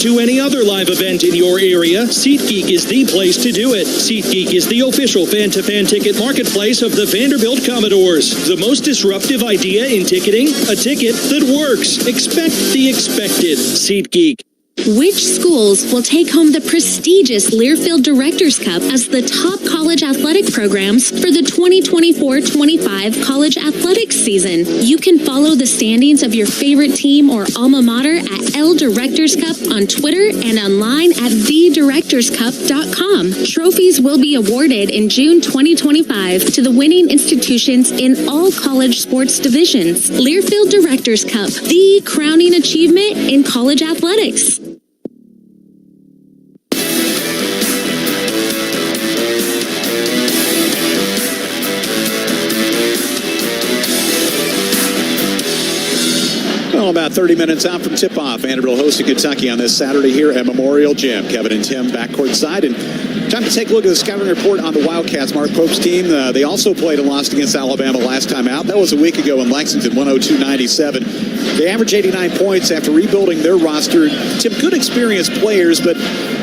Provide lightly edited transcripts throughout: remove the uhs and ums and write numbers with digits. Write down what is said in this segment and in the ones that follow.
to any other live event in your area, SeatGeek is the place to do it. SeatGeek is the official fan-to-fan ticket marketplace of the Vanderbilt Commodores. The most disruptive idea in ticketing, a ticket that works. Expect the expected. SeatGeek. Which schools will take home the prestigious Learfield Directors Cup as the top college athletic programs for the 2024-25 college athletics season? You can follow the standings of your favorite team or alma mater at L Directors Cup on Twitter and online at thedirectorscup.com. Trophies will be awarded in June 2025 to the winning institutions in all college sports divisions. Learfield Directors Cup, the crowning achievement in college athletics. About 30 minutes out from tip-off. Vanderbilt hosting Kentucky on this Saturday here at Memorial Gym. Kevin and Tim backcourt side. And time to take a look at the scouting report on the Wildcats. Mark Pope's team, they also played and lost against Alabama last time out. That was a week ago in Lexington, 102-97. They averaged 89 points after rebuilding their roster. Tim, good experienced players, but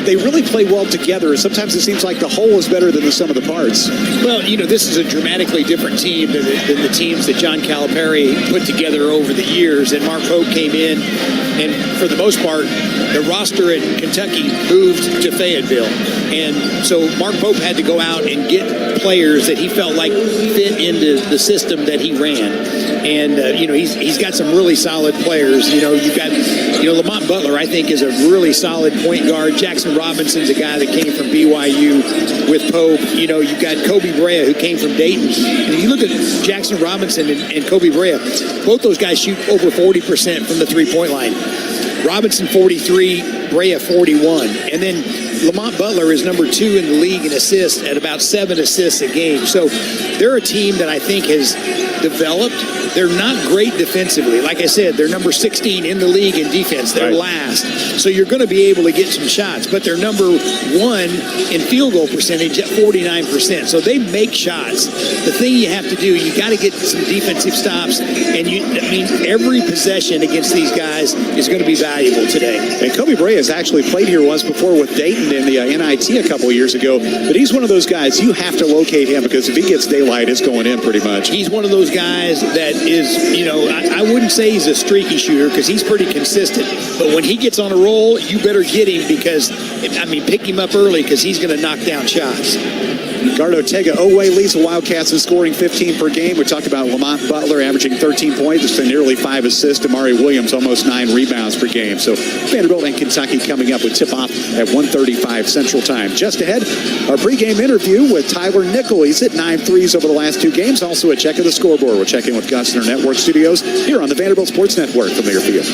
they really play well together. Sometimes it seems like the whole is better than the sum of the parts. Well, this is a dramatically different team than the teams that John Calipari put together over the years. And Mark Pope came in, and for the most part, the roster in Kentucky moved to Fayetteville. And so Mark Pope had to go out and get players that he felt like fit into the system that he ran. And, he's got some really solid players. You've got, Lamont Butler, I think, is a really solid point guard. Jackson Robinson's a guy that came from BYU with Pope. You've got Kobe Brea, who came from Dayton. And if you look at Jackson Robinson and Kobe Brea, both those guys shoot over 40% from the three-point line. Robinson 43, Brea 41. And then Lamont Butler is number 2 in the league in assists at about 7 assists a game. So they're a team that I think has developed. They're not great defensively. Like I said, they're number 16 in the league in defense. They're last. So you're going to be able to get some shots. But they're number 1 in field goal percentage at 49%. So they make shots. The thing you have to do, you got to get some defensive stops. And every possession against these guys is going to be valuable today. And Kobe Brea has actually played here once before with Dayton in the NIT a couple of years ago. But he's one of those guys, you have to locate him because if he gets daylight, it's going in pretty much. He's one of those guys that is, I wouldn't say he's a streaky shooter because he's pretty consistent. But when he gets on a roll, you better get him because, pick him up early because he's going to knock down shots. Gardo Tega-Owe leads the Wildcats in scoring 15 per game. We talked about Lamont Butler averaging 13 points and nearly 5 assists. Amari Williams almost 9 rebounds per game. So Vanderbilt and Kentucky coming up with tip-off at 1:35 Central Time. Just ahead, our pregame interview with Tyler Nickel. He's hit 9 threes over the last 2 games. Also a check of the scoreboard. We'll check in with Gus in our network studios here on the Vanderbilt Sports Network from Learfield.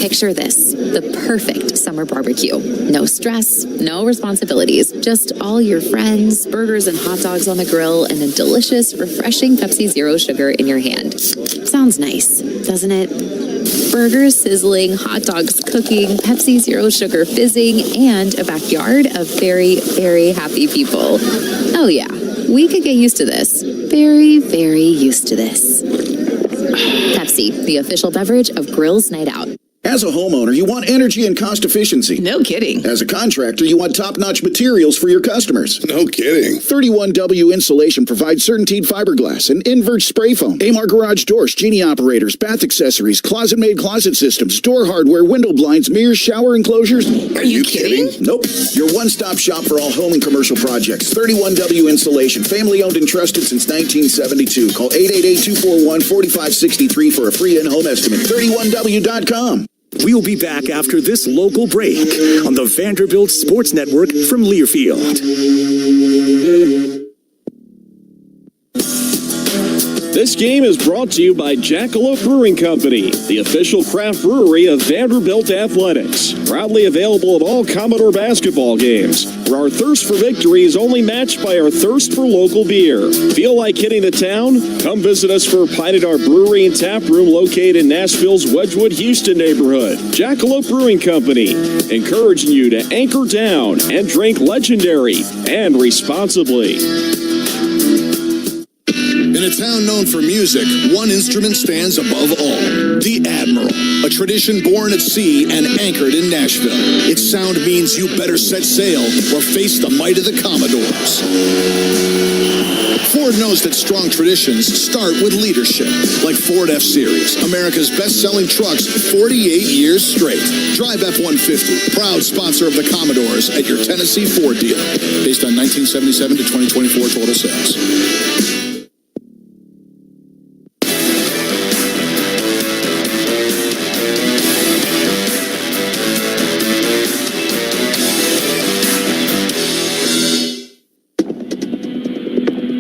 Picture this, the perfect summer barbecue. No stress, no responsibilities, just all your friends, burgers and hot dogs on the grill, and a delicious, refreshing Pepsi Zero Sugar in your hand. Sounds nice, doesn't it? Burgers sizzling, hot dogs cooking, Pepsi Zero Sugar fizzing, and a backyard of very, very happy people. Oh yeah, we could get used to this. Very, very used to this. Pepsi, the official beverage of Grill's Night Out. As a homeowner, you want energy and cost efficiency. No kidding. As a contractor, you want top-notch materials for your customers. No kidding. 31W Insulation provides CertainTeed fiberglass and Invert spray foam, Amar garage doors, Genie operators, bath accessories, closet-made closet systems, door hardware, window blinds, mirrors, shower enclosures. Are you kidding? Nope. Your one-stop shop for all home and commercial projects. 31W Insulation, family-owned and trusted since 1972. Call 888-241-4563 for a free in-home estimate. 31W.com. We'll be back after this local break on the Vanderbilt Sports Network from Learfield. This game is brought to you by Jackalope Brewing Company, the official craft brewery of Vanderbilt Athletics. Proudly available at all Commodore basketball games, where our thirst for victory is only matched by our thirst for local beer. Feel like hitting the town? Come visit us for a pint at our brewery and tap room located in Nashville's Wedgwood, Houston neighborhood. Jackalope Brewing Company, encouraging you to anchor down and drink legendary and responsibly. In In a town known for music, one instrument stands above all. The Admiral, a tradition born at sea and anchored in Nashville. Its sound means you better set sail or face the might of the Commodores. Ford knows that strong traditions start with leadership, like Ford F-Series, America's best-selling trucks 48 years straight. Drive F-150, proud sponsor of the Commodores at your Tennessee Ford dealer. Based on 1977 to 2024 total sales.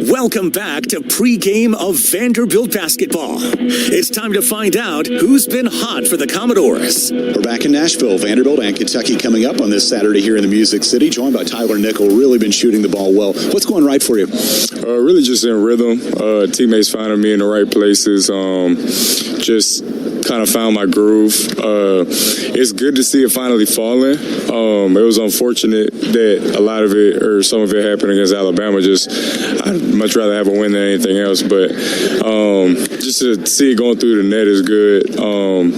Welcome back to pregame of Vanderbilt basketball. It's time to find out who's been hot for the Commodores. We're back in Nashville. Vanderbilt and Kentucky coming up on this Saturday here in the Music City, joined by Tyler Nickel. Really been shooting the ball well. What's going right for you? Really just in rhythm. Teammates finding me in the right places. Just kind of found my groove. It's good to see it finally falling. It was unfortunate that a lot of it, or some of it, happened against Alabama. I'd much rather have a win than anything else, but just to see it going through the net is good. And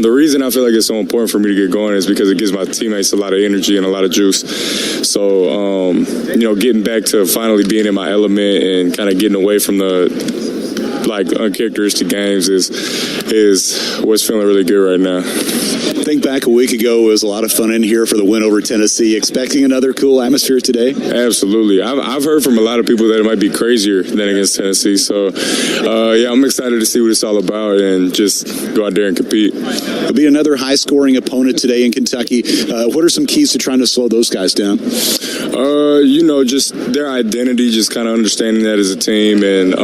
the reason I feel like it's so important for me to get going is because it gives my teammates a lot of energy and a lot of juice. So, getting back to finally being in my element and kind of getting away from the uncharacteristic games is what's feeling really good right now. Think back a week ago, it was a lot of fun in here for the win over Tennessee. Expecting another cool atmosphere today? Absolutely. I've heard from a lot of people that it might be crazier than against Tennessee. So, I'm excited to see what it's all about and just go out there and compete. It'll be another high-scoring opponent today in Kentucky. What are some keys to trying to slow those guys down? Just their identity, just kind of understanding that as a team and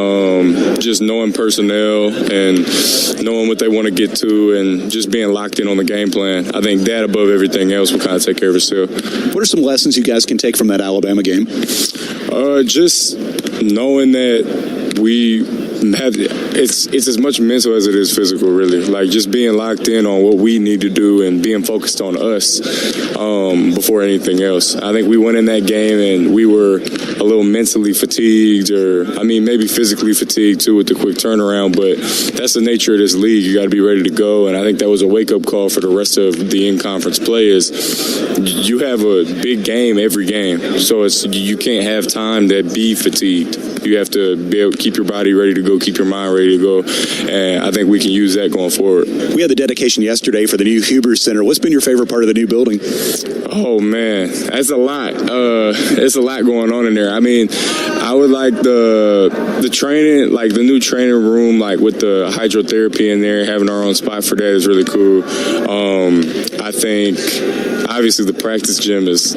just knowing personnel and knowing what they want to get to and just being locked in on the game plan. I think that above everything else will kind of take care of itself. What are some lessons you guys can take from that Alabama game? Just knowing that we have it's as much mental as it is physical, really. Like just being locked in on what we need to do and being focused on us before anything else. I think we went in that game and we were a little mentally fatigued, maybe physically fatigued too with the quick turnaround, but that's the nature of this league. You got to be ready to go, and I think that was a wake-up call for the rest of the in-conference players. You have a big game every game, so you can't have time to be fatigued. You have to be able to keep your body ready to go, keep your mind ready to go, and I think we can use that going forward. We had the dedication yesterday for the new Huber Center. What's been your favorite part of the new building? Oh, man, that's a lot. It's a lot going on in there. I would like the training, like the new training room, like with the hydrotherapy in there, having our own spot for that is really cool. I think obviously the practice gym is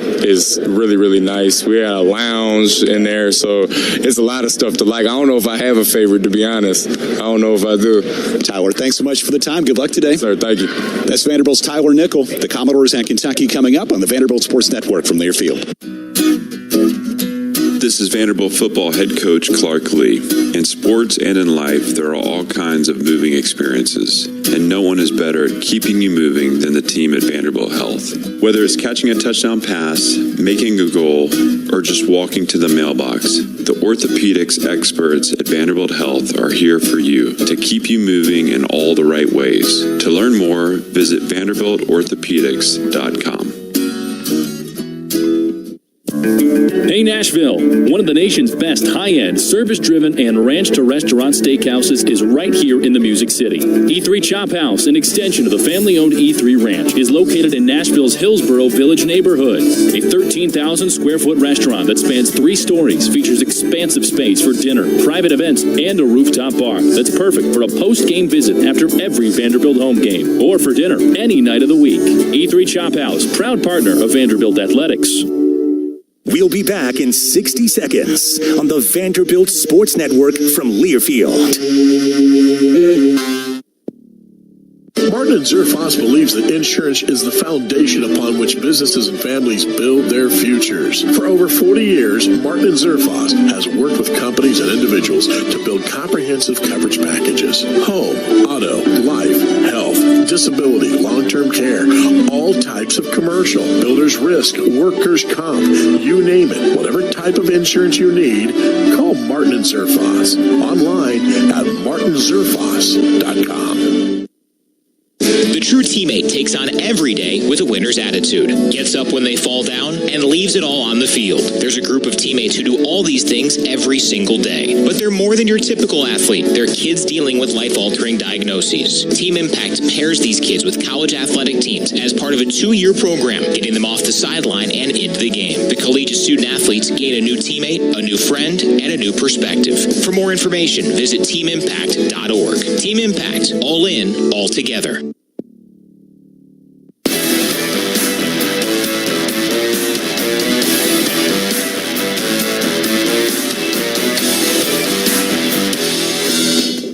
really, really nice. We had a lounge in there, so it's a lot of stuff to like. I don't know if I have a favorite, to be honest. I don't know if I do. Tyler, thanks so much for the time. Good luck today. Sir, thank you. That's Vanderbilt's Tyler Nickel. The Commodores and Kentucky coming up on the Vanderbilt Sports Network from Learfield. This is Vanderbilt football head coach Clark Lee. In sports and in life, there are all kinds of moving experiences, and no one is better at keeping you moving than the team at Vanderbilt Health. Whether it's catching a touchdown pass, making a goal, or just walking to the mailbox, the orthopedics experts at Vanderbilt Health are here for you to keep you moving in all the right ways. To learn more, visit vanderbiltorthopedics.com. Hey Nashville, one of the nation's best high-end, service-driven, and ranch-to-restaurant steakhouses is right here in the Music City. E3 Chop House, an extension of the family-owned E3 Ranch, is located in Nashville's Hillsborough Village neighborhood. A 13,000-square-foot restaurant that spans 3 stories, features expansive space for dinner, private events, and a rooftop bar that's perfect for a post-game visit after every Vanderbilt home game, or for dinner any night of the week. E3 Chop House, proud partner of Vanderbilt Athletics. We'll be back in 60 seconds on the Vanderbilt Sports Network from Learfield. Martin & Zerfoss believes that insurance is the foundation upon which businesses and families build their futures. For over 40 years, Martin & Zerfoss has worked with companies and individuals to build comprehensive coverage packages. Home, auto, life, health, disability, long-term care, all all types of commercial, builder's risk, workers' comp, you name it. Whatever type of insurance you need, call Martin and Zerfos. Online at martinzerfos.com. The true teammate takes on every day with a winner's attitude, gets up when they fall down, and leaves it all on the field. There's a group of teammates who do all these things every single day. But they're more than your typical athlete. They're kids dealing with life-altering diagnoses. Team Impact pairs these kids with college athletic teams as part of a 2-year program, getting them off the sideline and into the game. The collegiate student-athletes gain a new teammate, a new friend, and a new perspective. For more information, visit teamimpact.org. Team Impact. All in, all together.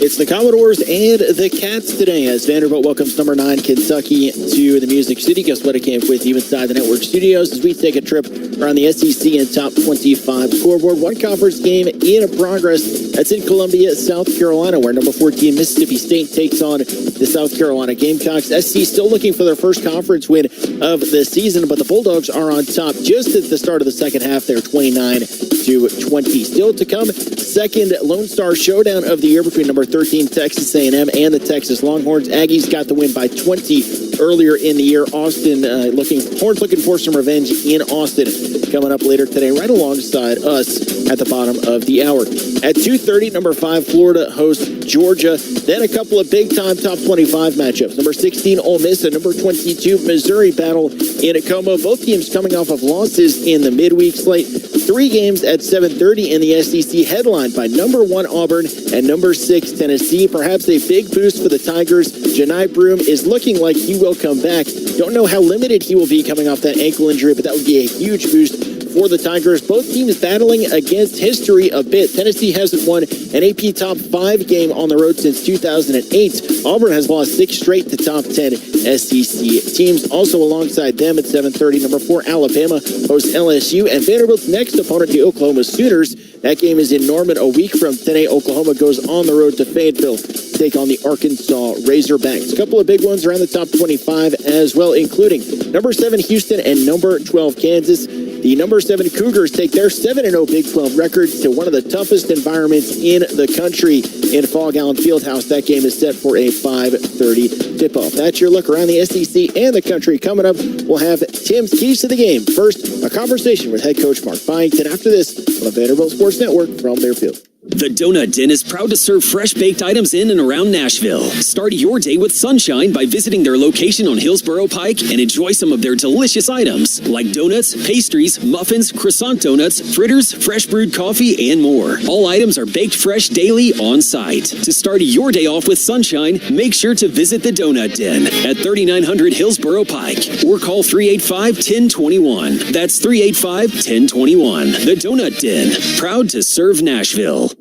It's the Commodores and the Cats today as Vanderbilt welcomes number 9 Kentucky to the Music City. Guess what? I came with you inside the network studios as we take a trip around the SEC and top 25 scoreboard. One conference game in progress. That's in Columbia, South Carolina, where number 14 Mississippi State takes on the South Carolina Gamecocks. SC still looking for their first conference win of the season, but the Bulldogs are on top just at the start of the second half. They're 29-20. Still to come, second Lone Star showdown of the year between number 13 Texas A&M and the Texas Longhorns. Aggies got the win by 20 earlier in the year. Horns looking for some revenge in Austin. Coming up later today, right alongside us at the bottom of the hour. At 2:30, number 5 Florida hosts Georgia. Then a couple of big-time top 25 matchups. Number 16 Ole Miss and number 22 Missouri battle in Como. Both teams coming off of losses in the midweek slate. 3 games at 7:30 in the SEC, headlined by number 1 Auburn and number 6 Tennessee. Perhaps a big boost for the Tigers. Janai Broom is looking like he will come back. Don't know how limited he will be coming off that ankle injury, but that would be a huge boost for the Tigers. Both teams battling against history a bit. Tennessee hasn't won an AP top 5 game on the road since 2008. Auburn has lost 6 straight to top 10 SEC teams. Also alongside them at 7:30, number 4 Alabama hosts LSU, and Vanderbilt's next opponent, the Oklahoma Sooners. That game is in Norman a week from today. Oklahoma goes on the road to Fayetteville to take on the Arkansas Razorbacks. A couple of big ones around the top 25 as well, including number 7 Houston and number 12 Kansas. The number 7 Cougars take their 7-0 Big 12 record to one of the toughest environments in the country in Fog Allen Fieldhouse. That game is set for a 5:30 tip-off. That's your look around the SEC and the country. Coming up, we'll have Tim's Keys to the Game. First, a conversation with head coach Mark Byington. After this, on the Vanderbilt Sports Network from Learfield. The Donut Den is proud to serve fresh baked items in and around Nashville. Start your day with sunshine by visiting their location on Hillsborough Pike and enjoy some of their delicious items like donuts, pastries, muffins, croissant donuts, fritters, fresh brewed coffee, and more. All items are baked fresh daily on site. To start your day off with sunshine, make sure to visit the Donut Den at 3900 Hillsborough Pike or call 385-1021. That's 385-1021. The Donut Den, proud to serve Nashville.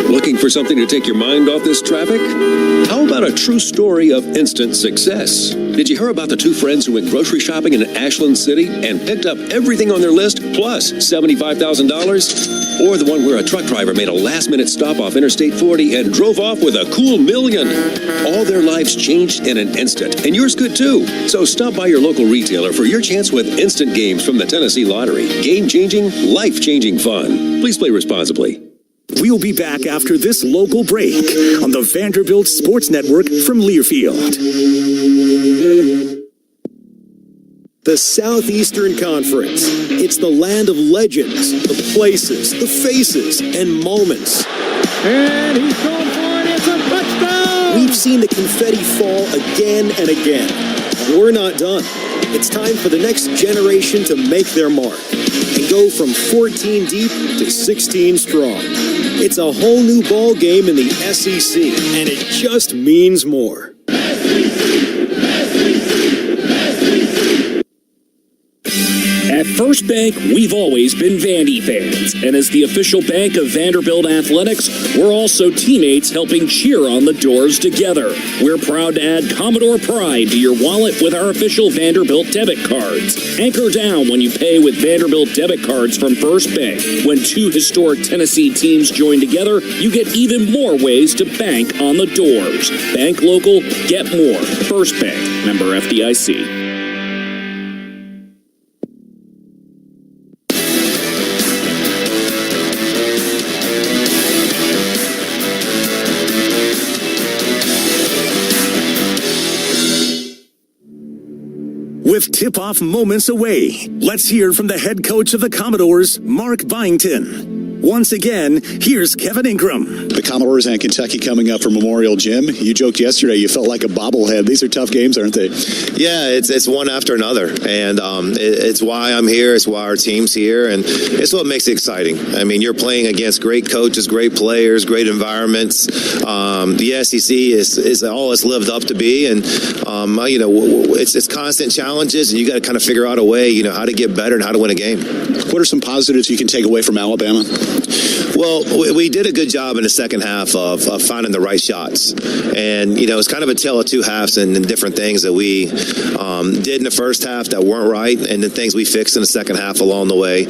Looking for something to take your mind off this traffic? How about a true story of instant success? Did you hear about the 2 friends who went grocery shopping in Ashland City and picked up everything on their list plus $75,000? Or the one where a truck driver made a last-minute stop off Interstate 40 and drove off with a cool $1 million? All their lives changed in an instant, and yours could too. So stop by your local retailer for your chance with instant games from the Tennessee Lottery. Game-changing, life-changing fun. Please play responsibly. We'll be back after this local break on the Vanderbilt Sports Network from Learfield. The Southeastern Conference. It's the land of legends, the places, the faces, and moments. And he's going for it. It's a touchdown! We've seen the confetti fall again and again. We're not done. It's time for the next generation to make their mark and go from 14 deep to 16 strong. It's a whole new ball game in the SEC, and it just means more. At First Bank, we've always been Vandy fans. And as the official bank of Vanderbilt Athletics, we're also teammates helping cheer on the Doors together. We're proud to add Commodore Pride to your wallet with our official Vanderbilt debit cards. Anchor down when you pay with Vanderbilt debit cards from First Bank. When two historic Tennessee teams join together, you get even more ways to bank on the Doors. Bank local, get more. First Bank, member FDIC. With tip-off moments away, let's hear from the head coach of the Commodores, Mark Byington. Once again, here's Kevin Ingram. The Commodores and Kentucky coming up for Memorial Gym. You joked yesterday you felt like a bobblehead. These are tough games, aren't they? Yeah, it's one after another, and it's why I'm here. It's why our team's here, and it's what makes it exciting. I mean, you're playing against great coaches, great players, great environments. The SEC is all it's lived up to be, and it's constant challenges, and you got to kind of figure out a way, how to get better and how to win a game. What are some positives you can take away from Alabama? Well, we did a good job in the second half of finding the right shots. And, it's kind of a tale of two halves and different things that we did in the first half that weren't right, and then things we fixed in the second half along the way.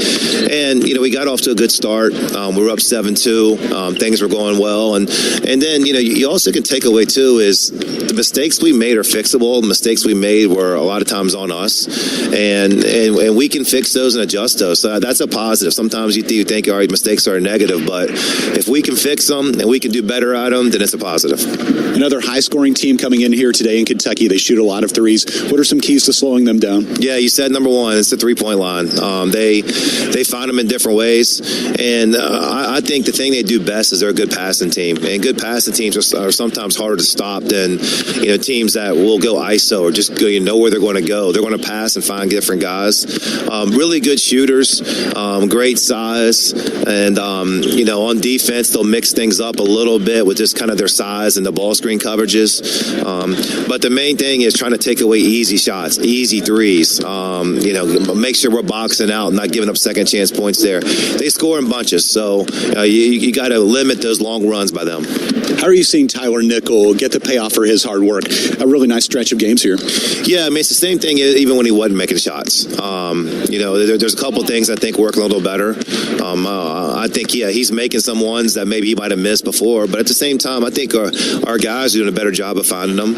And, we got off to a good start. We were up 7-2. Things were going well. And then, you also can take away, too, is the mistakes we made are fixable. The mistakes we made were a lot of times on us. And we can fix those and adjust those. So that's a positive. Sometimes you think, all right, mistakes are negative, but if we can fix them and we can do better at them, then it's a positive. Another high-scoring team coming in here today in Kentucky. They shoot a lot of threes. What are some keys to slowing them down? Yeah, you said number one, it's the three-point line. They find them in different ways, and I think the thing they do best is they're a good passing team, and good passing teams are sometimes harder to stop than teams that will go ISO or just go, where they're going to go. They're going to pass and find different guys. Really good shooters, great size, and on defense they'll mix things up a little bit with just kind of their size and the ball screen coverages. But the main thing is trying to take away easy shots, easy threes. Make sure we're boxing out and not giving up second chance points there. They score in bunches, so you got to limit those long runs by them. How are you seeing Tyler Nickel get the payoff for his hard work? A really nice stretch of games here. Yeah, I mean, it's the same thing even when he wasn't making shots. There's a couple things I think work a little better. I think, he's making some ones that maybe he might have missed before, but at the same time, I think our guys are doing a better job of finding them.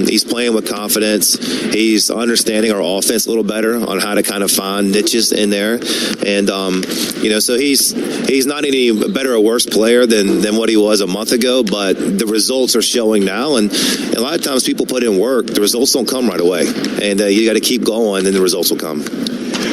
He's playing with confidence. He's understanding our offense a little better on how to kind of find niches in there. And, so he's not any better or worse player than what he was a month ago, but the results are showing now. And a lot of times people put in work, the results don't come right away. And you got to keep going, and the results will come.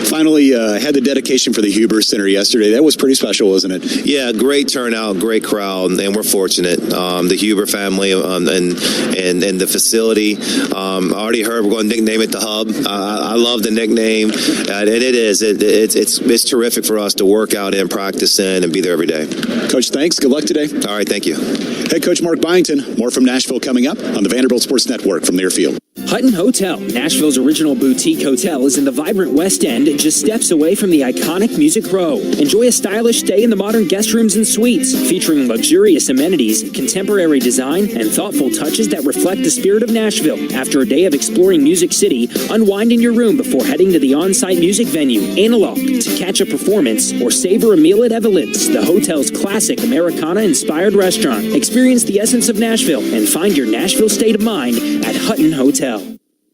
Finally, had the dedication for the Huber Center yesterday. That was pretty special, wasn't it? Yeah, great turnout, great crowd, and we're fortunate. The Huber family and the facility. I already heard we're going to nickname it the Hub. I love the nickname, and it is. It's terrific for us to work out in, practice in, and be there every day. Coach, thanks. Good luck today. All right, thank you. Head coach Mark Byington. More from Nashville coming up on the Vanderbilt Sports Network from Learfield. Hutton Hotel, Nashville's original boutique hotel, is in the vibrant West End, just steps away from the iconic Music Row. Enjoy a stylish stay in the modern guest rooms and suites, featuring luxurious amenities, contemporary design, and thoughtful touches that reflect the spirit of Nashville. After a day of exploring Music City, unwind in your room before heading to the on-site music venue, Analog, to catch a performance or savor a meal at Evelyn's, the hotel's classic Americana-inspired restaurant. Experience the essence of Nashville and find your Nashville state of mind at Hutton Hotel.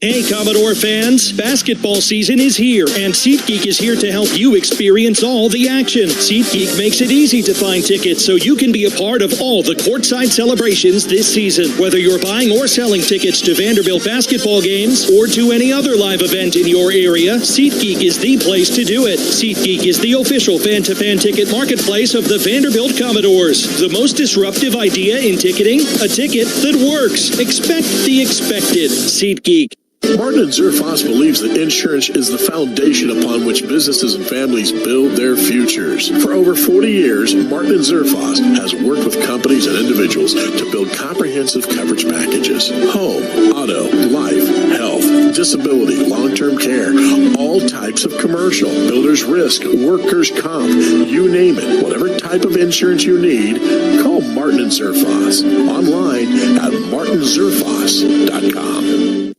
Hey, Commodore fans, basketball season is here, and SeatGeek is here to help you experience all the action. SeatGeek makes it easy to find tickets so you can be a part of all the courtside celebrations this season. Whether you're buying or selling tickets to Vanderbilt basketball games or to any other live event in your area, SeatGeek is the place to do it. SeatGeek is the official fan-to-fan ticket marketplace of the Vanderbilt Commodores. The most disruptive idea in ticketing? A ticket that works. Expect the expected. SeatGeek. Martin & Zerfoss believes that insurance is the foundation upon which businesses and families build their futures. For over 40 years, Martin & Zerfoss has worked with companies and individuals to build comprehensive coverage packages. Home, auto, life, health, disability, long-term long-term care, all types of commercial, builder's risk, workers' comp, you name it. Whatever type of insurance you need, call Martin and Zerfoss. Online at martinzerfoss.com.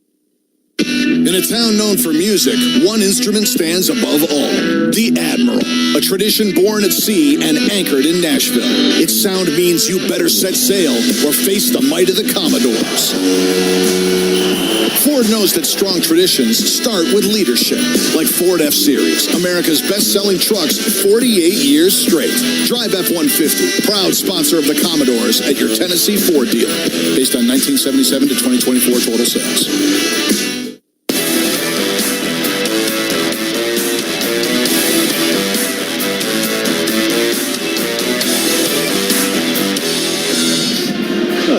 In a town known for music, one instrument stands above all. The Admiral, a tradition born at sea and anchored in Nashville. Its sound means you better set sail or face the might of the Commodores. Ford knows that strong traditions start with leadership, like Ford F-Series, America's best-selling trucks 48 years straight. Drive F-150, proud sponsor of the Commodores at your Tennessee Ford dealer. Based on 1977 to 2024 total sales.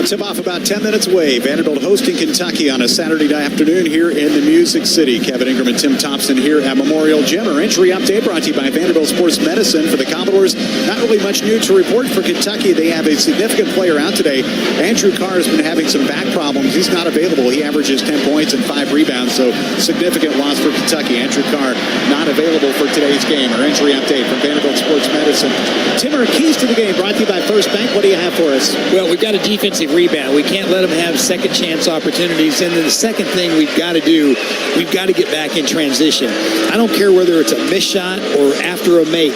Tip-off about 10 minutes away. Vanderbilt hosting Kentucky on a Saturday afternoon here in the Music City. Kevin Ingram and Tim Thompson here at Memorial Gym. Our injury update brought to you by Vanderbilt Sports Medicine. For the Commodores, not really much new to report for Kentucky. They have a significant player out today. Andrew Carr has been having some back problems. He's not available. He averages 10 points and 5 rebounds, so significant loss for Kentucky. Andrew Carr not available for today's game. Our injury update from Vanderbilt Sports Medicine. Tim, our keys to the game brought to you by First Bank. What do you have for us? Well, we've got a defensive rebound. We can't let them have second chance opportunities. And then the second thing we've got to do, we've got to get back in transition. I don't care whether it's a missed shot or after a make.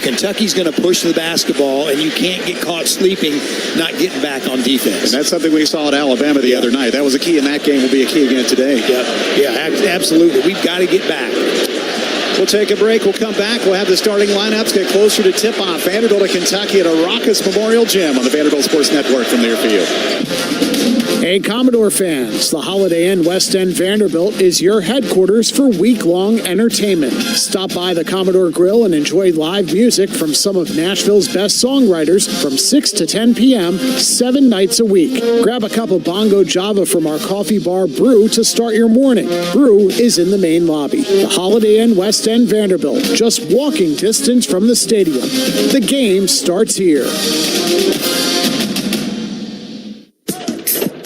Kentucky's going to push the basketball, and you can't get caught sleeping, not getting back on defense. And that's something we saw at Alabama the other night. That was a key in that game. Will be a key again today. Yeah, absolutely. We've got to get back. We'll take a break. We'll come back. We'll have the starting lineups get closer to tip-off. Vanderbilt to Kentucky at a raucous Memorial Gym on the Vanderbilt Sports Network from Learfield. Hey, Commodore fans, the Holiday Inn West End Vanderbilt is your headquarters for week-long entertainment. Stop by the Commodore Grill and enjoy live music from some of Nashville's best songwriters from 6 to 10 p.m., 7 nights a week. Grab a cup of Bongo Java from our coffee bar Brew to start your morning. Brew is in the main lobby. The Holiday Inn West End Vanderbilt, just walking distance from the stadium. The game starts here.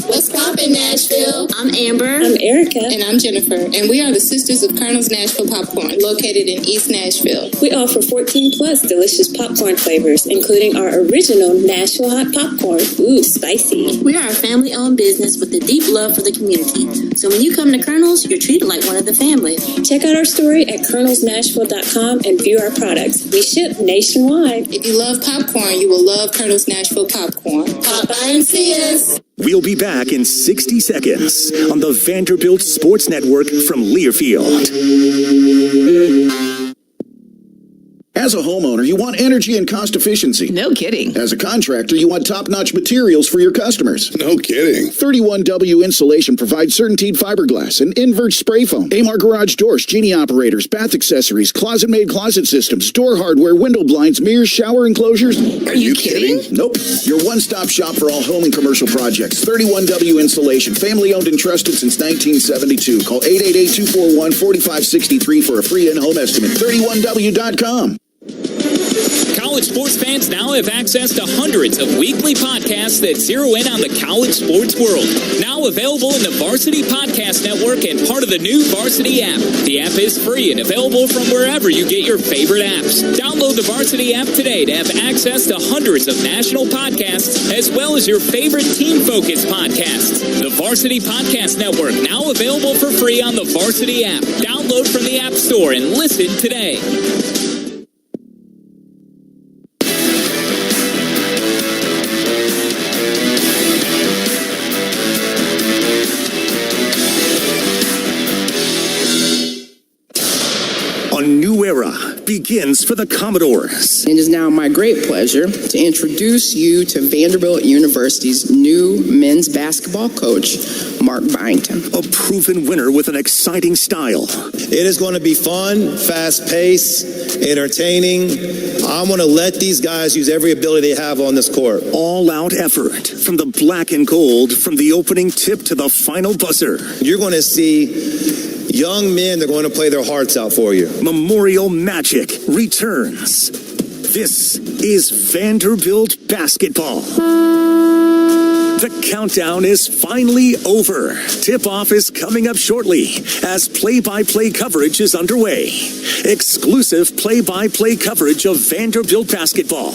What's poppin', Nashville? I'm Amber. I'm Erica. And I'm Jennifer. And we are the Sisters of Colonel's Nashville Popcorn, located in East Nashville. We offer 14-plus delicious popcorn flavors, including our original Nashville Hot Popcorn. Ooh, spicy. We are a family-owned business with a deep love for the community. So when you come to Colonel's, you're treated like one of the family. Check out our story at colonelsnashville.com and view our products. We ship nationwide. If you love popcorn, you will love Colonel's Nashville Popcorn. Pop by and see us. We'll be back in 60 seconds on the Vanderbilt Sports Network from Learfield. As a homeowner, you want energy and cost efficiency. No kidding. As a contractor, you want top-notch materials for your customers. No kidding. 31W Insulation provides CertainTeed fiberglass and invert spray foam, Amar garage doors, Genie operators, bath accessories, closet-made closet systems, door hardware, window blinds, mirrors, shower enclosures. Are you kidding? Nope. Your one-stop shop for all home and commercial projects. 31W Insulation, family-owned and trusted since 1972. Call 888-241-4563 for a free in-home estimate. 31W.com. College sports fans now have access to hundreds of weekly podcasts that zero in on the college sports world. Now available in the Varsity Podcast Network and part of the new Varsity app. The app is free and available from wherever you get your favorite apps. Download the Varsity app today to have access to hundreds of national podcasts as well as your favorite team-focused podcasts. The Varsity Podcast Network, now available for free on the Varsity app. Download from the App Store and listen today. A new era begins for the Commodores. It is now my great pleasure to introduce you to Vanderbilt University's new men's basketball coach, Mark Byington. A proven winner with an exciting style. It is going to be fun, fast-paced, entertaining. I'm going to let these guys use every ability they have on this court. All-out effort from the black and gold, from the opening tip to the final buzzer. You're going to see young men that are going to play their hearts out for you. Memorial Magic returns. This is Vanderbilt basketball. The countdown is finally over. Tip-off is coming up shortly as play-by-play coverage is underway. Exclusive play-by-play coverage of Vanderbilt basketball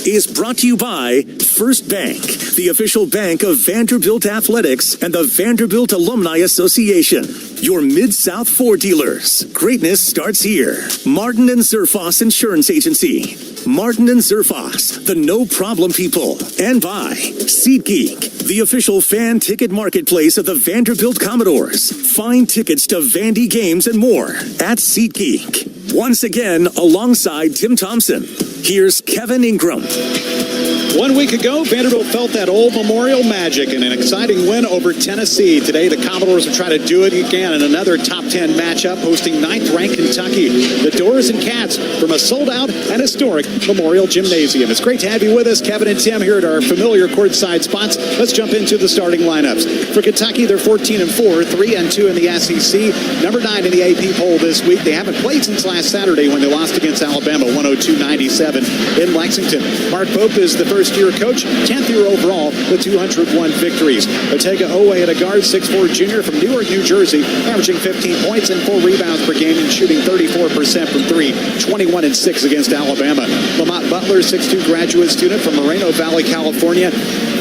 is brought to you by First Bank, the official bank of Vanderbilt Athletics and the Vanderbilt Alumni Association. Your Mid-South Ford dealers. Greatness starts here. Martin and Zerfoss Insurance Agency. Martin and Zerfoss, the no-problem people. And by SeatGeek, the official fan ticket marketplace of the Vanderbilt Commodores. Find tickets to Vandy games and more at SeatGeek. Once again, alongside Tim Thompson, here's Kevin Ingram. 1 week ago, Vanderbilt felt that old Memorial magic in an exciting win over Tennessee. Today, the Commodores will try to do it again in another top 10 matchup, hosting 9th-ranked Kentucky. The Doors and Cats from a sold-out and historic Memorial Gymnasium. It's great to have you with us, Kevin and Tim, here at our familiar courtside spots. Let's jump into the starting lineups. For Kentucky, they're 14-4, 3-2 in the SEC, number 9 in the AP poll this week. They haven't played since last Saturday when they lost against Alabama, 102-97 in Lexington. Mark Pope is the first-year coach, 10th year overall with 201 victories. Otega Owe at a guard, 6'4 junior from Newark, New Jersey, averaging 15 points and 4 rebounds per game and shooting 34% from 3, 21-6 against Alabama. Lamont Butler, 6'2 graduate student from Moreno Valley, California,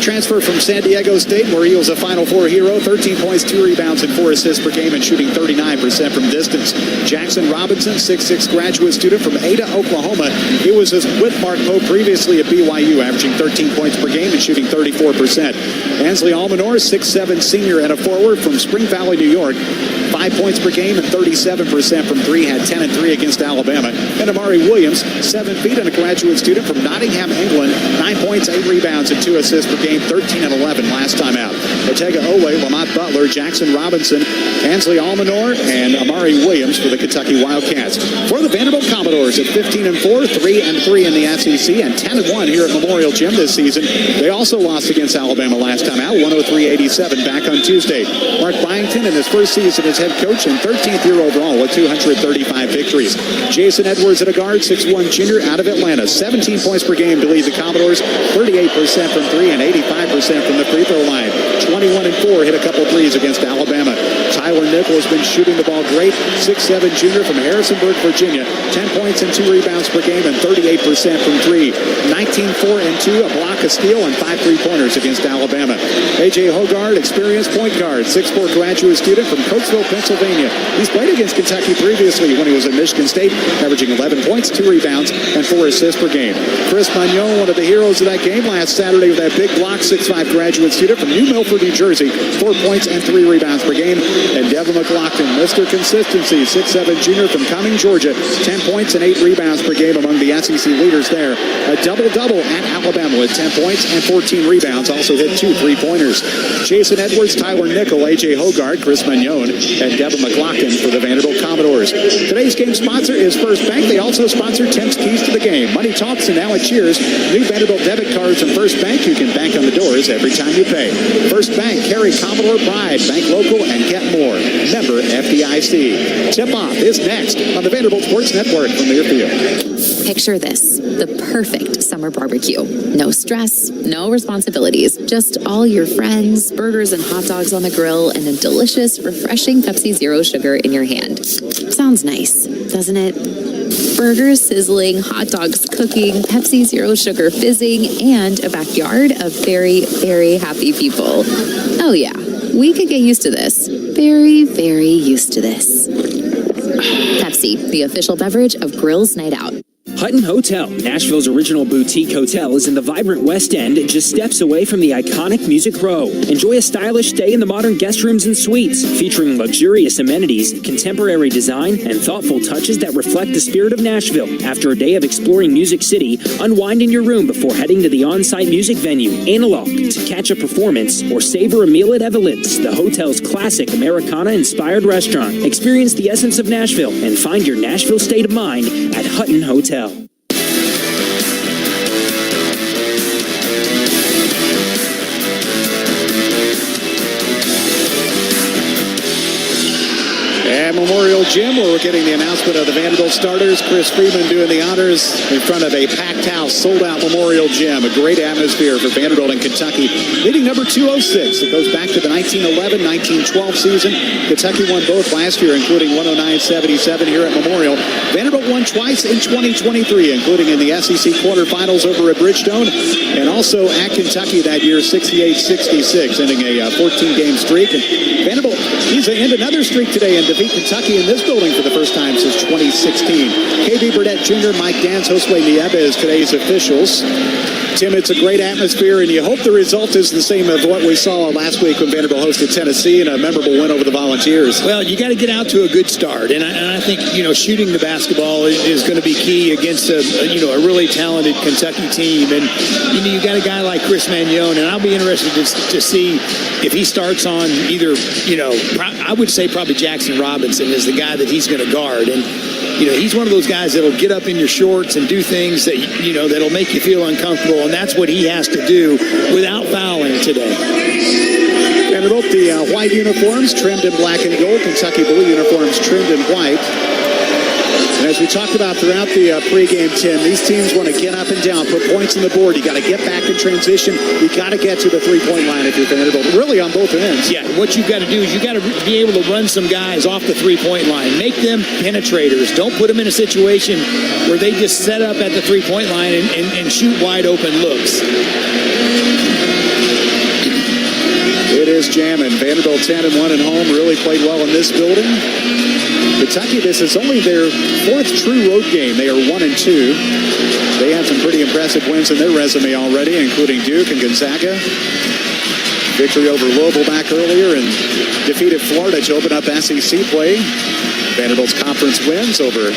transfer from San Diego State, where he was a Final Four hero, 13 points, 2 rebounds, and 4 assists per game and shooting 39% from distance. Jackson Robinson, 6'6 graduate student from Ada, Oklahoma. He was with Mark Pope previously at BYU, averaging 13 points per game and shooting 34%. Ansley Almanor, 6'7 senior and a forward from Spring Valley, New York. 5 points per game and 37% from 3, had 10 and 3 against Alabama. And Amari Williams, 7 feet and a graduate student from Nottingham, England, 9 points, 8 rebounds, and 2 assists per game, 13 and 11 last time out. Otega Owe, Lamont Butler, Jackson Robinson, Ansley Almanor, and Amari Williams for the Kentucky Wildcats. For the Vanderbilt Commodores at 15-4, 3-3 in the SEC, and 10-1 here at Memorial Gym this season. They also lost against Alabama last time out, 103-87 back on Tuesday. Mark Byington in his first season as head coach and 13th year overall with 235 victories. Jason Edwards at a guard, 6'1 junior out of Atlanta, 17 points per game to lead the Commodores, 38% from 3 and 85% from the free throw line. 21-4, hit a couple threes against Alabama. Tyler Nickel has been shooting the ball great, 6'7 junior from Harrisonburg, Virginia, 10 points and 2 rebounds per game and 38% from 3. 19-4-2, a block, a steal, and 5 3-pointers against Alabama. A.J. Hogard, experienced point guard, 6'4 graduate student from Coatesville, Pennsylvania. He's played against Kentucky previously when he was at Michigan State, averaging 11 points, 2 rebounds, and 4 assists per game. Chris Magnon, one of the heroes of that game last Saturday with that big block, 6'5 graduate student from New Milford, New Jersey, 4 points and 3 rebounds per game. And Devin McLaughlin, Mr. Consistency, 6'7 junior from Cumming, Georgia, 10 points and 8 rebounds per game among the SEC leaders there. A double-double at Alabama with 10 points and 14 rebounds, also hit 2 3-pointers. Jason Edwards, Tyler Nickel, A.J. Hogard, Chris Magnon, and Devin McLaughlin for the Vanderbilt Commodores. Today's game sponsor is First Bank. They also sponsor Tim's Keys to the Game. Money talks and now it cheers. New Vanderbilt debit cards from First Bank. You can bank on the doors every time you pay. First Bank, carry Commodore pride. Bank local and get more. Member FDIC. Tip-off is next on the Vanderbilt Sports Network from Learfield. Picture this, the perfect summer barbecue. No stress, no responsibilities, just all your friends, burgers and hot dogs on the grill, and a delicious, refreshing Pepsi Zero Sugar in your hand. Sounds nice, doesn't it? Burgers sizzling, hot dogs cooking, Pepsi Zero Sugar fizzing, and a backyard of very, very happy people. Oh yeah, we could get used to this. Very, very used to this. Pepsi, the official beverage of Grill's Night Out. Hutton Hotel, Nashville's original boutique hotel, is in the vibrant West End, just steps away from the iconic Music Row. Enjoy a stylish stay in the modern guest rooms and suites, featuring luxurious amenities, contemporary design, and thoughtful touches that reflect the spirit of Nashville. After a day of exploring Music City, unwind in your room before heading to the on-site music venue, Analog, to catch a performance or savor a meal at Evelyn's, the hotel's classic Americana-inspired restaurant. Experience the essence of Nashville and find your Nashville state of mind at Hutton Hotel. at Memorial Gym, where we're getting the announcement of the Vanderbilt starters. Chris Freeman doing the honors in front of a packed house, sold-out Memorial Gym. A great atmosphere for Vanderbilt and Kentucky. Leading number 206. It goes back to the 1911-1912 season. Kentucky won both last year, including 109-77 here at Memorial. Vanderbilt won twice in 2023, including in the SEC quarterfinals over at Bridgestone, and also at Kentucky that year, 68-66, ending a 14-game streak. And Vanderbilt needs to end another streak today and defeat Kentucky in this building for the first time since 2016. KB Burdett Jr., Mike Dance, Josue Nieva is today's officials. Tim, it's a great atmosphere, and you hope the result is the same as what we saw last week when Vanderbilt hosted Tennessee in a memorable win over the Volunteers. Well, you got to get out to a good start, and I think shooting the basketball is going to be key against a really talented Kentucky team, and you got a guy like Chris Mannion, and I'll be interested to see if he starts on either I would say probably Jackson Robinson is the guy that he's going to guard, and he's one of those guys that'll get up in your shorts and do things that that'll make you feel uncomfortable, and that's what he has to do without fouling today. Vanderbilt, the white uniforms trimmed in black and gold. Kentucky blue uniforms trimmed in white. And as we talked about throughout the pregame, Tim, these teams want to get up and down, put points on the board. You got to get back in transition. You got to get to the three-point line if you're Vanderbilt, really on both ends. Yeah, what you've got to do is you got to be able to run some guys off the three-point line. Make them penetrators. Don't put them in a situation where they just set up at the three-point line and shoot wide-open looks. It is jamming. Vanderbilt 10-1 at home. Really played well in this building. Kentucky, this is only their fourth true road game. They are 1-2. They have some pretty impressive wins in their resume already, including Duke and Gonzaga. Victory over Louisville back earlier, and defeated Florida to open up SEC play. Vanderbilt's conference wins over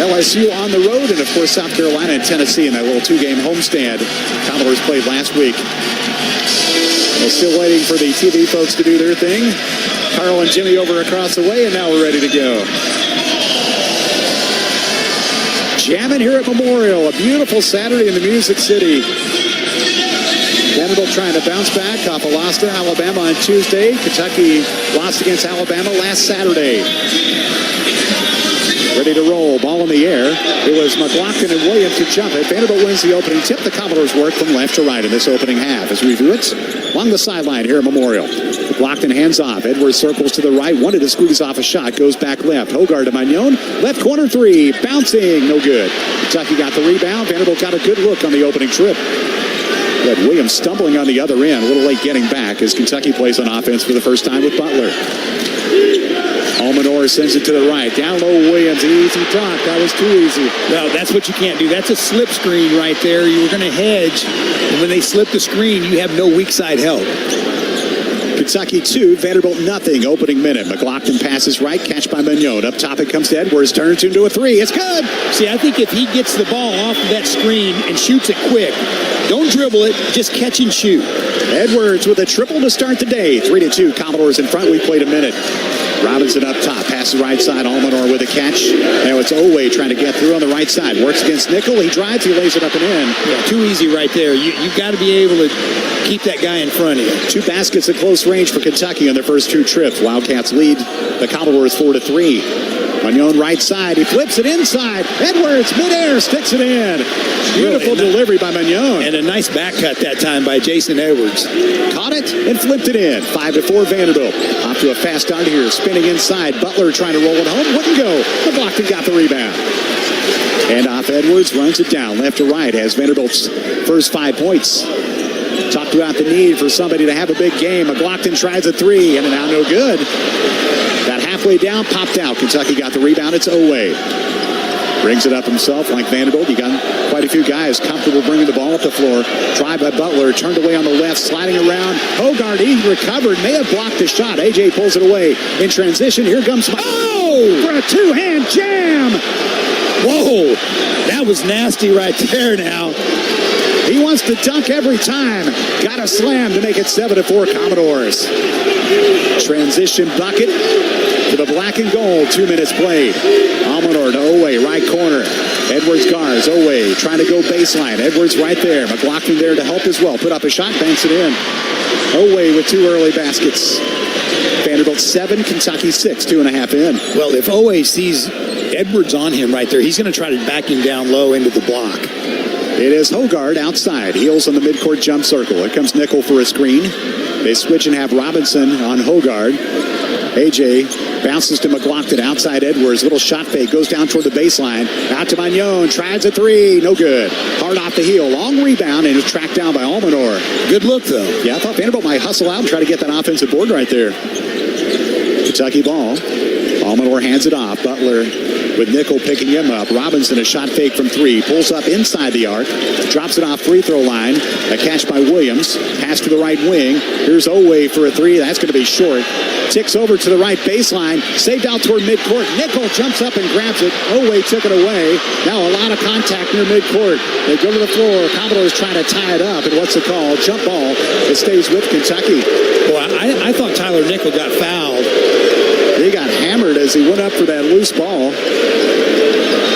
LSU on the road, and of course South Carolina and Tennessee in that little two-game homestand Commodores played last week. Well, still waiting for the TV folks to do their thing. Carl and Jimmy over across the way, and now we're ready to go. Jamming here at Memorial. A beautiful Saturday in the Music City. Vanderbilt trying to bounce back off a loss to Alabama on Tuesday. Kentucky lost against Alabama last Saturday. Ready to roll. Ball in the air. It was McLaughlin and Williams to jump it. Vanderbilt wins the opening tip. The Commodores work from left to right in this opening half. As we view it along the sideline here at Memorial. McLaughlin hands off. Edwards circles to the right. Wanted to squeeze off a shot. Goes back left. Hogarth to Mannion. Left corner three. Bouncing. No good. Kentucky got the rebound. Vanderbilt got a good look on the opening trip. But Williams stumbling on the other end. A little late getting back as Kentucky plays on offense for the first time with Butler. Almanor sends it to the right. Down low, Williams. Easy talk. That was too easy. Well, that's what you can't do. That's a slip screen right there. You were going to hedge. And when they slip the screen, you have no weak side help. Kentucky 2, Vanderbilt nothing. Opening minute. McLaughlin passes right. Catch by Mannion. Up top it comes to Edwards. Turns into a three. It's good. See, I think if he gets the ball off of that screen and shoots it quick, don't dribble it. Just catch and shoot. Edwards with a triple to start the day. 3-2. Commodores in front. We played a minute. Robinson up top, passes right side, Almanor with a catch. Now it's Owe trying to get through on the right side. Works against Nickel. He drives, he lays it up and in. Yeah, too easy right there. You've got to be able to keep that guy in front of you. 2 baskets at close range for Kentucky on their first 2 trips. Wildcats lead the Commodores 4-3. Mannion right side. He flips it inside. Edwards midair sticks it in. Beautiful delivery by Mannion. And a nice back cut that time by Jason Edwards. Caught it and flipped it in. 5-4 Vanderbilt. Off to a fast start here. Spinning inside. Butler trying to roll it home. Wouldn't go. McLaughlin got the rebound. And off Edwards runs it down left to right. Has Vanderbilt's first 5 points. Talked about the need for somebody to have a big game. McLaughlin tries a 3 and now no good. Got halfway down, popped out. Kentucky got the rebound. It's Owe. Brings it up himself like Vanderbilt. You got quite a few guys comfortable bringing the ball up the floor. Drive by Butler. Turned away on the left. Sliding around. Hogarth, he recovered. May have blocked the shot. AJ pulls it away. In transition, here comes... Oh! For a 2-hand jam! Whoa! That was nasty right there now. He wants to dunk every time. Got a slam to make it 7-4 Commodores. Transition bucket to the black and gold. 2 minutes played. Almanor to Owe, right corner. Edwards guards. Owe trying to go baseline. Edwards right there. McLaughlin there to help as well. Put up a shot, banks it in. Owe with 2 early baskets. Vanderbilt Vanderbilt 7, Kentucky 6, 2.5 in. Well, if Owe sees Edwards on him right there, he's going to try to back him down low into the block. It is Hogard outside. Heels on the midcourt jump circle. Here comes Nickel for a screen. They switch and have Robinson on Hogard. AJ bounces to McLaughlin outside Edwards. Little shot fake. Goes down toward the baseline. Out to Magnon. Tries a three. No good. Hard off the heel. Long rebound and is tracked down by Almanor. Good look, though. Yeah, I thought Vanderbilt might hustle out and try to get that offensive board right there. Kentucky ball. Almanor hands it off. Butler with Nickel picking him up. Robinson, a shot fake from three. Pulls up inside the arc. Drops it off free throw line. A catch by Williams. Pass to the right wing. Here's Owe for a three. That's going to be short. Ticks over to the right baseline. Saved out toward midcourt. Nickel jumps up and grabs it. Owe took it away. Now a lot of contact near midcourt. They go to the floor. Commodores trying to tie it up. And what's the call? Jump ball. It stays with Kentucky. Well, I thought Tyler Nickel got fouled. He got hammered as he went up for that loose ball.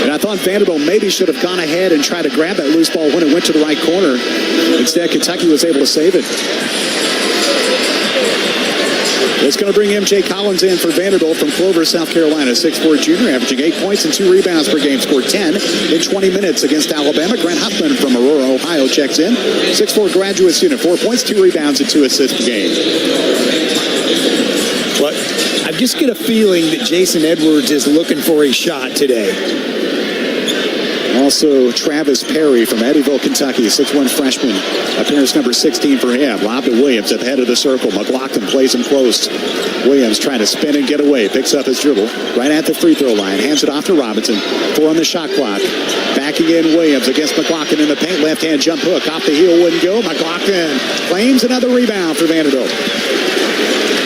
And I thought Vanderbilt maybe should have gone ahead and tried to grab that loose ball when it went to the right corner. Instead, Kentucky was able to save it. It's going to bring M.J. Collins in for Vanderbilt from Clover, South Carolina. 6'4" junior, averaging 8 points and 2 rebounds per game. Scored 10 in 20 minutes against Alabama. Grant Huffman from Aurora, Ohio checks in. 6'4" graduate student, 4 points, 2 rebounds, and 2 assists per game. But I just get a feeling that Jason Edwards is looking for a shot today. Also, Travis Perry from Eddyville, Kentucky, 6'1" freshman. Appearance number 16 for him. Lob to Williams at the head of the circle. McLaughlin plays him close. Williams trying to spin and get away. Picks up his dribble right at the free throw line. Hands it off to Robinson. 4 on the shot clock. Backing in Williams against McLaughlin in the paint. Left-hand jump hook. Off the heel, wouldn't go. McLaughlin claims another rebound for Vanderbilt.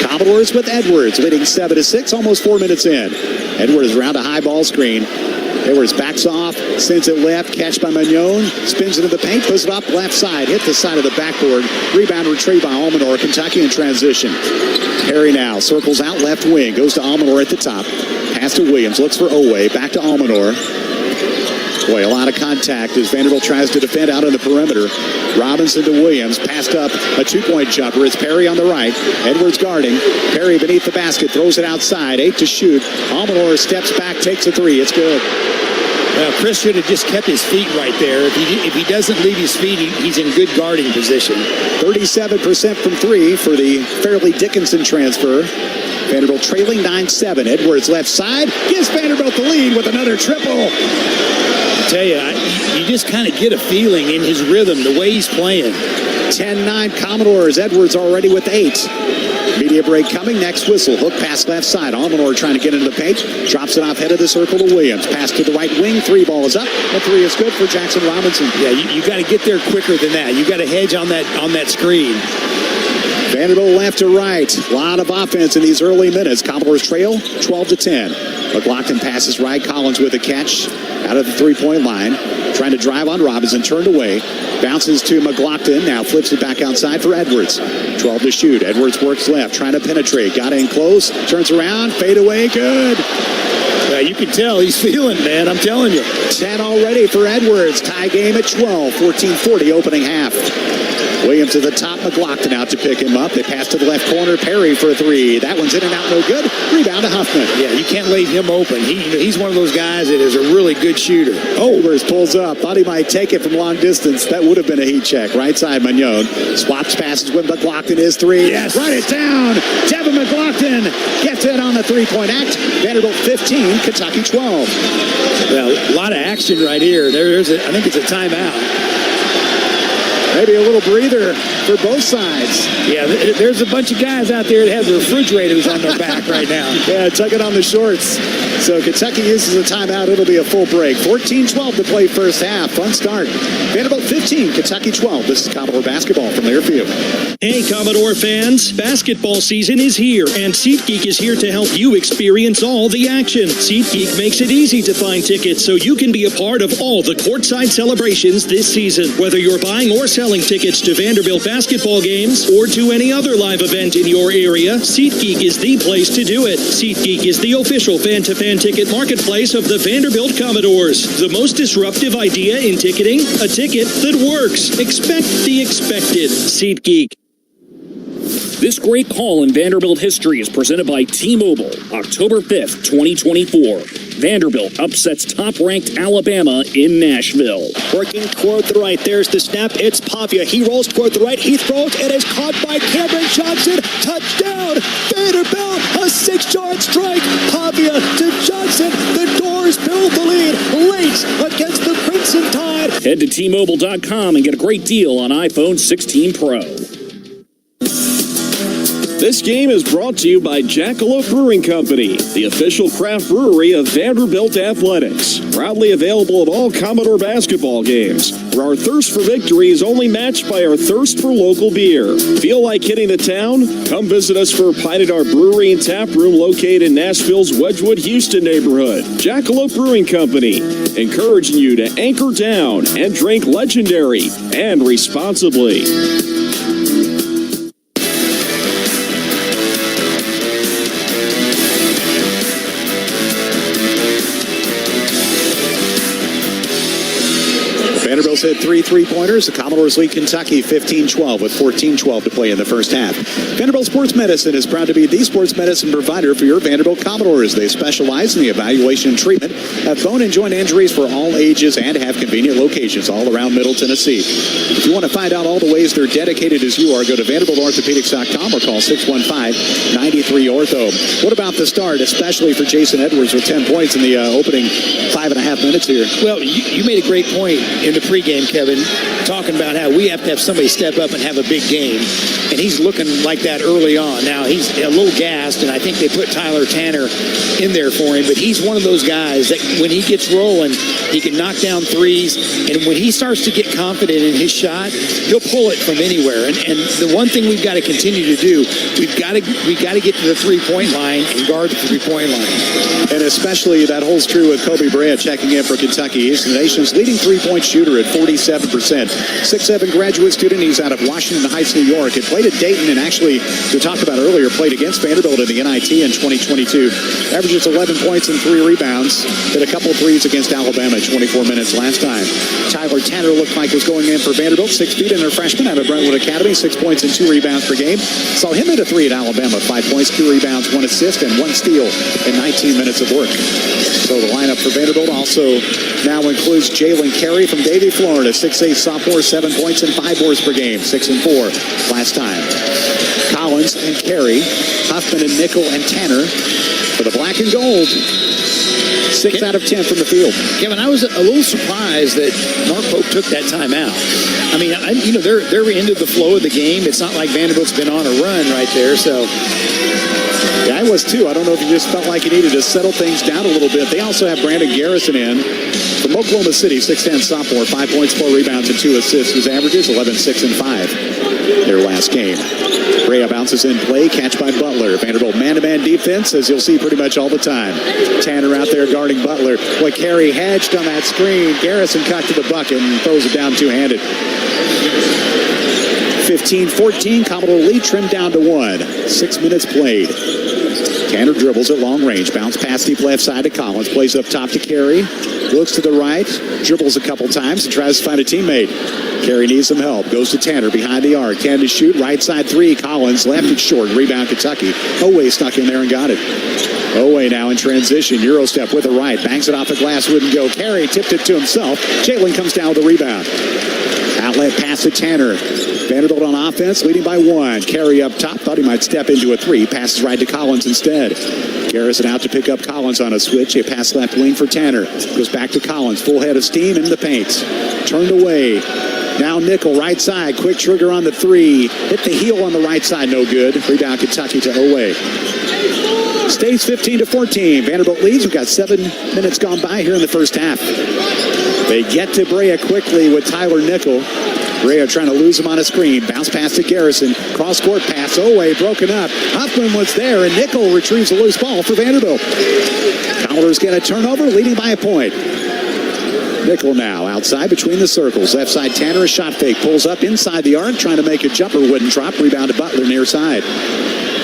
Commodores with Edwards, leading 7-6, almost 4 minutes in. Edwards around a high ball screen. Edwards backs off, sends it left, catch by Magnon, spins into the paint, puts it up left side, hit the side of the backboard. Rebound retrieved by Almanor. Kentucky in transition. Perry now circles out left wing, goes to Almanor at the top. Pass to Williams, looks for Owe, back to Almanor. Boy, a lot of contact as Vanderbilt tries to defend out on the perimeter. Robinson to Williams, passed up a 2-point jumper. It's Perry on the right. Edwards guarding. Perry beneath the basket, throws it outside. 8 to shoot. Almanor steps back, takes a 3. It's good. Well, Chris should have just kept his feet right there. If he doesn't leave his feet, he's in good guarding position. 37% from 3 for the Fairleigh Dickinson transfer. Vanderbilt trailing 9-7. Edwards left side gives Vanderbilt the lead with another triple. I tell you, you just kind of get a feeling in his rhythm, the way he's playing. 10-9 Commodores. Edwards already with 8. Media break coming. Next whistle. Hook pass left side. Almanor trying to get into the paint. Drops it off head of the circle to Williams. Pass to the right wing. 3 ball is up. The 3 is good for Jackson Robinson. Yeah, you got to get there quicker than that. You got to hedge on that screen. Vanderbilt left to right. A lot of offense in these early minutes. Commodores trail 12-10. McLaughlin passes right. Collins with a catch out of the 3-point line. Trying to drive on Robinson. Turned away. Bounces to McLaughlin. Now flips it back outside for Edwards. 12 to shoot. Edwards works left. Trying to penetrate. Got in close. Turns around. Fade away. Good. Yeah, you can tell he's feeling, man. I'm telling you. 10 already for Edwards. Tie game at 12. 14-40 opening half. Williams to the top. McLaughlin out to pick him up. They pass to the left corner. Perry for a 3. That one's in and out. No good. Rebound to Huffman. Yeah, you can't leave him open. He's one of those guys that is a really good shooter. Edwards pulls up. Thought he might take it from long distance. That would have been a heat check. Right side, Magnon. Swaps passes with McLaughlin. His 3. Yes. Run it down. Devin McLaughlin gets it on the 3-point act. Vanderbilt 15. Kentucky 12. Well, a lot of action right here. I think it's a timeout. Maybe a little breather for both sides. Yeah, there's a bunch of guys out there that have the refrigerators on their back right now. Yeah, tugging on the shorts. So Kentucky uses a timeout. It'll be a full break. 14-12 to play first half. Fun start. Vanderbilt 15, Kentucky 12. This is Commodore basketball from Learfield. Hey, Commodore fans. Basketball season is here, and SeatGeek is here to help you experience all the action. SeatGeek makes it easy to find tickets so you can be a part of all the courtside celebrations this season. Whether you're buying or selling tickets to Vanderbilt basketball games or to any other live event in your area, SeatGeek is the place to do it. SeatGeek is the official fan-to-fan ticket marketplace of the Vanderbilt Commodores. The most disruptive idea in ticketing, a ticket that works. Expect the expected. SeatGeek. This great call in Vanderbilt history is presented by T-Mobile, October 5th, 2024. Vanderbilt upsets top-ranked Alabama in Nashville. Working toward the right. There's the snap. It's Pavia. He rolls toward the right. He throws. It is caught by Cameron Johnson. Touchdown. Vanderbilt. A 6-yard strike. Pavia to Johnson. The Doors build the lead late against the Crimson Tide. Head to T-Mobile.com and get a great deal on iPhone 16 Pro. This game is brought to you by Jackalope Brewing Company, the official craft brewery of Vanderbilt Athletics. Proudly available at all Commodore basketball games, where our thirst for victory is only matched by our thirst for local beer. Feel like hitting the town? Come visit us for a pint at our brewery and tap room located in Nashville's Wedgwood, Houston neighborhood. Jackalope Brewing Company, encouraging you to anchor down and drink legendary and responsibly. Vanderbilt's hit 3 3-pointers. The Commodores lead Kentucky 15-12 with 14-12 to play in the first half. Vanderbilt Sports Medicine is proud to be the sports medicine provider for your Vanderbilt Commodores. They specialize in the evaluation and treatment of bone and joint injuries for all ages and have convenient locations all around Middle Tennessee. If you want to find out all the ways they're dedicated as you are, go to VanderbiltOrthopedics.com or call 615-93-ORTHO. What about the start, especially for Jason Edwards with 10 points in the opening 5.5 minutes here? Well, you made a great point in the pregame, Kevin, talking about how we have to have somebody step up and have a big game. And he's looking like that early on. Now, he's a little gassed, and I think they put Tyler Tanner in there for him. But he's one of those guys that when he gets rolling, he can knock down threes. And when he starts to get confident in his shot, he'll pull it from anywhere. And the one thing we've got to continue to do, we've got to get to the three-point line and guard the three-point line. And especially that holds true with Kobe Bryant checking in for Kentucky. He's the nation's leading three-point shooter at 47%. 6'7" graduate student. He's out of Washington Heights, New York. Had played at Dayton and actually, we talked about earlier, played against Vanderbilt in the NIT in 2022. Averages 11 points and 3 rebounds. Hit a couple threes against Alabama at 24 minutes last time. Tyler Tanner looked like was going in for Vanderbilt. 6 feet and a freshman out of Brentwood Academy. 6 points and 2 rebounds per game. Saw him hit a 3 at Alabama. 5 points, 2 rebounds, 1 assist, and 1 steal in 19 minutes of work. So the lineup for Vanderbilt also now includes Jalen Carey from Davie, Florida. 6'8" sophomore, 7 points and 5 boards per game. 6 and 4 last time. Collins and Carey, Huffman and Nickel and Tanner for the black and gold. 6 out of 10 from the field. Kevin, I was a little surprised that Mark Pope took that timeout. I mean, they're into the flow of the game. It's not like Vanderbilt's been on a run right there, so. Yeah, I was too. I don't know if you just felt like you needed to settle things down a little bit. They also have Brandon Garrison in from Oklahoma City, 6'10" sophomore, 5 points, 4 rebounds, and 2 assists. His averages 11, 6, and 5 their last game. Brea bounces in play, catch by Butler. Vanderbilt man-to-man defense, as you'll see pretty much all the time. Tanner out there guarding Butler. Boy, Carey hedged on that screen. Garrison cut to the bucket and throws it down two-handed. 15-14, Commodore lead trimmed down to 1. 6 minutes played. Tanner dribbles at long range. Bounce pass deep left side to Collins. Plays up top to Carey. Looks to the right. Dribbles a couple times and tries to find a teammate. Carey needs some help. Goes to Tanner behind the arc. Tanner to shoot. Right side 3. Collins left it short. Rebound Kentucky. Owe stuck in there and got it. Owe now in transition. Euro step with the right. Bangs it off the glass. Wouldn't go. Carey tipped it to himself. Jalen comes down with the rebound. Outlet pass to Tanner. Vanderbilt on offense, leading by 1. Carey up top, thought he might step into a 3. Passes right to Collins instead. Garrison out to pick up Collins on a switch. A pass left wing for Tanner. Goes back to Collins. Full head of steam in the paint. Turned away. Now Nickel, right side. Quick trigger on the 3. Hit the heel on the right side. No good. Rebound Kentucky to Owe. Stays 15-14. Vanderbilt leads. We've got 7 minutes gone by here in the first half. They get to Brea quickly with Tyler Nickel. Brea trying to lose him on a screen. Bounce pass to Garrison. Cross-court pass. Owe broken up. Huffman was there, and Nickel retrieves a loose ball for Vanderbilt. Commodores get a turnover, leading by a point. Nickel now outside between the circles. Left side Tanner, a shot fake. Pulls up inside the arc, trying to make a jumper. Wouldn't drop. Rebound to Butler near side.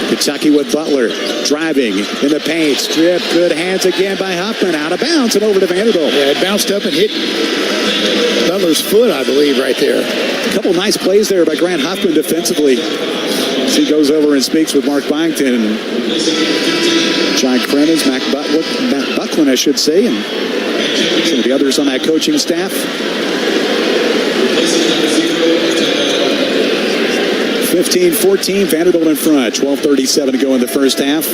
Kentucky with Butler driving in the paint. Strip. Good hands again by Huffman. Out of bounds and over to Vanderbilt. Yeah, it bounced up and hit Butler's foot, I believe, right there. A couple nice plays there by Grant Huffman defensively. as he goes over and speaks with Mark Byington and John Kremens, Matt Buckland, I should say, and some of the others on that coaching staff. 15-14, Vanderbilt in front. 12:37 to go in the first half.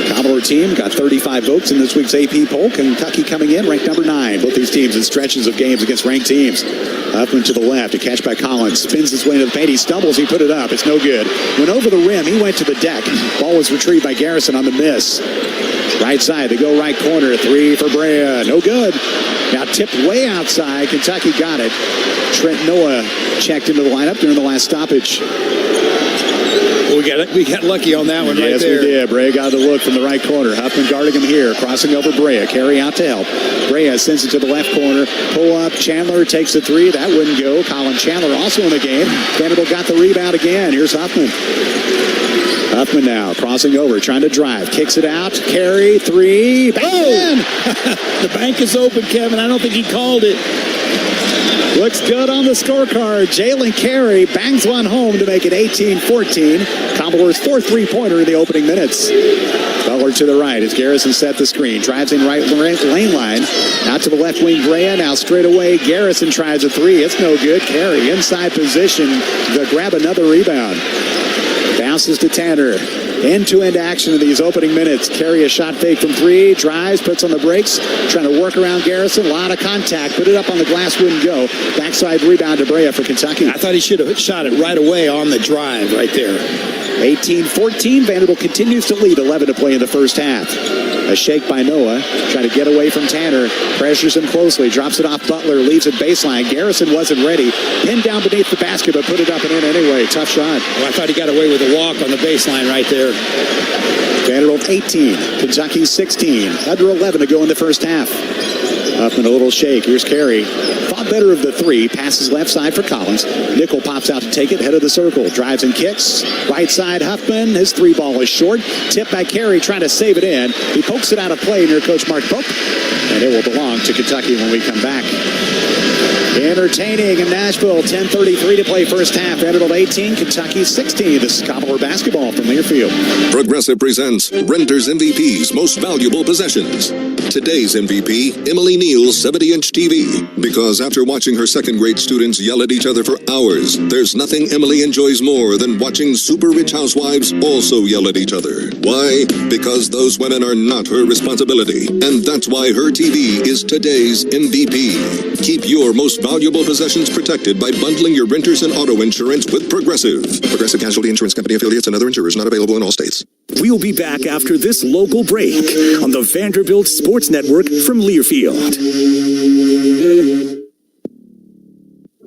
Commodore team got 35 votes in this week's AP poll. Kentucky coming in, ranked number 9. Both these teams in stretches of games against ranked teams. Huffman to the left, a catch by Collins. Spins his way into the paint. He stumbles. He put it up. It's no good. Went over the rim. He went to the deck. Ball was retrieved by Garrison on the miss. Right side, they go right corner. 3 for Brea. No good. Now tipped way outside. Kentucky got it. Trent Noah checked into the lineup during the last stoppage. We got lucky on that one right there. Yes, we did. Brea got the look from the right corner. Huffman guarding him here. Crossing over Brea. Carry out to help. Brea sends it to the left corner. Pull up. Chandler takes the 3. That wouldn't go. Colin Chandler also in the game. Vanderbilt got the rebound again. Here's Huffman. Huffman now crossing over. Trying to drive. Kicks it out. Carry. 3. Bang! The bank is open, Kevin. I don't think he called it. Looks good on the scorecard. Jalen Carey bangs one home to make it 18-14. Commodore's 4th three-pointer in the opening minutes. Butler to the right as Garrison set the screen. Drives in right lane line. Out to the left wing, Brea. Now straight away, Garrison tries a 3. It's no good. Carey inside position to grab another rebound. Bounces to Tanner. End-to-end action in these opening minutes. Carey a shot fake from 3. Drives, puts on the brakes. Trying to work around Garrison. A lot of contact. Put it up on the glass, wouldn't go. Backside rebound to Brea for Kentucky. I thought he should have shot it right away on the drive right there. 18-14. Vanderbilt continues to lead. 11 to play in the first half. A shake by Noah. Trying to get away from Tanner. Pressures him closely. Drops it off Butler. Leaves it baseline. Garrison wasn't ready. Pinned down beneath the basket, but put it up and in anyway. Tough shot. Well, I thought he got away with a walk on the baseline right there. Vanderbilt 18. Kentucky 16. Under 11 to go in the first half. Up in a little shake. Here's Carey. Fought better of the 3. Passes left side for Collins. Nickel pops out to take it. Head of the circle. Drives and kicks. Right side Huffman. His 3 ball is short. Tipped by Carey trying to save it in. He pokes it out of play near Coach Mark Pope. And it will belong to Kentucky when we come back. Entertaining in Nashville. 10:33 to play first half. Vanderbilt 18. Kentucky 16. This is Commodore basketball from Learfield. Progressive presents Renter's MVP's Most Valuable Possessions. Today's MVP, Emily Neal's 70-inch TV. Because after watching her second-grade students yell at each other for hours, there's nothing Emily enjoys more than watching super rich housewives also yell at each other. Why? Because those women are not her responsibility. And that's why her TV is today's MVP. Keep your most valuable possessions protected by bundling your renters and auto insurance with Progressive. Progressive Casualty Insurance Company affiliates and other insurers not available in all states. We'll be back after this local break on the Vanderbilt Sports Network from Learfield.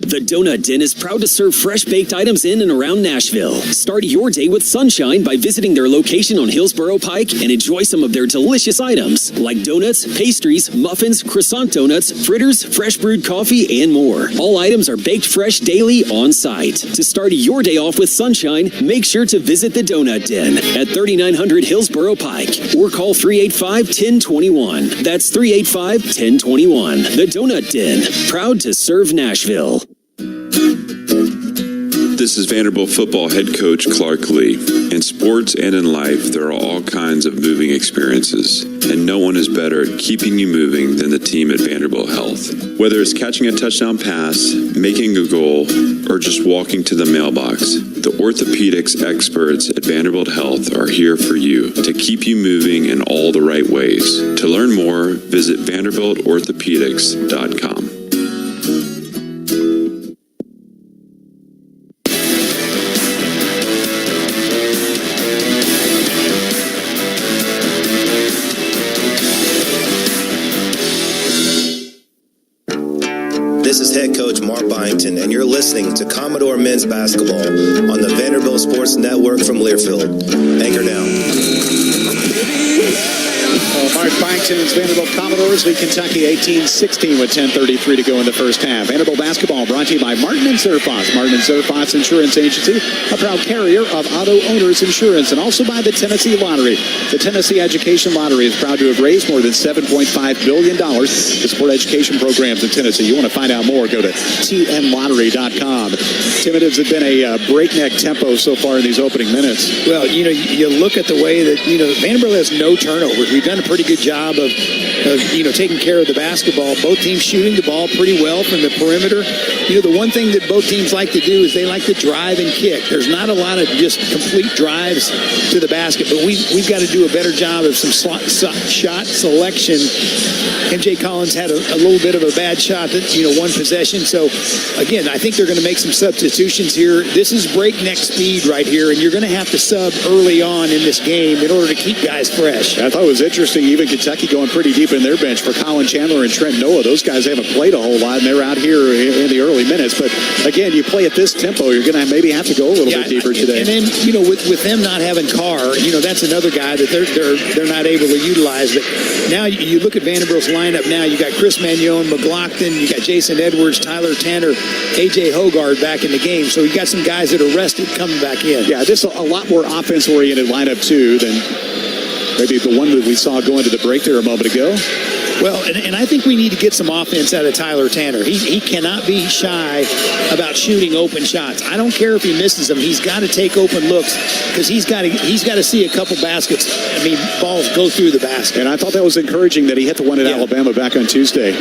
The Donut Den is proud to serve fresh baked items in and around Nashville. Start your day with sunshine by visiting their location on Hillsborough Pike and enjoy some of their delicious items like donuts, pastries, muffins, croissant donuts, fritters, fresh brewed coffee, and more. All items are baked fresh daily on site. To start your day off with sunshine, make sure to visit the Donut Den at 3900 Hillsborough Pike or call 385-1021. That's 385-1021. The Donut Den, proud to serve Nashville. This is Vanderbilt football head coach Clark Lee. In sports and in life, there are all kinds of moving experiences, and no one is better at keeping you moving than the team at Vanderbilt Health. Whether it's catching a touchdown pass, making a goal, or just walking to the mailbox, the orthopedics experts at Vanderbilt Health are here for you to keep you moving in all the right ways. To learn more, visit vanderbiltorthopedics.com. This is head coach Mark Byington, and you're listening to Commodore Men's Basketball on the Vanderbilt Sports Network from Learfield. Anchor down. Mark Byington's Vanderbilt Commodores lead Kentucky 18-16 with 10:33 to go in the first half. Vanderbilt basketball brought to you by Martin & Zerfos. Martin & Zerfos Insurance Agency, a proud carrier of Auto Owners Insurance, and also by the Tennessee Lottery. The Tennessee Education Lottery is proud to have raised more than $7.5 billion to support education programs in Tennessee. You want to find out more, go to tnlottery.com. Tim, it has been a breakneck tempo so far in these opening minutes. Well, you look at the way that, Vanderbilt has no turnovers. We've done a pretty good job of taking care of the basketball. Both teams shooting the ball pretty well from the perimeter. The one thing that both teams like to do is they like to drive and kick. There's not a lot of just complete drives to the basket, but we've got to do a better job of some shot selection. MJ Collins had a little bit of a bad shot, one possession. So, again, I think they're going to make some substitutions here. This is breakneck speed right here, and you're going to have to sub early on in this game in order to keep guys fresh. I thought it was interesting, even Kentucky going pretty deep in their bench for Colin Chandler and Trent Noah. Those guys haven't played a whole lot, and they're out here in the early minutes. But, again, you play at this tempo, you're going to maybe have to go a little bit deeper today. And then, with them not having Carr, that's another guy that they're not able to utilize. But now you look at Vanderbilt's lineup now. You got Chris Magnon, McLaughlin, you got Jason Edwards, Tyler Tanner, A.J. Hogard back in the game. So you got some guys that are rested coming back in. Yeah, this is a lot more offense-oriented lineup, too, than maybe the one that we saw go into the break there a moment ago. Well, and I think we need to get some offense out of Tyler Tanner. He cannot be shy about shooting open shots. I don't care if he misses them. He's got to take open looks because he's got to see a couple baskets. Balls go through the basket. And I thought that was encouraging that he hit the one at Alabama back on Tuesday.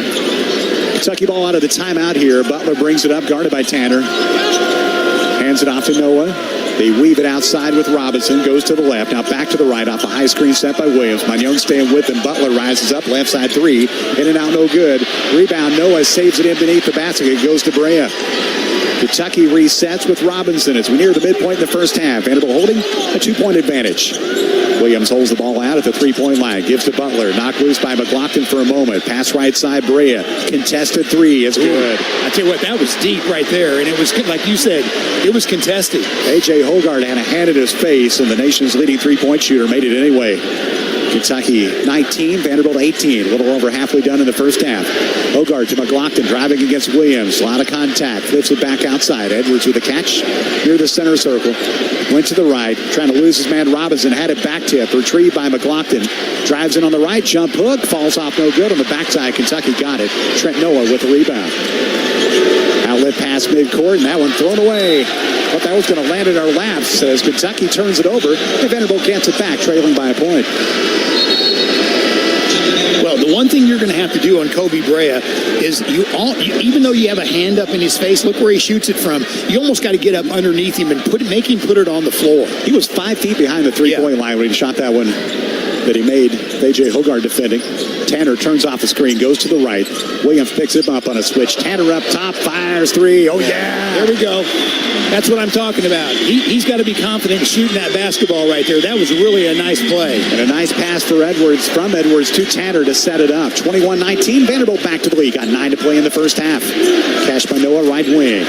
Kentucky ball out of the timeout here. Butler brings it up, guarded by Tanner. Hands it off to Noah. They weave it outside with Robinson. Goes to the left. Now back to the right off a high screen set by Williams. Magnon staying with him. Butler rises up. Left side three. In and out, no good. Rebound. Noah saves it in beneath the basket. It goes to Brea. Kentucky resets with Robinson as we near the midpoint in the first half. Vanderbilt holding a 2-point advantage. Williams holds the ball out at the 3-point line. Gives to Butler. Knocked loose by McLaughlin for a moment. Pass right side, Brea. Contested three is good. I tell you what, that was deep right there. And it was, like you said, it was contested. A.J. Hogard had a hand in his face, and the nation's leading 3-point shooter made it anyway. Kentucky 19, Vanderbilt 18. A little over halfway done in the first half. Hogard to McLaughlin, driving against Williams. A lot of contact. Flips it back outside. Edwards with a catch near the center circle. Went to the right. Trying to lose his man Robinson. Had it back tip. Retrieved by McLaughlin. Drives in on the right. Jump hook. Falls off no good on the backside. Kentucky got it. Trent Noah with the rebound. Outlet pass midcourt, and that one thrown away. Thought that was going to land in our laps as Kentucky turns it over. And Vanderbilt gets it back, trailing by a point. Well, the one thing you're going to have to do on Kobe Brea is even though you have a hand up in his face, look where he shoots it from. You almost got to get up underneath him and make him put it on the floor. He was 5 feet behind the three-point line when he shot that one that he made. A.J. Hogard defending. Tanner turns off the screen, goes to the right. Williams picks him up on a switch. Tanner up top, fires three. Oh, yeah. There we go. That's what I'm talking about. He's got to be confident shooting that basketball right there. That was really a nice play. And a nice pass for Edwards, from Edwards to Tanner to set it up. 21-19, Vanderbilt back to the lead. Got 9 to play in the first half. Cash by Noah, right wing.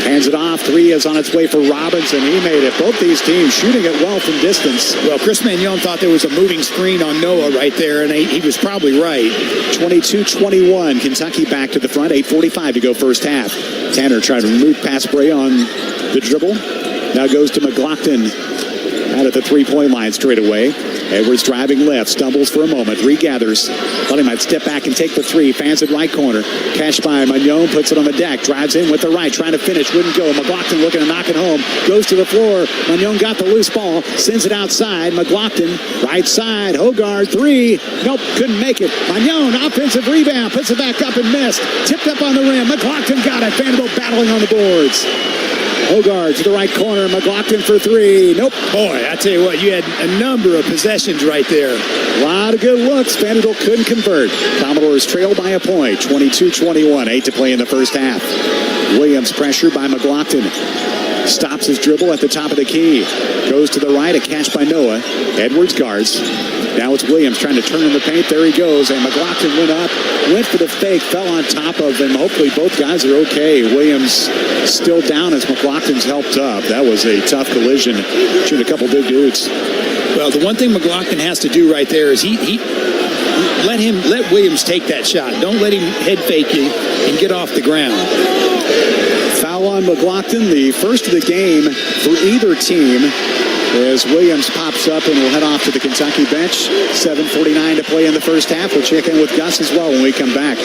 Hands it off. Three is on its way for Robinson. He made it. Both these teams shooting it well from distance. Well, Chris Magnon thought there was a moving screen on Noah right there, and he was probably right. 22-21. Kentucky back to the front. 8:45 to go first half. Tanner trying to move past Brea on the dribble. Now goes to McLaughlin out at the three-point line straight away. Edwards driving left, stumbles for a moment, regathers. Thought he might step back and take the three. Fans it right corner. Catch by Magnon, puts it on the deck, drives in with the right, trying to finish, wouldn't go. McLaughlin looking to knock it home, goes to the floor. Magnon got the loose ball, sends it outside. McLaughlin, right side, Hogard, three. Nope, couldn't make it. Magnon, offensive rebound, puts it back up and missed. Tipped up on the rim. McLaughlin got it. Vanderbilt battling on the boards. Hogard to the right corner. McLaughlin for three. Nope. Boy, I tell you what, you had a number of possessions right there. A lot of good looks. Vanderbilt couldn't convert. Commodores trail by a point. 22-21. 8 to play in the first half. Williams pressured by McLaughlin. Stops his dribble at the top of the key. Goes to the right. A catch by Noah. Edwards guards. Now it's Williams trying to turn in the paint. There he goes. And McLaughlin went up, went for the fake, fell on top of him. Hopefully both guys are okay. Williams still down as McLaughlin's helped up. That was a tough collision. Shooting a couple big dudes. Well, the one thing McLaughlin has to do right there is let Williams take that shot. Don't let him head fake you and get off the ground. Foul on McLaughlin, the first of the game for either team, as Williams pops up and will head off to the Kentucky bench. 7:49 to play in the first half. We'll check in with Gus as well when we come back.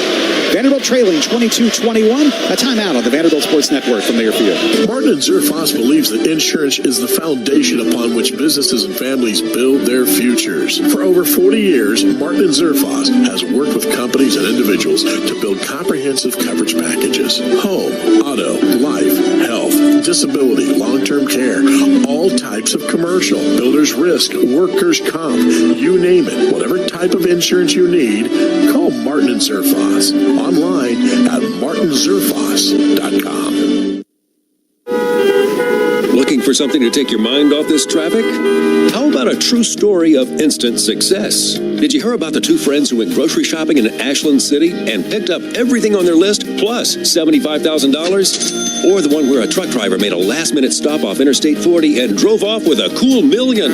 Vanderbilt trailing 22-21. A timeout on the Vanderbilt Sports Network from Learfield. Martin and Zerfoss believes that insurance is the foundation upon which businesses and families build their futures. For over 40 years, Martin and Zerfoss has worked with companies and individuals to build comprehensive coverage packages. Home, auto, life, health, disability, long-term care, all types of commercial, builder's risk, workers' comp, you name it. Whatever type of insurance you need, call Martin and Zerfoss. Online at martinzerfoss.com. Looking for something to take your mind off this traffic? How about a true story of instant success? Did you hear about the two friends who went grocery shopping in Ashland City and picked up everything on their list plus $75,000? Or the one where a truck driver made a last-minute stop off Interstate 40 and drove off with a cool $1 million?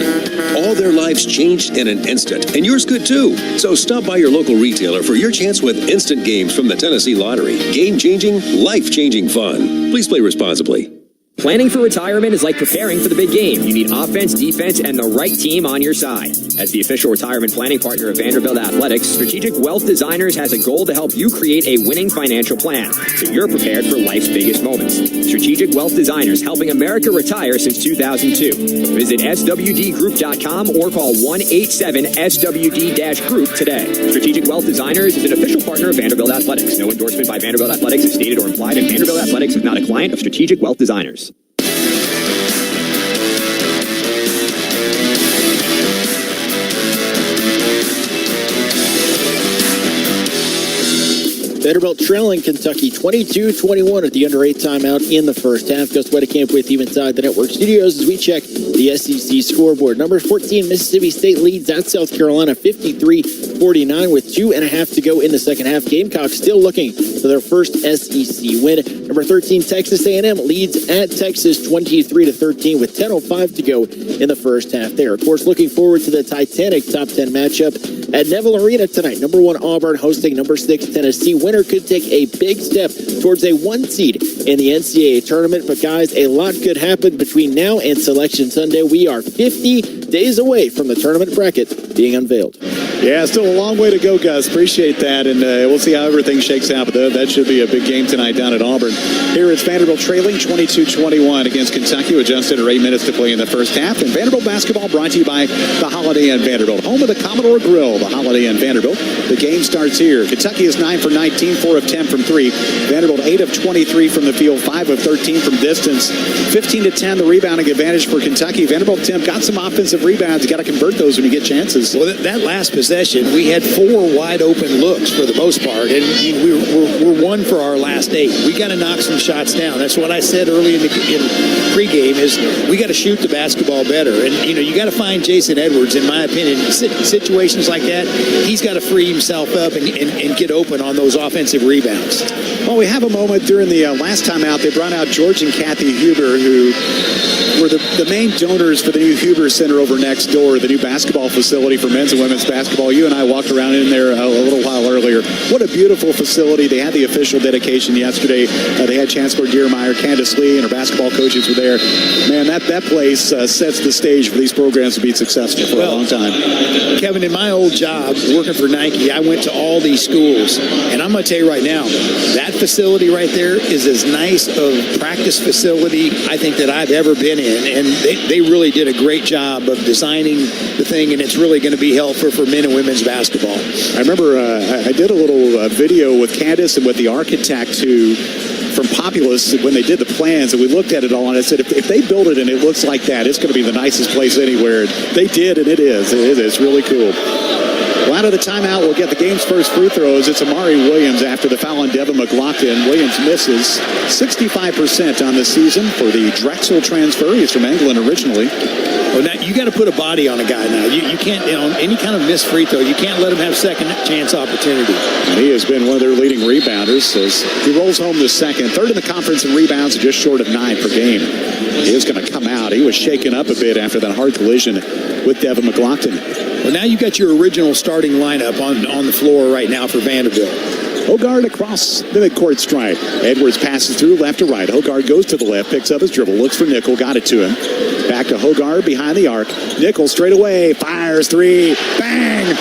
All their lives changed in an instant, and yours could too. So stop by your local retailer for your chance with instant games from the Tennessee Lottery. Game-changing, life-changing fun. Please play responsibly. Planning for retirement is like preparing for the big game. You need offense, defense, and the right team on your side. As the official retirement planning partner of Vanderbilt Athletics, Strategic Wealth Designers has a goal to help you create a winning financial plan so you're prepared for life's biggest moments. Strategic Wealth Designers, helping America retire since 2002. Visit swdgroup.com or call 1-87-SWD-GROUP today. Strategic Wealth Designers is an official partner of Vanderbilt Athletics. No endorsement by Vanderbilt Athletics is stated or implied, and Vanderbilt Athletics is not a client of Strategic Wealth Designers. Vanderbilt trailing Kentucky 22-21 at the under 8 timeout in the first half. Gus Wedekamp with you inside the network studios as we check the SEC scoreboard. Number 14, Mississippi State leads at South Carolina 53-49 with 2.5 to go in the second half. Gamecocks still looking for their first SEC win. Number 13, Texas A&M leads at Texas 23-13 with 10:05 to go in the first half there. Of course, looking forward to the Titanic top 10 matchup at Neville Arena tonight. Number 1 Auburn hosting number 6 Tennessee. Winner could take a big step towards a 1 seed in the NCAA tournament. But guys, a lot could happen between now and Selection Sunday. We are 50 days away from the tournament bracket being unveiled. Yeah, still a long way to go, Gus. Appreciate that, and we'll see how everything shakes out. But that should be a big game tonight down at Auburn. Here it's Vanderbilt trailing 22-21 against Kentucky, with just under 8 minutes to play in the first half. And Vanderbilt basketball brought to you by the Holiday Inn Vanderbilt, home of the Commodore Grill, the Holiday Inn Vanderbilt. The game starts here. Kentucky is 9 for 19, 4 of 10 from 3. Vanderbilt 8 of 23 from the field, 5 of 13 from distance. 15-10 the rebounding advantage for Kentucky. Vanderbilt, Tim, got some offensive rebounds. You got to convert those when you get chances. Well, that last possession, we had 4 wide open looks for the most part, and we're 1 for our last 8. We got to knock some shots down. That's what I said early in pregame is we got to shoot the basketball better, and you got to find Jason Edwards. In my opinion, situations like that, he's got to free himself up and get open on those offensive rebounds. Well, we have a moment during the last time out. They brought out George and Kathy Huber, who were the main donors for the new Huber Center over next door, the new basketball facility for men's and women's basketball. You and I walked around in there a little while earlier. What a beautiful facility. They had the official dedication yesterday. They had Chancellor Deermeyer, Candace Lee, and her basketball coaches were there. Man, that place sets the stage for these programs to be successful for a long time. Kevin, in my old job working for Nike, I went to all these schools, and I'm going to tell you right now, that facility right there is as nice of practice facility I think that I've ever been in, and they really did a great job of designing the thing, and it's really going to be helpful for men and women's basketball. I remember I did a little video with Candace and with the architect from Populous when they did the plans, and we looked at it all, and I said, if they build it and it looks like that, it's going to be the nicest place anywhere. They did, and it is. It's really cool. Well, out of the timeout, we'll get the game's first free throws. It's Amari Williams after the foul on Devin McLaughlin. Williams misses 65% on the season for the Drexel transfer. He's from England originally. Well, now you got to put a body on a guy now. You can't, any kind of missed free throw, you can't let him have second chance opportunity. And he has been one of their leading rebounders as he rolls home the second. Third in the conference in rebounds, just short of 9 per game. He is going to come out. He was shaken up a bit after that hard collision with Devin McLaughlin. Well, now you got your original starting lineup on the floor right now for Vanderbilt. Hogard across the midcourt stripe. Edwards passes through left to right. Hogard goes to the left, picks up his dribble, looks for Nickel, got it to him. Back to Hogard behind the arc. Nickel straight away, fires three, bang!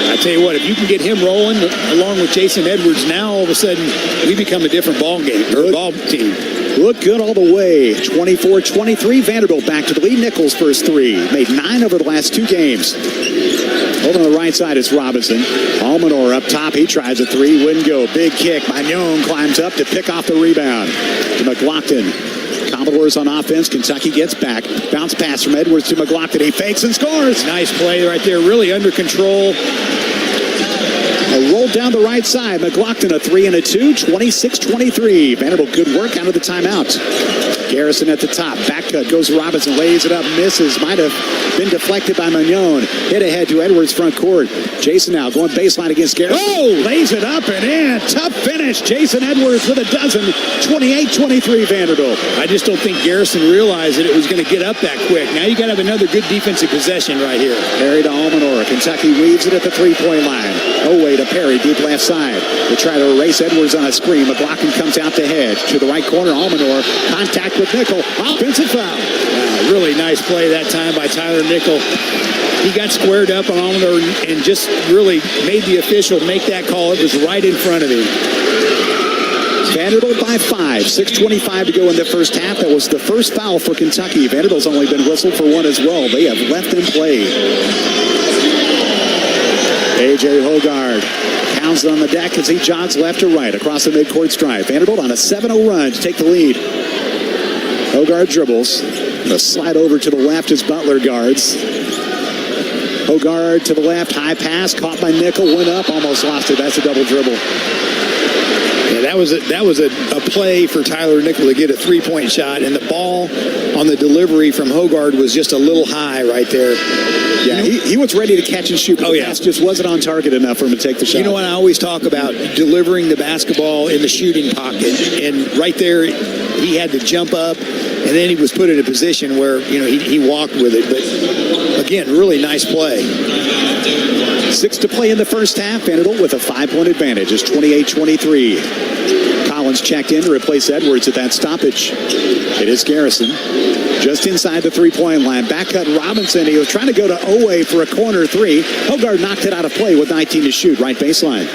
I tell you what, if you can get him rolling along with Jason Edwards, now all of a sudden we become a different ball team. Look good all the way. 24-23, Vanderbilt back to the lead. Nichols first three. Made 9 over the last 2 games. Over on the right side, it's Robinson. Almanor up top. He tries a three. Wouldn't go. Big kick. Magnon climbs up to pick off the rebound. To McLaughlin. Commodores on offense. Kentucky gets back. Bounce pass from Edwards to McLaughlin. He fakes and scores. Nice play right there. Really under control. A roll down the right side. McLaughlin a 3 and a 2. 26-23. Vanderbilt good work out of the timeout. Garrison at the top. Back cut goes Robinson. Lays it up. Misses. Might have been deflected by Magnon. Hit ahead to Edwards front court. Jason now going baseline against Garrison. Oh! Lays it up and in. Tough finish. Jason Edwards with a dozen. 28-23 Vanderbilt. I just don't think Garrison realized that it was going to get up that quick. Now you got to have another good defensive possession right here. Perry to Almanor. Kentucky weaves it at the three-point line. Oway to Perry, deep left side. They try to erase Edwards on a screen. McLaughlin comes out to head. To the right corner, Almanor. Contact with Nickel. Offensive foul. Wow, really nice play that time by Tyler Nickel. He got squared up on Almanor and just really made the official make that call. It was right in front of him. Vanderbilt by 5. 6:25 to go in the first half. That was the first foul for Kentucky. Vanderbilt's only been whistled for 1 as well. They have left in play. A.J. Hogard pounds on the deck as he jogs left to right across the midcourt stripe. Vanderbilt on a 7-0 run to take the lead. Hogard dribbles. A slide over to the left as Butler guards. Hogard to the left. High pass. Caught by Nickel. Went up. Almost lost it. That's a double dribble. Yeah, that was a play for Tyler Nickel to get a three-point shot, and the ball on the delivery from Hogard was just a little high right there. Yeah, he was ready to catch and shoot, but the pass just wasn't on target enough for him to take the shot. You know what I always talk about? Delivering the basketball in the shooting pocket, and right there he had to jump up, and then he was put in a position where he walked with it. But again, really nice play. 6 to play in the first half. Vanderbilt with a 5-point advantage. It's 28-23. Collins checked in to replace Edwards at that stoppage. It is Garrison. Just inside the three-point line. Back cut Robinson. He was trying to go to Oway for a corner three. Hogard knocked it out of play with 19 to shoot. Right baseline.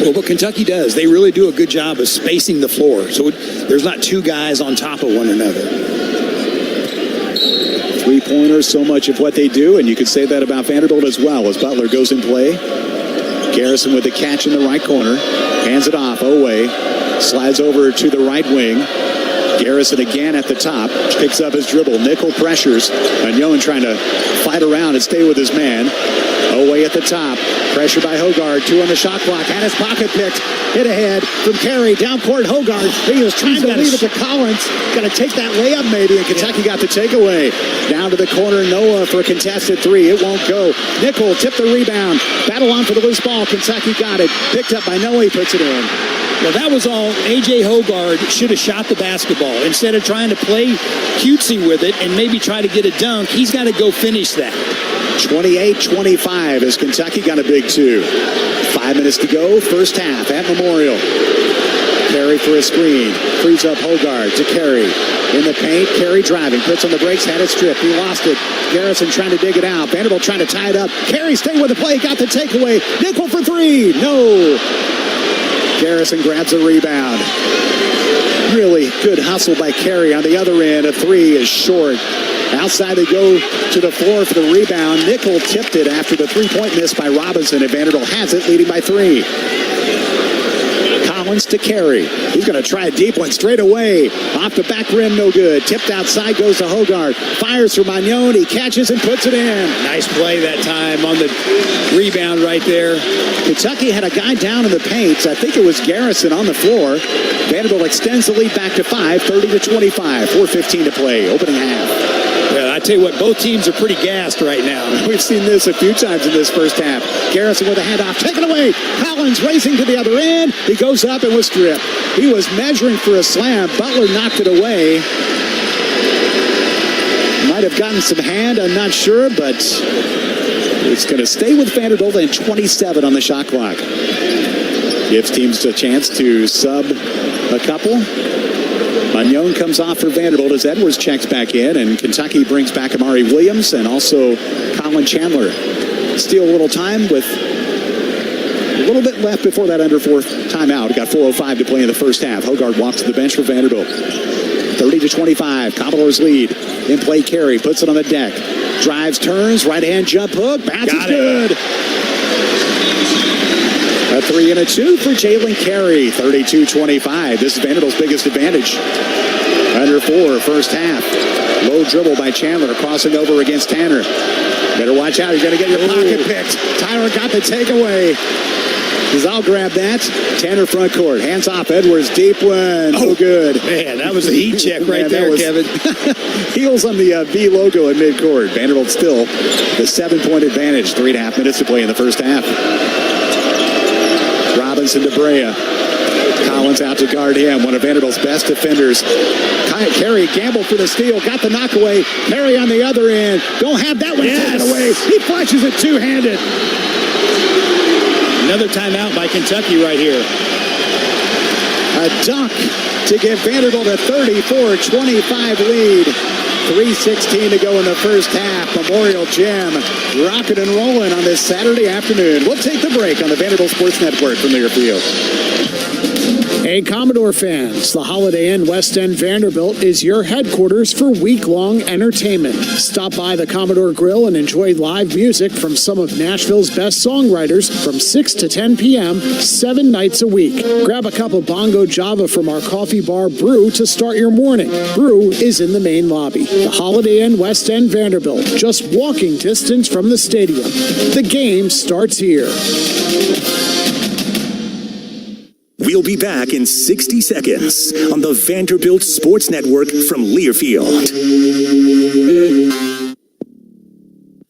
Well, what Kentucky does, they really do a good job of spacing the floor. So there's not 2 guys on top of one another. Three-pointers, so much of what they do, and you could say that about Vanderbilt as well as Butler goes in play. Garrison with the catch in the right corner. Hands it off. Oway slides over to the right wing. Garrison again at the top. Picks up his dribble. Nickel pressures. Magnon trying to fight around and stay with his man. Oway at the top. Pressure by Hogard. 2 on the shot clock. Had his pocket picked. Hit ahead from Carey. Down court, Hogard. He was trying to leave it to Collins. Got to take that layup maybe, and Kentucky got the takeaway. Down to the corner, Noah for a contested 3. It won't go. Nickel tipped the rebound. Battle on for the loose ball. Kentucky got it. Picked up by Noah. He puts it in. Well, that was all. A.J. Hogard should have shot the basketball. Instead of trying to play cutesy with it and maybe try to get a dunk, he's got to go finish that. 28-25 as Kentucky got a big 2. 5 minutes to go, first half at Memorial. Carey for a screen. Frees up Hogard to Carey. In the paint, Carey driving. Puts on the brakes, had it stripped. He lost it. Garrison trying to dig it out. Vanderbilt trying to tie it up. Carey staying with the play. Got the takeaway. Nickel for 3. No. Garrison grabs a rebound. Really good hustle by Carey on the other end. A 3 is short. Outside they go to the floor for the rebound. Nickel tipped it after the three-point miss by Robinson, and Vanderbilt has it, leading by 3. Collins to Carey. He's going to try a deep one straight away. Off the back rim, no good. Tipped outside, goes to Hogard. Fires for Magnon. He catches and puts it in. Nice play that time on the rebound right there. Kentucky had a guy down in the paint. I think it was Garrison on the floor. Vanderbilt extends the lead back to 5, 30-25. 4:15 to play, opening half. Well, I tell you what, both teams are pretty gassed right now. We've seen this a few times in this first half. Garrison with a handoff, taken away. Collins racing to the other end. He goes up and was stripped. He was measuring for a slam. Butler knocked it away. Might have gotten some hand, I'm not sure, but it's going to stay with Vanderbilt and 27 on the shot clock. Gives teams a chance to sub a couple. Magnon comes off for Vanderbilt as Edwards checks back in, and Kentucky brings back Amari Williams and also Colin Chandler. Steal a little time with a little bit left before that under fourth timeout. We got 4:05 to play in the first half. Hogard walks to the bench for Vanderbilt. 30-25, Commodores lead. In play carry, puts it on the deck. Drives, turns, right-hand jump hook. Bounce is good. A 3 and a 2 for Jalen Carey. 32-25. This is Vanderbilt's biggest advantage. Under 4, first half. Low dribble by Chandler, crossing over against Tanner. Better watch out. You're going to get your pocket picked. Tyler got the takeaway. Says, I'll grab that. Tanner front court. Hands off. Edwards. Deep one. No good. Man, that was a heat check right there, Kevin. Heels on the V logo at midcourt. Vanderbilt still the 7-point advantage. 3.5 minutes to play in the first half. Robinson to Brea. Collins out to guard him. One of Vanderbilt's best defenders. Carey gambled for the steal. Got the knockaway. Carey on the other end. Don't have that one taken away. He flashes it two-handed. Another timeout by Kentucky right here. A dunk to give Vanderbilt a 34-25 lead. 3:16 to go in the first half. Memorial Gym rocking and rolling on this Saturday afternoon. We'll take the break on the Vanderbilt Sports Network from Learfield. Hey, Commodore fans, the Holiday Inn West End Vanderbilt is your headquarters for week-long entertainment. Stop by the Commodore Grill and enjoy live music from some of Nashville's best songwriters from 6 to 10 p.m., 7 nights a week. Grab a cup of Bongo Java from our coffee bar Brew to start your morning. Brew is in the main lobby. The Holiday Inn West End Vanderbilt, just walking distance from the stadium. The game starts here. We'll be back in 60 seconds on the Vanderbilt Sports Network from Learfield.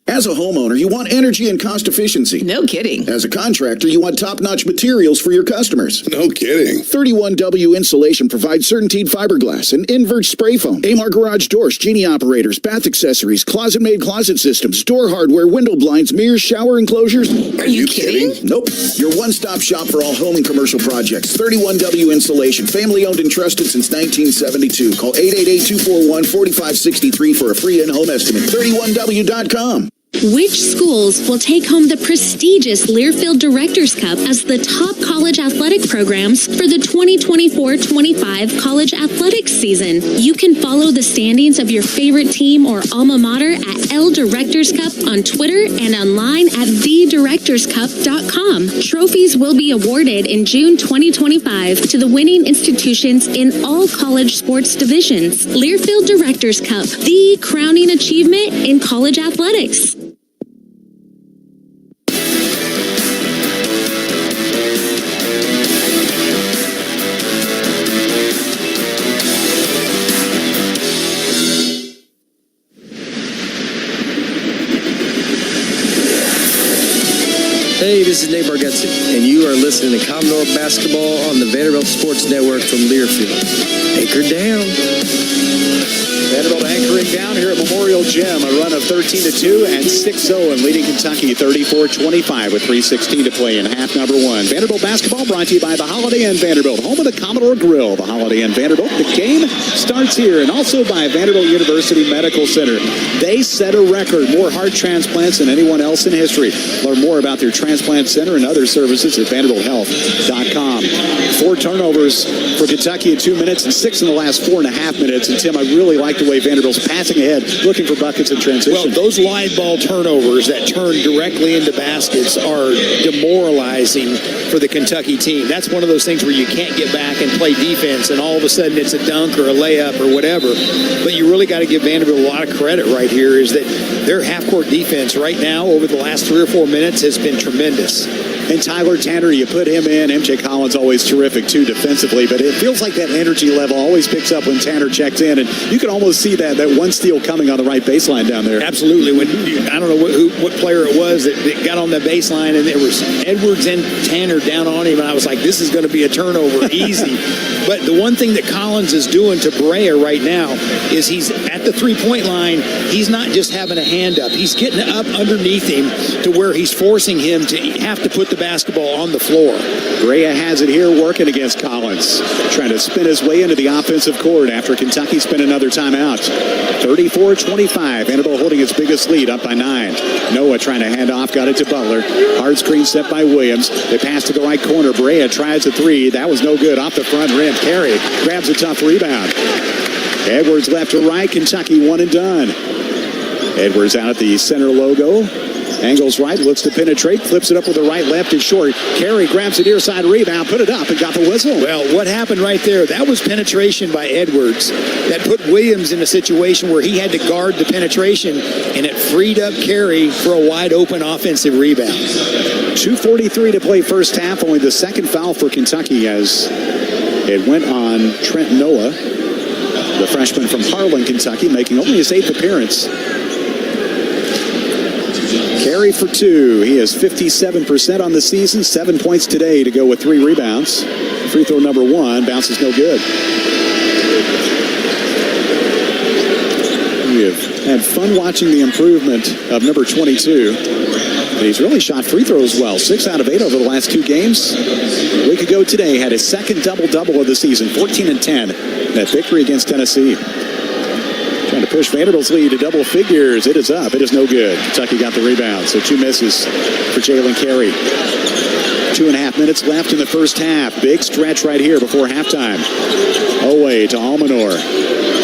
As a homeowner, you want energy and cost efficiency. No kidding. As a contractor, you want top-notch materials for your customers. No kidding. 31W Insulation provides CertainTeed fiberglass and invert spray foam, AMAR garage doors, Genie operators, bath accessories, closet-made closet systems, door hardware, window blinds, mirrors, shower enclosures. Are you kidding? Nope. Your one-stop shop for all home and commercial projects. 31W Insulation, family-owned and trusted since 1972. Call 888-241-4563 for a free in-home estimate. 31W.com. Which schools will take home the prestigious Learfield Directors Cup as the top college athletic programs for the 2024-25 college athletics season? You can follow the standings of your favorite team or alma mater at L Directors Cup on Twitter and online at thedirectorscup.com. Trophies will be awarded in June 2025 to the winning institutions in all college sports divisions. Learfield Directors Cup, the crowning achievement in college athletics. Hey, this is Nate Bargatze, and you are listening to Commodore Basketball on the Vanderbilt Sports Network from Learfield. Anchor down. Vanderbilt anchoring down here at Memorial Gym. A run of 13-2 and 6-0 and leading Kentucky 34-25 with 3:16 to play in half number one. Vanderbilt basketball brought to you by the Holiday Inn Vanderbilt, home of the Commodore Grill. The Holiday Inn Vanderbilt. The game starts here, and also by Vanderbilt University Medical Center. They set a record, more heart transplants than anyone else in history. Learn more about their transplant center and other services at VanderbiltHealth.com. 4 turnovers for Kentucky in 2 minutes and 6 in the last 4.5 minutes. And Tim, I really like the way Vanderbilt's passing ahead, looking for buckets in transition. Well, those live ball turnovers that turn directly into baskets are demoralizing for the Kentucky team. That's one of those things where you can't get back and play defense, and all of a sudden it's a dunk or a layup or whatever. But you really got to give Vanderbilt a lot of credit right here, is that their half-court defense right now over the last 3 or 4 minutes has been tremendous. And Tyler Tanner, you put him in. MJ Collins always terrific, too, defensively. But it feels like that energy level always picks up when Tanner checks in. And you can almost see that one steal coming on the right baseline down there. Absolutely. I don't know what player it was that got on the baseline, and there was Edwards and Tanner down on him. And I was like, this is going to be a turnover, easy. But the one thing that Collins is doing to Brea right now is he's at the three-point line. He's not just having a hand up. He's getting up underneath him to where he's forcing him to have to put the basketball on the floor. Brea has it here working against Collins. Trying to spin his way into the offensive court after Kentucky spent another timeout. 34-25. Vanderbilt holding its biggest lead up by 9. Noah trying to hand off. Got it to Butler. Hard screen set by Williams. They pass to the right corner. Brea tries a three. That was no good. Off the front rim. Carey grabs a tough rebound. Edwards left to right. Kentucky one and done. Edwards out at the center logo. Angles right, looks to penetrate, flips it up with the right, left is short. Carey grabs a near side rebound, put it up, and got the whistle. Well, what happened right there, that was penetration by Edwards. That put Williams in a situation where he had to guard the penetration, and it freed up Carey for a wide open offensive rebound. 2:43 to play first half, only the second foul for Kentucky as it went on Trent Noah, the freshman from Harlan, Kentucky, making only his 8th appearance. Carey for 2. He is 57% on the season. 7 points today to go with 3 rebounds. Free throw number 1. Bounce is no good. We have had fun watching the improvement of number 22. And he's really shot free throws well. 6 out of 8 over the last 2 games. A week ago today, had his second double-double of the season. 14 and 10. That victory against Tennessee. Trying to push Vanderbilt's lead to double figures. It is up. It is no good. Kentucky got the rebound. So 2 misses for Jalen Carey. 2.5 minutes left in the first half. Big stretch right here before halftime. Owe to Almanor.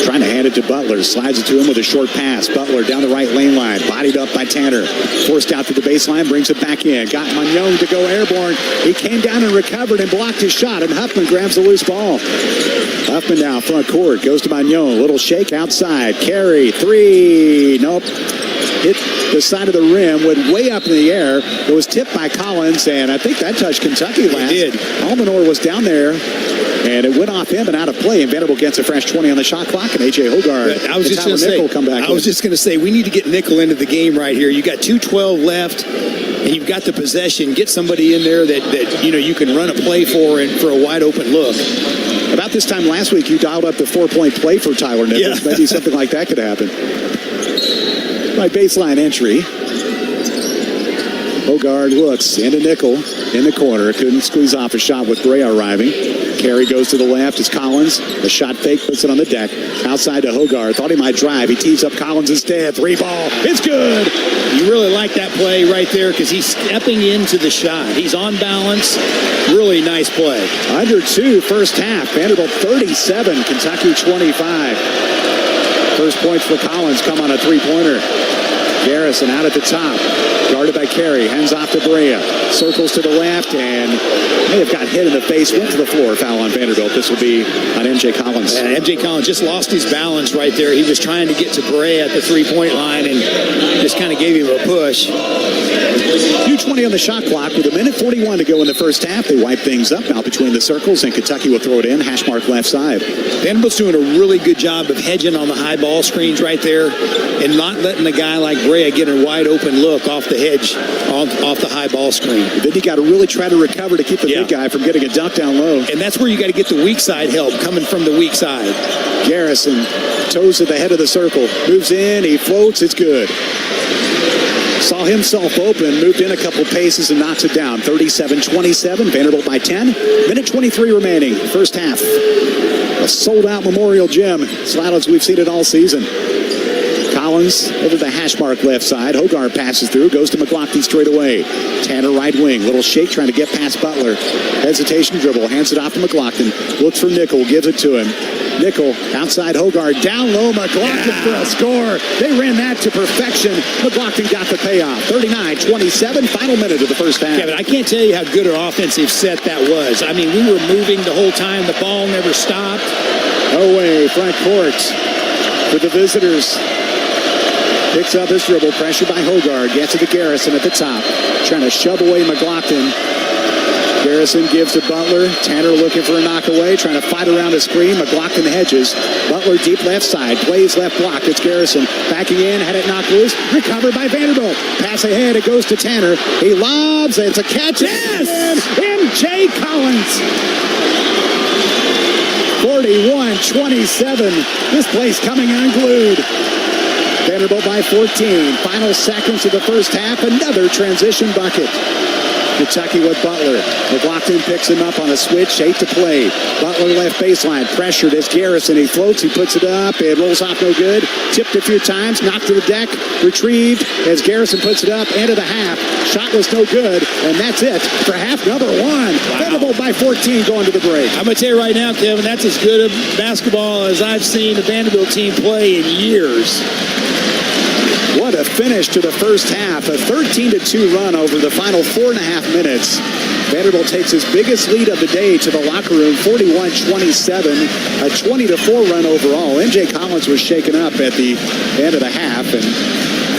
Trying to hand it to Butler. Slides it to him with a short pass. Butler down the right lane line. Bodied up by Tanner. Forced out to the baseline. Brings it back in. Got Magnon to go airborne. He came down and recovered and blocked his shot. And Huffman grabs the loose ball. Huffman now front court. Goes to Magnon. Little shake outside. Carey. 3. Nope. Hit the side of the rim. Went way up in the air. It was tipped by Collins. And I think that touched Kentucky last. It did. Almanor was down there. And it went off him and out of play. And Vanderbilt gets a fresh 20 on the shot clock. And A.J. Hogarth. I was just going to say, we need to get Nickel into the game right here. You got 2:12 left, and you've got the possession. Get somebody in there that you can run a play for and for a wide open look. About this time last week, you dialed up the 4-point play for Tyler Nichols. Yeah. Maybe something like that could happen. Right baseline entry. Hogarth looks into Nickel in the corner. Couldn't squeeze off a shot with Brea arriving. Carey goes to the left. It's Collins. The shot fake, puts it on the deck. Outside to Hogarth. Thought he might drive. He tees up Collins instead. 3 ball. It's good. You really like that play right there because he's stepping into the shot. He's on balance. Really nice play. Under 2 first half. Vanderbilt 37. Kentucky 25. First points for Collins come on a 3-pointer. Garrison out at the top. Guarded by Carey. Hands off to Brea. Circles to the left and may have got hit in the face. Went to the floor. Foul on Vanderbilt. This will be on M.J. Collins. Yeah, M.J. Collins just lost his balance right there. He was trying to get to Brea at the 3-point line and just kind of gave him a push. 2:20 on the shot clock with 1:41 to go in the first half. They wipe things up out between the circles and Kentucky will throw it in. Hash mark left side. Vanderbilt's doing a really good job of hedging on the high ball screens right there and not letting a guy like Brea get a wide open look off the hedge, off the high ball screen. Then you got to really try to recover to keep the big guy from getting a dunk down low. And that's where you got to get the weak side help coming from the weak side. Garrison toes at the head of the circle. Moves in. He floats. It's good. Saw himself open, moved in a couple paces and knocks it down. 37-27, Vanderbilt by 10. 1:23 remaining, first half. A sold-out Memorial Gym. As loud as we've seen it all season. Collins over the hash mark left side. Hogarth passes through, goes to McLaughlin straight away. Tanner right wing, little shake trying to get past Butler. Hesitation dribble, hands it off to McLaughlin. Looks for Nickel, gives it to him. Nickel outside Hogarth, down low, McLaughlin for a score. They ran that to perfection. McLaughlin got the payoff. 39-27, final minute of the first half. Kevin, I can't tell you how good an offensive set that was. I mean, we were moving the whole time. The ball never stopped. Away, front court for the visitors. Picks up his dribble, pressure by Hogarth, gets it to Garrison at the top. Trying to shove away McLaughlin. Garrison gives to Butler. Tanner looking for a knock away, trying to fight around a screen. McGlock in the hedges. Butler deep left side. Plays left block. It's Garrison. Backing in. Had it knocked loose. Recovered by Vanderbilt. Pass ahead. It goes to Tanner. He lobs. It's a catch. Yes! M.J. Collins. 41-27. This place coming unglued. Vanderbilt by 14. Final seconds of the first half. Another transition bucket. Kentucky with Butler. McLaughlin picks him up on a switch. 8 to play. Butler left baseline. Pressured as Garrison. He floats. He puts it up. It rolls off no good. Tipped a few times. Knocked to the deck. Retrieved as Garrison puts it up. End of the half. Shot was no good. And that's it for half number one. Wow. Vanderbilt by 14 going to the break. I'm going to tell you right now, Kevin, that's as good a basketball as I've seen the Vanderbilt team play in years. What a finish to the first half. A 13-2 run over the final 4.5 minutes. Vanderbilt takes his biggest lead of the day to the locker room, 41-27. A 20-4 run overall. M.J. Collins was shaken up at the end of the half, and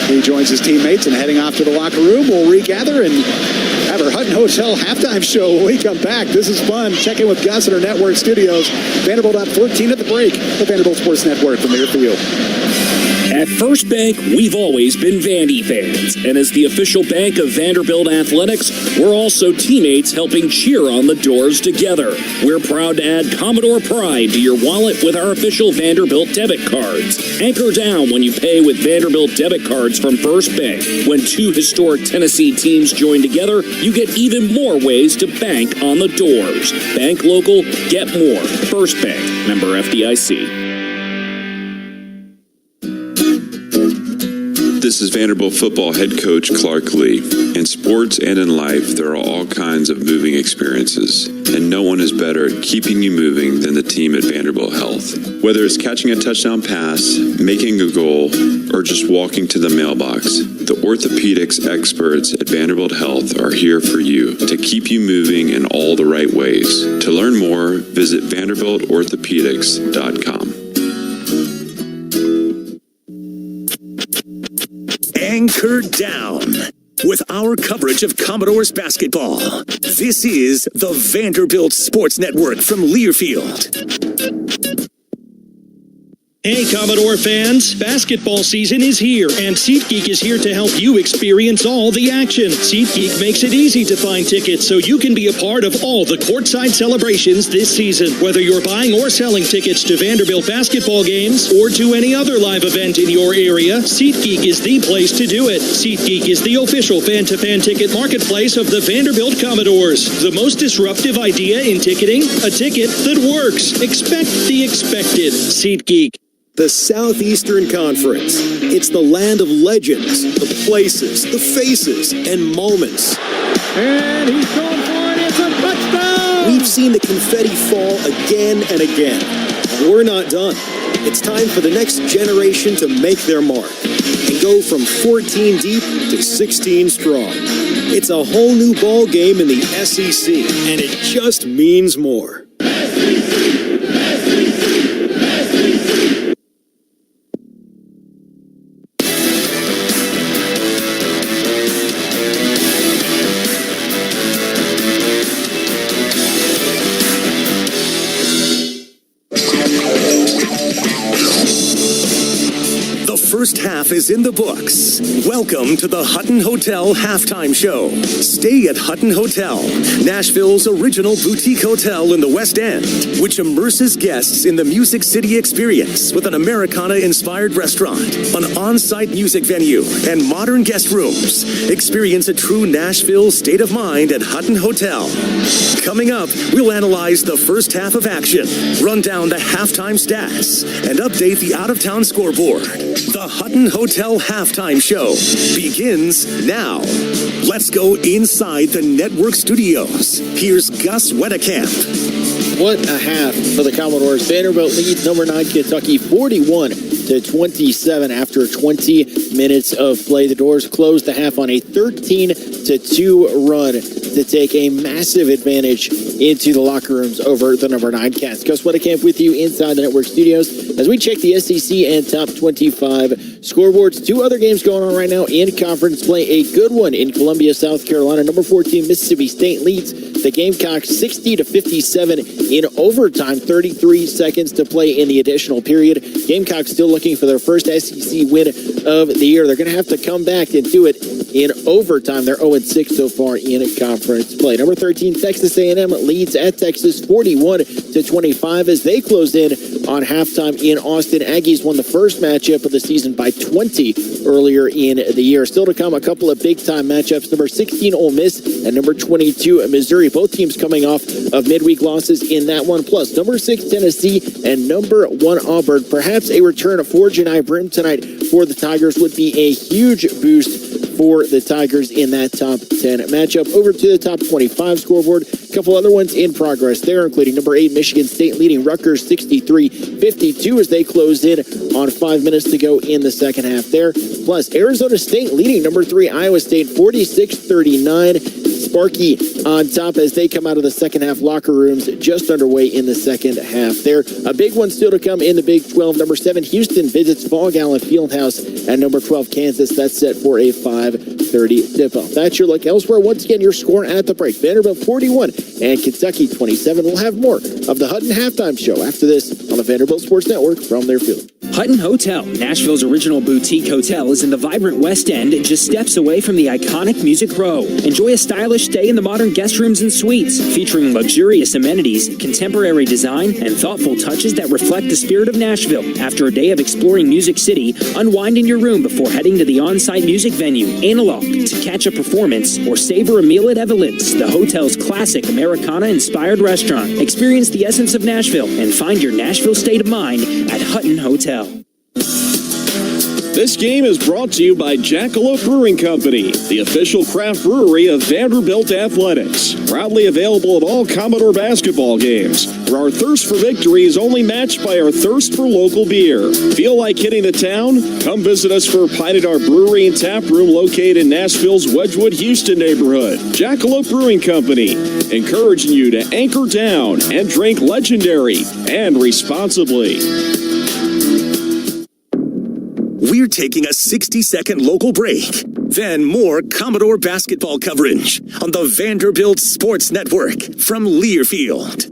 he joins his teammates and heading off to the locker room. We'll regather and have our Hutton Hotel halftime show when we come back. This is fun. Check in with Gus at our network studios. Vanderbilt up 14 at the break. The Vanderbilt Sports Network from Learfield. At First Bank, we've always been Vandy fans. And as the official bank of Vanderbilt Athletics, we're also teammates helping cheer on the Doors together. We're proud to add Commodore Pride to your wallet with our official Vanderbilt debit cards. Anchor down when you pay with Vanderbilt debit cards from First Bank. When two historic Tennessee teams join together, you get even more ways to bank on the Doors. Bank local, get more. First Bank, member FDIC. This is Vanderbilt football head coach Clark Lee. In sports and in life, there are all kinds of moving experiences, and no one is better at keeping you moving than the team at Vanderbilt Health. Whether it's catching a touchdown pass, making a goal, or just walking to the mailbox, the orthopedics experts at Vanderbilt Health are here for you to keep you moving in all the right ways. To learn more, visit VanderbiltOrthopedics.com. Anchor down with our coverage of Commodores basketball. This is the Vanderbilt Sports Network from Learfield. Hey, Commodore fans, basketball season is here, and SeatGeek is here to help you experience all the action. SeatGeek makes it easy to find tickets so you can be a part of all the courtside celebrations this season. Whether you're buying or selling tickets to Vanderbilt basketball games or to any other live event in your area, SeatGeek is the place to do it. SeatGeek is the official fan-to-fan ticket marketplace of the Vanderbilt Commodores. The most disruptive idea in ticketing, a ticket that works. Expect the expected. SeatGeek. The Southeastern Conference. It's the land of legends, the places, the faces, and moments. And he's going for it. It's a touchdown! We've seen the confetti fall again and again. We're not done. It's time for the next generation to make their mark and go from 14 deep to 16 strong. It's a whole new ball game in the SEC, and it just means more. First half is in the books. Welcome to the Hutton Hotel halftime show. Stay at Hutton Hotel, Nashville's original boutique hotel in the West End, which immerses guests in the Music City experience with an Americana-inspired restaurant, an on-site music venue, and modern guest rooms. Experience a true Nashville state of mind at Hutton Hotel. Coming up, we'll analyze the first half of action, run down the halftime stats, and update the out-of-town scoreboard. The Hutton Hotel halftime show begins now. Let's go inside the network studios. Here's Gus Wedekamp. What a half for the Commodores. Vanderbilt leads number 9 Kentucky 41-27 after 20 minutes of play. The Doors closed the half on a 13-2 run to take a massive advantage into the locker rooms over the number 9 Cats. Gus Wedekamp with you inside the network studios as we check the SEC and top 25 scoreboards. 2 other games going on right now in conference play. A good one in Columbia, South Carolina. Number 14 Mississippi State leads the Gamecocks 60-57 in overtime. 33 seconds to play in the additional period. Gamecocks still looking for their first SEC win of the year. They're going to have to come back and do it in overtime. They're 0-6 so far in conference play. Number 13, Texas A&M leads at Texas 41-25 as they closed in on halftime in Austin. Aggies won the first matchup of the season by 20 earlier in the year. Still to come, a couple of big-time matchups. Number 16, Ole Miss, and number 22, Missouri. Both teams coming off of midweek losses in that one. Plus, number 6, Tennessee, and number 1, Auburn. Perhaps a return for Janai Brim tonight for the Tigers would be a huge boost for the Tigers in that top 10 matchup. Over to the top 25 scoreboard. A couple other ones in progress there, including number 8, Michigan State leading Rutgers 63-52 as they closed in on 5 minutes to go in the second half there. Plus, Arizona State leading number 3, Iowa State 46-39. Sparky on top as they come out of the second half. Locker rooms just underway in the second half there. A big one still to come in the Big 12. Number 7, Houston visits Fall Gallant Fieldhouse, and number 12, Kansas. That's set for a 5:30 tip-off. That's your look elsewhere. Once again, your score at the break. Vanderbilt 41 and Kentucky 27. We'll have more of the Hutton Halftime Show after this on the Vanderbilt Sports Network from their field. Hutton Hotel, Nashville's original boutique hotel, is in the vibrant West End, just steps away from the iconic Music Row. Enjoy a stylish stay in the modern guest rooms and suites, featuring luxurious amenities, contemporary design, and thoughtful touches that reflect the spirit of Nashville. After a day of exploring Music City, unwind in your room before heading to the on-site music venue, Analog, to catch a performance or savor a meal at Evelyn's, the hotel's classic Americana-inspired restaurant. Experience the essence of Nashville and find your Nashville state of mind at Hutton Hotel. This game is brought to you by Jackalope Brewing Company, the official craft brewery of Vanderbilt Athletics. Proudly available at all Commodore basketball games, where our thirst for victory is only matched by our thirst for local beer. Feel like hitting the town? Come visit us for a pint at our brewery and tap room located in Nashville's Wedgwood, Houston neighborhood. Jackalope Brewing Company, encouraging you to anchor down and drink legendary and responsibly. We're taking a 60-second local break. Then more Commodore basketball coverage on the Vanderbilt Sports Network from Learfield.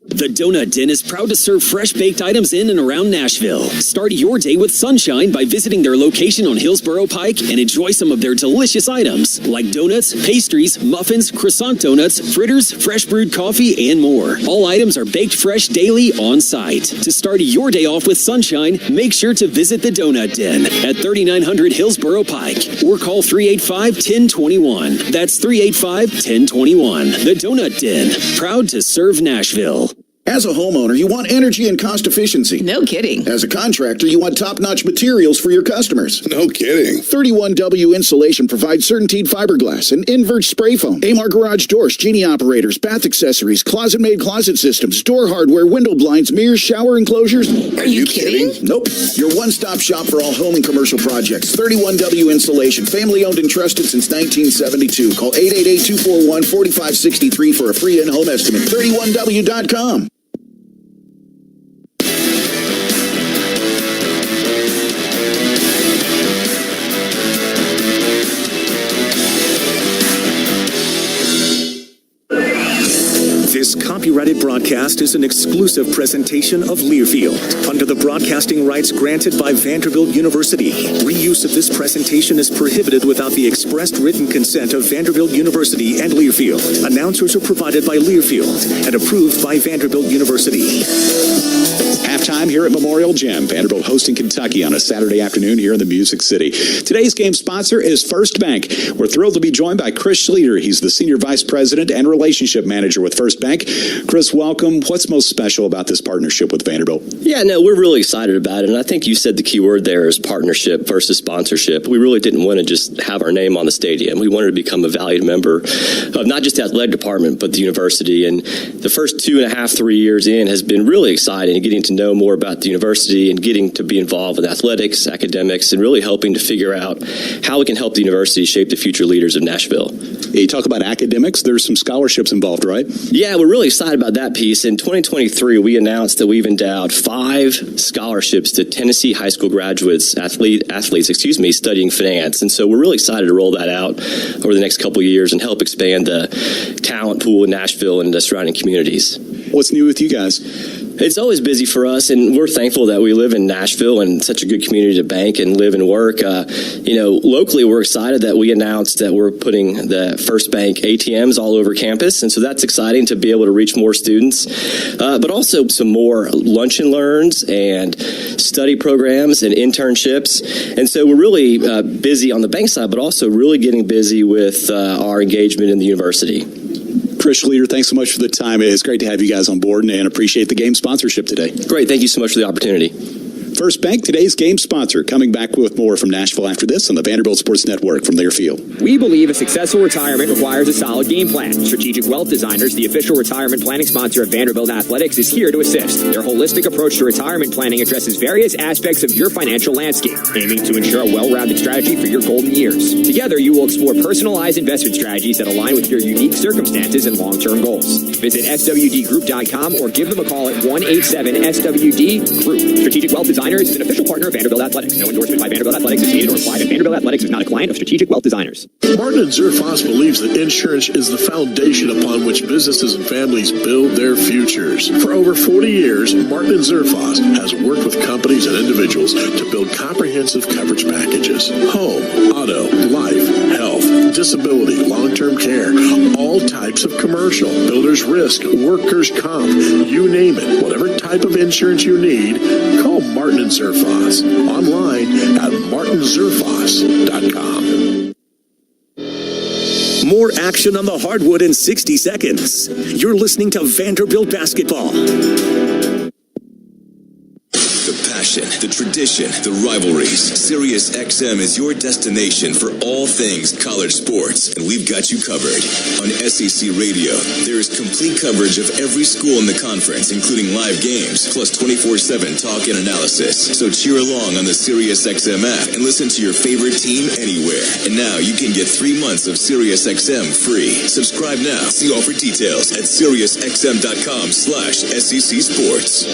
The Donut Den is proud to serve fresh-baked items in and around Nashville. Start your day with sunshine by visiting their location on Hillsborough Pike and enjoy some of their delicious items like donuts, pastries, muffins, croissant donuts, fritters, fresh brewed coffee, and more. All items are baked fresh daily on site. To start your day off with sunshine, make sure to visit the Donut Den at 3900 Hillsborough Pike or call 385-1021. That's 385-1021. The Donut Den, proud to serve Nashville. As a homeowner, you want energy and cost efficiency. No kidding. As a contractor, you want top-notch materials for your customers. No kidding. 31W Insulation provides CertainTeed fiberglass and invert spray foam, AMAR garage doors, genie operators, bath accessories, closet-made closet systems, door hardware, window blinds, mirrors, shower enclosures. Are you kidding? Nope. Your one-stop shop for all home and commercial projects. 31W Insulation, family-owned and trusted since 1972. Call 888-241-4563 for a free in-home estimate. 31W.com. This copyrighted broadcast is an exclusive presentation of Learfield under the broadcasting rights granted by Vanderbilt University. Reuse of this presentation is prohibited without the expressed written consent of Vanderbilt University and Learfield. Announcers are provided by Learfield and approved by Vanderbilt University. Halftime here at Memorial Gym. Vanderbilt hosting Kentucky on a Saturday afternoon here in the Music City. Today's game sponsor is First Bank. We're thrilled to be joined by Chris Schleter. He's the Senior Vice President and Relationship Manager with First Bank. Chris, welcome. What's most special about this partnership with Vanderbilt? Yeah, no, we're really excited about it. And I think you said the key word there is partnership versus sponsorship. We really didn't want to just have our name on the stadium. We wanted to become a valued member of not just the athletic department, but the university. And the first 2.5, 3 years in has been really exciting, getting to know know more about the university and getting to be involved with athletics, academics, and really helping to figure out how we can help the university shape the future leaders of Nashville. You talk about academics, there's some scholarships involved, right? Yeah, we're really excited about that piece. In 2023, we announced that we've endowed 5 scholarships to Tennessee high school graduates, athletes, studying finance. And so we're really excited to roll that out over the next couple of years and help expand the talent pool in Nashville and the surrounding communities. What's new with you guys? It's always busy for us, and we're thankful that we live in Nashville and such a good community to bank and live and work. Locally, we're excited that we announced that we're putting the First Bank ATMs all over campus, and so that's exciting to be able to reach more students, but also some more lunch and learns and study programs and internships. And so we're really busy on the bank side, but also really getting busy with our engagement in the university. Chris Schleter, thanks so much for the time. It's great to have you guys on board and appreciate the game sponsorship today. Great. Thank you so much for the opportunity. First Bank, today's game sponsor. Coming back with more from Nashville after this on the Vanderbilt Sports Network from Learfield. We believe a successful retirement requires a solid game plan. Strategic Wealth Designers, the official retirement planning sponsor of Vanderbilt Athletics, is here to assist. Their holistic approach to retirement planning addresses various aspects of your financial landscape, aiming to ensure a well-rounded strategy for your golden years. Together, you will explore personalized investment strategies that align with your unique circumstances and long-term goals. Visit swdgroup.com or give them a call at 1-87-SWD-GROUP. Strategic Wealth Designers is an official partner of Vanderbilt Athletics. No endorsement by Vanderbilt Athletics is needed or applied, and Vanderbilt Athletics is not a client of Strategic Wealth Designers. Martin & Zerfoss believes that insurance is the foundation upon which businesses and families build their futures. For over 40 years, Martin & Zerfoss has worked with companies and individuals to build comprehensive coverage packages. Home, auto, life, health, disability, long-term care, all types of commercial, builder's risk, workers' comp, you name it. Whatever type of insurance you need, call Martin & Zerfoss. Online at martinzerfoss.com. More action on the hardwood in 60 seconds. You're listening to Vanderbilt Basketball. The passion, the tradition, the rivalries. Sirius XM is your destination for all things college sports, and we've got you covered. On SEC Radio, there is complete coverage of every school in the conference, including live games, plus 24/7 talk and analysis. So cheer along on the Sirius XM app and listen to your favorite team anywhere. And now you can get 3 months of Sirius XM free. Subscribe now. See all for details at SiriusXM.com/SEC Sports.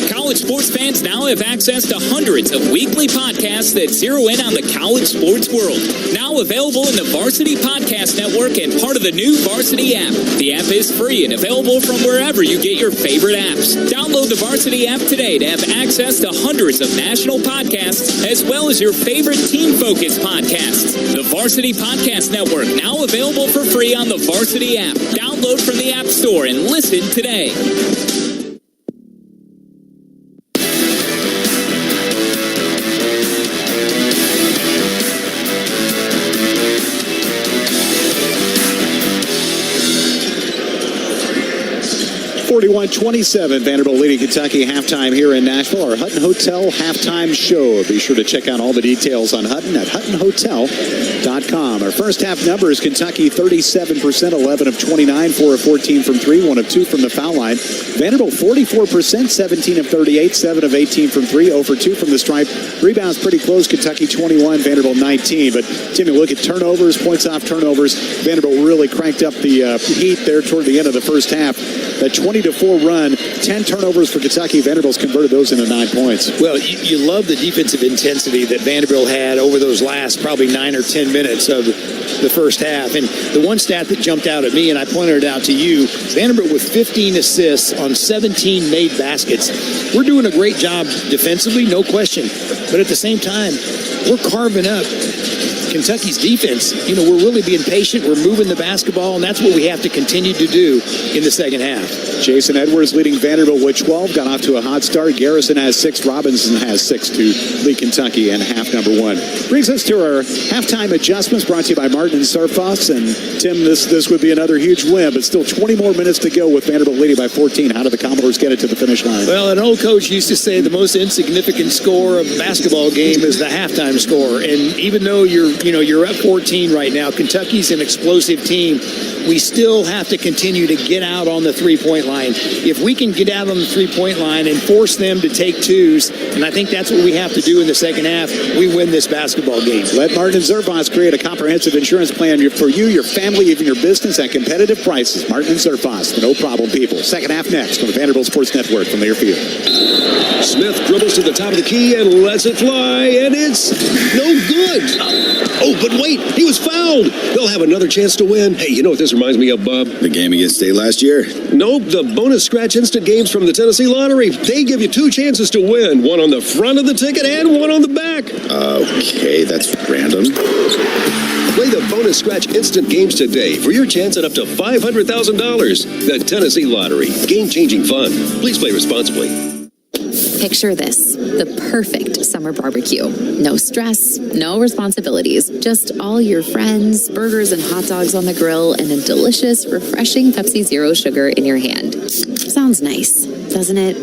College sports fans now have access to hundreds of weekly podcasts that zero in on the college sports world. Now available in the Varsity Podcast Network and part of the new Varsity app. The app is free and available from wherever you get your favorite apps. Download the Varsity app today to have access to hundreds of national podcasts as well as your favorite team-focused podcasts. The Varsity Podcast Network now available for free on the Varsity app. Download from the App Store and listen today. 41-27, Vanderbilt leading Kentucky halftime here in Nashville. Our Hutton Hotel halftime show. Be sure to check out all the details on Hutton at huttonhotel.com. Our first half numbers, Kentucky 37%, 11 of 29, 4 of 14 from 3, 1 of 2 from the foul line. Vanderbilt 44%, 17 of 38, 7 of 18 from 3, 0 for 2 from the stripe. Rebounds pretty close, Kentucky 21, Vanderbilt 19. But Timmy, look at turnovers, points off turnovers. Vanderbilt really cranked up the heat there toward the end of the first half. That 20-4 run, 10 turnovers for Kentucky. Vanderbilt's converted those into 9 points. Well, you love the defensive intensity that Vanderbilt had over those last probably 9 or 10 minutes of the first half. And the one stat that jumped out at me, and I pointed it out to you, Vanderbilt with 15 assists on 17 made baskets. We're doing a great job defensively, no question. But at the same time, we're carving up Kentucky's defense. You know, we're really being patient. We're moving the basketball, and that's what we have to continue to do in the second half. Jason Edwards leading Vanderbilt with 12. Got off to a hot start. Garrison has 6. Robinson has 6 to lead Kentucky in half number 1. Brings us to our halftime adjustments brought to you by Martin & Zerfoss. And Tim, this would be another huge win, but still 20 more minutes to go with Vanderbilt leading by 14. How do the Commodores get it to the finish line? Well, an old coach used to say the most insignificant score of a basketball game is the halftime score. And even though you're up 14 right now, Kentucky's an explosive team. we still have to continue to get out on the three-point line. If we can get out on the three-point line and force them to take twos, and I think that's what we have to do in the second half, we win this basketball game. Let Martin Zerfas create a comprehensive insurance plan for you, your family, even your business at competitive prices. Martin Zerfas, the no-problem people. Second half next on the Vanderbilt Sports Network from Learfield. Smith dribbles to the top of the key and lets it fly, and it's no good. Oh, but wait, he was fouled. They'll have another chance to win. Hey, you know what this reminds me of, Bob? The game against State last year? Nope, the bonus scratch instant games from the Tennessee Lottery. They give you two chances to win, one on the front of the ticket and one on the back. Okay, that's random. Play the bonus scratch instant games today for your chance at up to $500,000. The Tennessee Lottery. Game-changing fun. Please play responsibly. Picture this, the perfect summer barbecue. No stress, no responsibilities, just all your friends, burgers and hot dogs on the grill, and a delicious, refreshing Pepsi Zero Sugar in your hand. Sounds nice, doesn't it?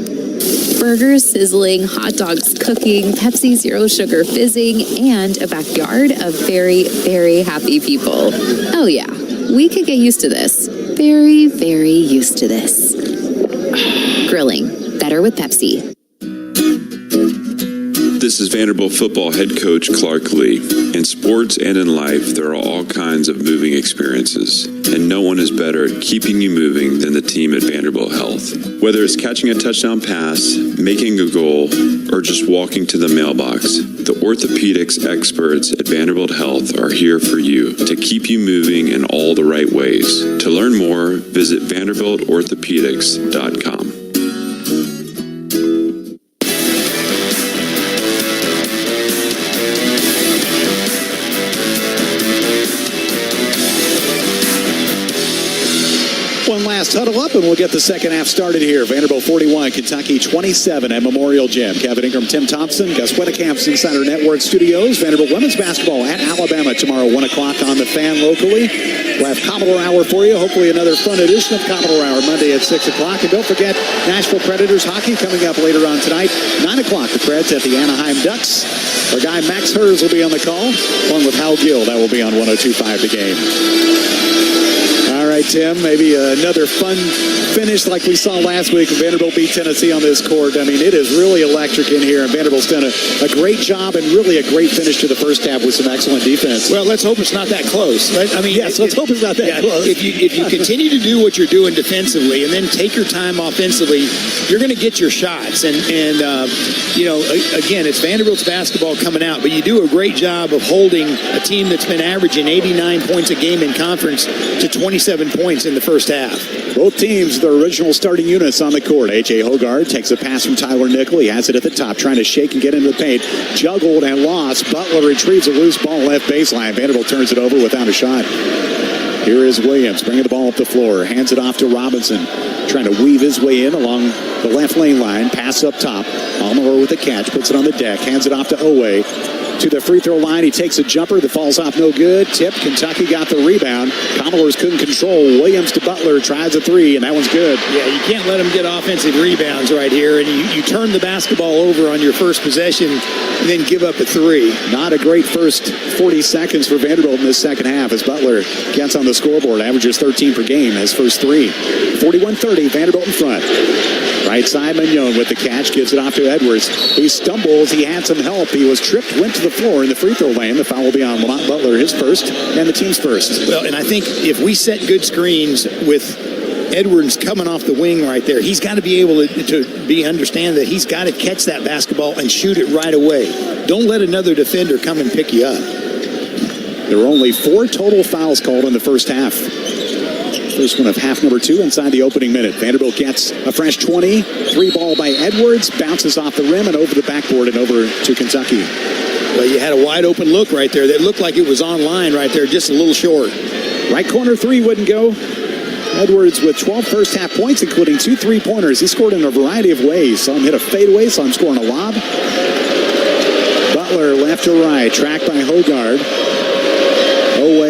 Burgers sizzling, hot dogs cooking, Pepsi Zero Sugar fizzing, and a backyard of very, very happy people. Oh yeah, we could get used to this. Very, very used to this. Grilling, better with Pepsi. This is Vanderbilt football head coach Clark Lee. In sports and in life, there are all kinds of moving experiences, and no one is better at keeping you moving than the team at Vanderbilt Health. Whether it's catching a touchdown pass, making a goal, or just walking to the mailbox, the orthopedics experts at Vanderbilt Health are here for you to keep you moving in all the right ways. To learn more, visit vanderbiltorthopedics.com. One last huddle up, and we'll get the second half started here. Vanderbilt 41, Kentucky 27 at Memorial Gym. Kevin Ingram, Tim Thompson, Gus Wettekamp's Insider Network Studios. Vanderbilt women's basketball at Alabama tomorrow, 1 o'clock on the Fan locally. We'll have Commodore Hour for you. Hopefully another fun edition of Commodore Hour Monday at 6 o'clock. And don't forget, Nashville Predators hockey coming up later on tonight. 9 o'clock, the Preds at the Anaheim Ducks. Our guy Max Hers will be on the call, along with Hal Gill. That will be on 102.5 The Game. All right, Tim, maybe another fun finish like we saw last week when Vanderbilt beat Tennessee on this court. I mean, it is really electric in here, and Vanderbilt's done a great job and really a great finish to the first half with some excellent defense. Well, let's hope it's not that close. Right? I mean, yes, let's hope it's not that close. If you continue to do what you're doing defensively and then take your time offensively, you're going to get your shots. And you know, again, it's Vanderbilt's basketball coming out, but you do a great job of holding a team that's been averaging 89 points a game in conference to 27 points in the first half. Both teams, their original starting units on the court. A.J. Hogarth takes a pass from Tyler Nickel. He has it at the top, trying to shake and get into the paint. Juggled and lost. Butler retrieves a loose ball left baseline. Vanderbilt turns it over without a shot. Here is Williams bringing the ball up the floor. Hands it off to Robinson. Trying to weave his way in along the left lane line. Pass up top. Almore with the catch. Puts it on the deck. Hands it off to Owe. To the free throw line. He takes a jumper that falls off no good. Tip. Kentucky got the rebound. Commodores couldn't control. Williams to Butler. Tries a three, and that one's good. Yeah, you can't let them get offensive rebounds right here. And you turn the basketball over on your first possession and then give up a three. Not a great first 40 seconds for Vanderbilt in this second half as Butler gets on the scoreboard. Averages 13 per game. His first three. 41-30. Vanderbilt in front. Right side, Mignon with the catch. Gives it off to Edwards. He stumbles. He had some help. He was tripped. Went to the floor in the free throw lane. The foul will be on Lamont Butler, his first, and the team's first. Well, and I think if we set good screens with Edwards coming off the wing right there, he's got to be able to understand that he's got to catch that basketball and shoot it right away. Don't let another defender come and pick you up. There were only 4 total fouls called in the first half. First one of half number 2 inside the opening minute. Vanderbilt gets a fresh 20. 3 ball by Edwards. Bounces off the rim and over the backboard and over to Kentucky. Well, you had a wide open look right there. That looked like it was online right there, just a little short. Right corner 3 wouldn't go. Edwards with 12 first half points, including 2 3-pointers. He scored in a variety of ways. Saw him hit a fadeaway, saw him scoring a lob. Butler left to right, tracked by Hogarth. Owe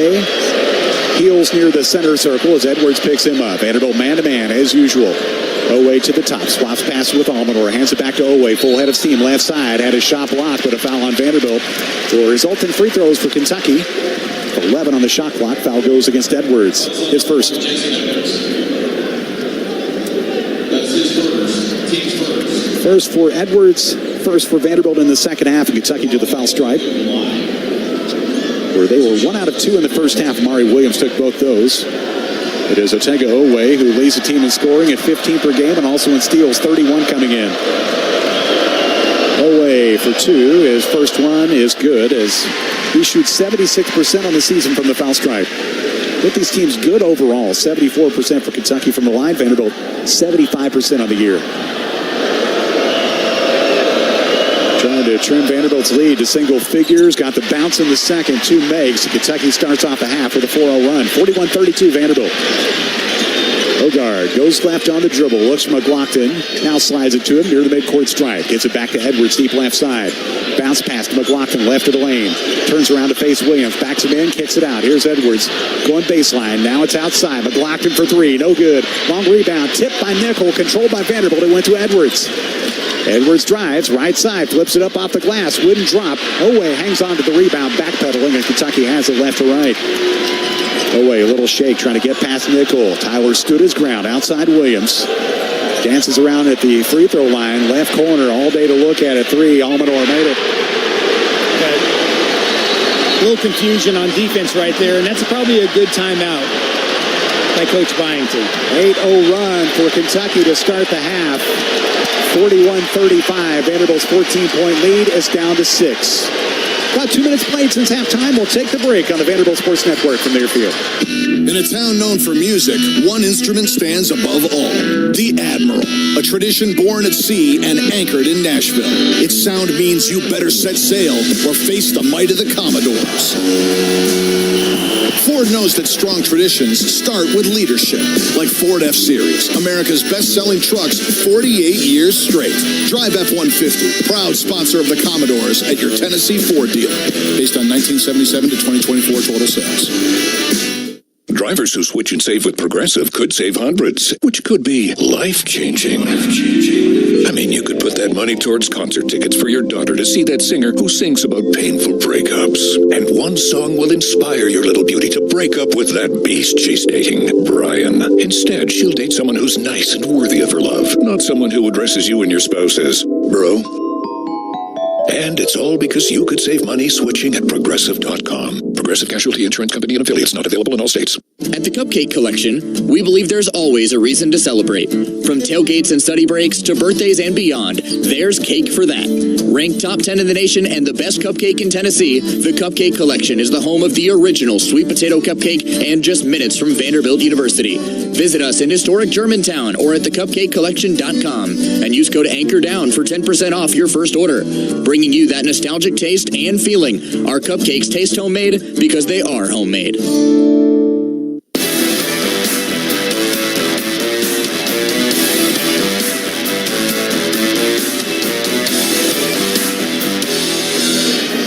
heels dribbles near the center circle as Edwards picks him up. Vanderbilt man-to-man as usual. Owe to the top. Swaps pass with Almanor. Hands it back to Owe. Full head of steam. Left side. Had his shot blocked, but a foul on Vanderbilt. For resulting free throws for Kentucky. 11 on the shot clock. Foul goes against Edwards. His first. First for Edwards. First for Vanderbilt in the second half. And Kentucky to the foul stripe, where they were 1 out of 2 in the first half. Amari Williams took both those. It is Otega Owe who leads the team in scoring at 15 per game and also in steals, 31 coming in. Owe for 2. His first one is good as he shoots 76% on the season from the foul stripe. With these teams good overall, 74% for Kentucky from the line. Vanderbilt 75% on the year. Trying to trim Vanderbilt's lead to single figures. Got the bounce in the second. 2 makes. Kentucky starts off the half with a 4-0 run. 41-32 Vanderbilt. Hogard goes left on the dribble. Looks for McLaughlin. Now slides it to him near the midcourt stripe. Gets it back to Edwards, deep left side. Bounce pass to McLaughlin, left of the lane. Turns around to face Williams. Backs him in, kicks it out. Here's Edwards going baseline. Now it's outside. McLaughlin for 3. No good. Long rebound. Tipped by Nickel. Controlled by Vanderbilt. It went to Edwards. Edwards drives, right side, flips it up off the glass, wouldn't drop. Owe hangs on to the rebound, backpedaling, and Kentucky has it left to right. Owe, a little shake, trying to get past Nickel. Tyler stood his ground, outside Williams. Dances around at the free throw line, left corner, all day to look at it. 3, Almanor made it. A little confusion on defense right there, and that's probably a good timeout by Coach Byington. 8-0 run for Kentucky to start the half. 41-35. Vanderbilt's 14-point lead is down to 6. About 2 minutes played since halftime. We'll take the break on the Vanderbilt Sports Network from Learfield. In a town known for music, one instrument stands above all. The Admiral, a tradition born at sea and anchored in Nashville. Its sound means you better set sail or face the might of the Commodores. Ford knows that strong traditions start with leadership, like Ford F-Series, America's best-selling trucks 48 years straight. Drive F-150, proud sponsor of the Commodores at your Tennessee Ford dealer. Based on 1977 to 2024 total sales. Drivers who switch and save with Progressive could save hundreds, which could be life-changing. I mean, you could put that money towards concert tickets for your daughter to see that singer who sings about painful breakups. And one song will inspire your little beauty to break up with that beast she's dating, Brian. Instead, she'll date someone who's nice and worthy of her love, not someone who addresses you and your spouse as bro. And it's all because you could save money switching at Progressive.com. Progressive Casualty Insurance Company and affiliates, not available in all states. At the Cupcake Collection, we believe there's always a reason to celebrate. From tailgates and study breaks to birthdays and beyond, there's cake for that. Ranked top 10 in the nation and the best cupcake in Tennessee, the Cupcake Collection is the home of the original sweet potato cupcake and just minutes from Vanderbilt University. Visit us in historic Germantown or at theCupcakeCollection.com and use code ANCHORDOWN for 10% off your first order. Bringing you that nostalgic taste and feeling. Our cupcakes taste homemade because they are homemade.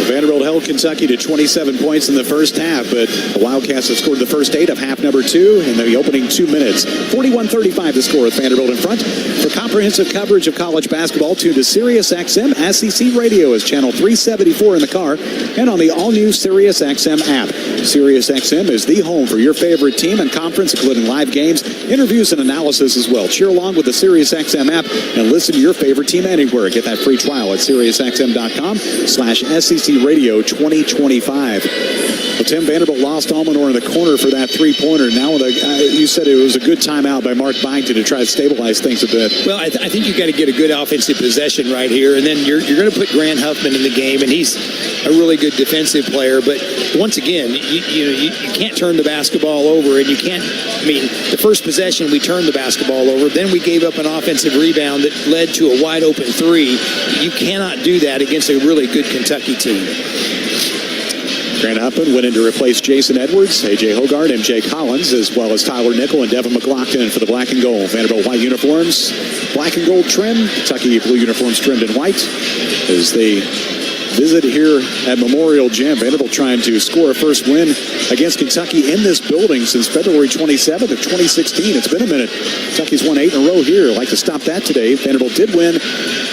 Vanderbilt held Kentucky to 27 points in the first half, but the Wildcats have scored the first 8 of half number 2 in the opening 2 minutes. 41-35 the score with Vanderbilt in front. For comprehensive coverage of college basketball, tune to SiriusXM SEC Radio as channel 374 in the car and on the all-new SiriusXM app. SiriusXM is the home for your favorite team and conference, including live games, interviews, and analysis as well. Cheer along with the SiriusXM app and listen to your favorite team anywhere. Get that free trial at SiriusXM.com/SEC Radio 2025. Well, Tim, Vanderbilt lost Almanor in the corner for that three-pointer. Now, you said it was a good timeout by Mark Byington to try to stabilize things a bit. Well, I think you've got to get a good offensive possession right here, and then you're going to put Grant Huffman in the game, and he's a really good defensive player. But once again, you can't turn the basketball over, and you can't. I mean, the first possession we turned the basketball over, then we gave up an offensive rebound that led to a wide open three. You cannot do that against a really good Kentucky team. Grant Huffman went in to replace Jason Edwards, A.J. Hogard, M.J. Collins, as well as Tyler Nickel and Devin McLaughlin for the black and gold. Vanderbilt white uniforms, black and gold trim. Kentucky blue uniforms trimmed in white as they visit here at Memorial Gym. Vanderbilt trying to score a first win against Kentucky in this building since February 27th of 2016. It's been a minute. Kentucky's won 8 in a row here. Like to stop that today. Vanderbilt did win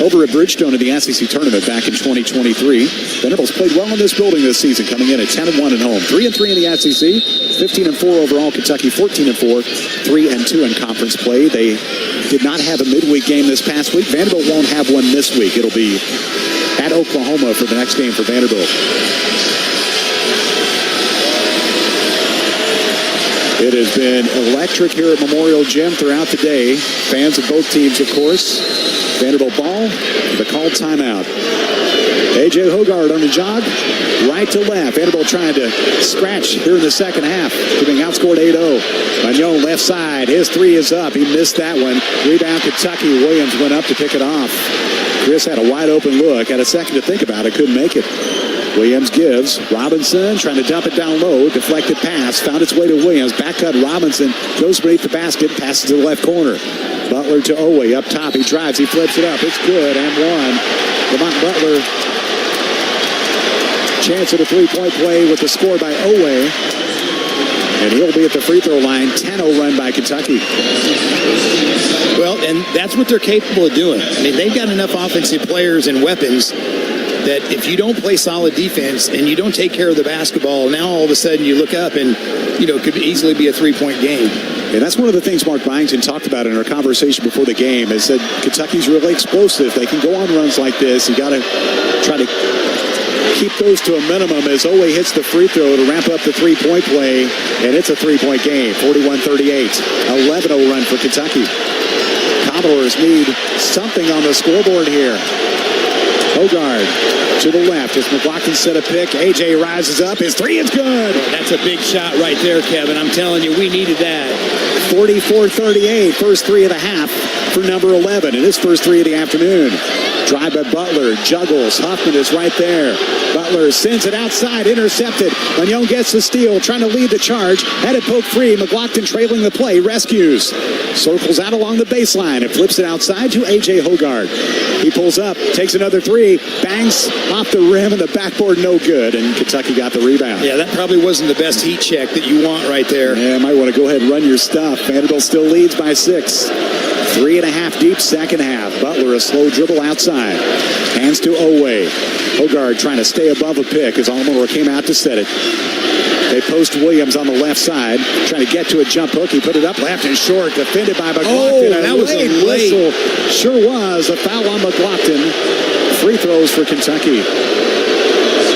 over at Bridgestone in the SEC tournament back in 2023. Vanderbilt's played well in this building this season, coming in at 10-1 at home. 3-3 in the SEC, 15-4 overall. Kentucky 14-4, 3-2 in conference play. They did not have a midweek game this past week. Vanderbilt won't have one this week. It'll be at Oklahoma for the next game for Vanderbilt. It has been electric here at Memorial Gym throughout the day. Fans of both teams, of course. Vanderbilt ball, the called timeout. A.J. Hogard on the jog, right to left. Vanderbilt trying to scratch here in the second half, being outscored 8-0. Magnon left side, his three is up. He missed that one. Rebound Kentucky. Williams went up to pick it off. Chris had a wide open look, had a second to think about it, couldn't make it. Williams gives. Robinson trying to dump it down low. Deflected pass. Found its way to Williams. Back cut Robinson. Goes beneath the basket. Passes to the left corner. Butler to Owe. Up top. He drives. He flips it up. It's good. And one. Lamont Butler. Chance at a three-point play with the score by Owe. And he'll be at the free throw line. 10-0 run by Kentucky. Well, and that's what they're capable of doing. I mean, they've got enough offensive players and weapons that if you don't play solid defense and you don't take care of the basketball, now all of a sudden you look up and, it could easily be a three-point game. And that's one of the things Mark Byington talked about in our conversation before the game, is that Kentucky's really explosive. They can go on runs like this. You got to try to keep those to a minimum as Owe hits the free throw to ramp up the three-point play, and it's a three-point game, 41-38. 11-0 run for Kentucky. Commodores need something on the scoreboard here. Hogard to the left as McLaughlin set a pick. A.J. rises up. His three is good. That's a big shot right there, Kevin. I'm telling you, we needed that. 44-38. First three of the half for number 11. And his first three of the afternoon. Drive by Butler. Juggles. Huffman is right there. Butler sends it outside. Intercepted. Magnon gets the steal. Trying to lead the charge. Had it poked free. McLaughlin trailing the play. Rescues. Circles out along the baseline and flips it outside to A.J. Hogard. He pulls up. Takes another three. Bangs off the rim and the backboard, no good. And Kentucky got the rebound. Yeah, that probably wasn't the best heat check that you want right there. Yeah, might want to go ahead and run your stuff. Vanderbilt still leads by 6. 3.5 deep second half. Butler a slow dribble outside. Hands to Owe. Hogard trying to stay above a pick as Almore came out to set it. They post Williams on the left side, trying to get to a jump hook. He put it up left and short, defended by McLaughlin. Oh, that was a late whistle. Sure was a foul on McLaughlin. Free throws for Kentucky.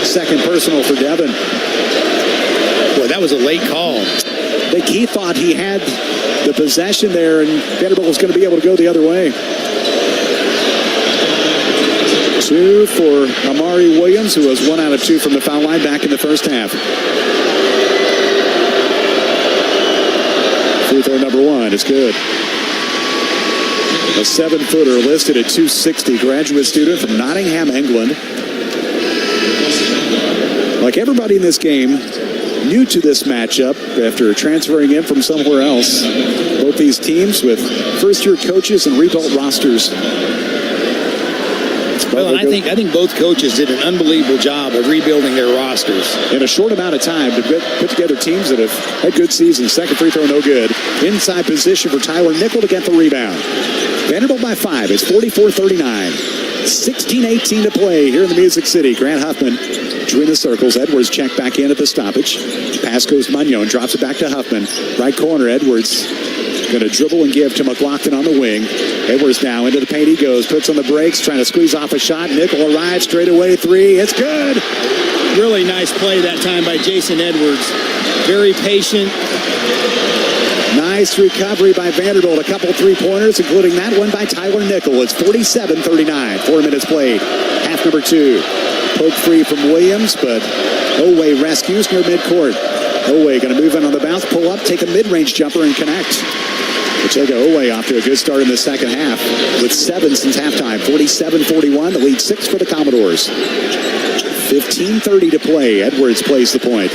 Second personal for Devin. Boy, that was a late call. I think he thought he had the possession there, and Vanderbilt was going to be able to go the other way. 2 for Amari Williams, who was 1 out of 2 from the foul line back in the first half. Free throw number 1 is good. A 7-footer listed at 260, graduate student from Nottingham, England. Like everybody in this game, new to this matchup after transferring in from somewhere else. Both these teams with first-year coaches and rebuilt rosters. Well, and I think both coaches did an unbelievable job of rebuilding their rosters. In a short amount of time to put together teams that have had good seasons. Second free throw, no good. Inside position for Tyler Nickel to get the rebound. Vanderbilt by 5. It's 44-39. 16-18 to play here in the Music City. Grant Huffman between the circles. Edwards checked back in at the stoppage. Pass goes to Magnon. Drops it back to Huffman. Right corner, Edwards going to dribble and give to McLaughlin on the wing. Edwards now into the paint he goes. Puts on the brakes. Trying to squeeze off a shot. Nickel arrives straight away. 3. It's good. Really nice play that time by Jason Edwards. Very patient. Nice recovery by Vanderbilt. A couple 3-pointers, including that one by Tyler Nickel. It's 47-39. 4 minutes played. Half number 2. Poke free from Williams, but Owe rescues near midcourt. Owe going to move in on the bounce, pull up, take a mid-range jumper, and connect. Pacheco Owe off to a good start in the second half with 7 since halftime. 47-41, the lead 6 for the Commodores. 15:30 to play. Edwards plays the point.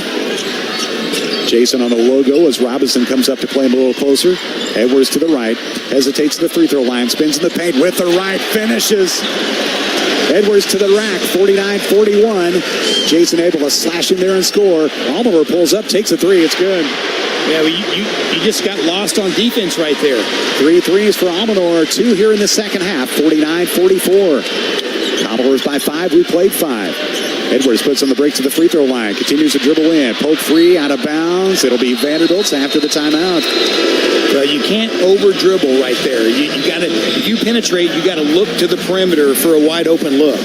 Jason on the logo as Robinson comes up to play him a little closer. Edwards to the right, hesitates to the free throw line, spins in the paint with the right, finishes. Edwards to the rack, 49-41. Jason able to slash in there and score. Almoner pulls up, takes a three. It's good. Yeah, well, you just got lost on defense right there. 3 threes for Almoner, 2 here in the second half, 49-44. Commodores by 5, we played 5. Edwards puts on the break to the free throw line, continues to dribble in, poke free, out of bounds. It'll be Vanderbilt's after the timeout. Well, you can't over dribble right there. You got to, if you penetrate, you got to look to the perimeter for a wide open look.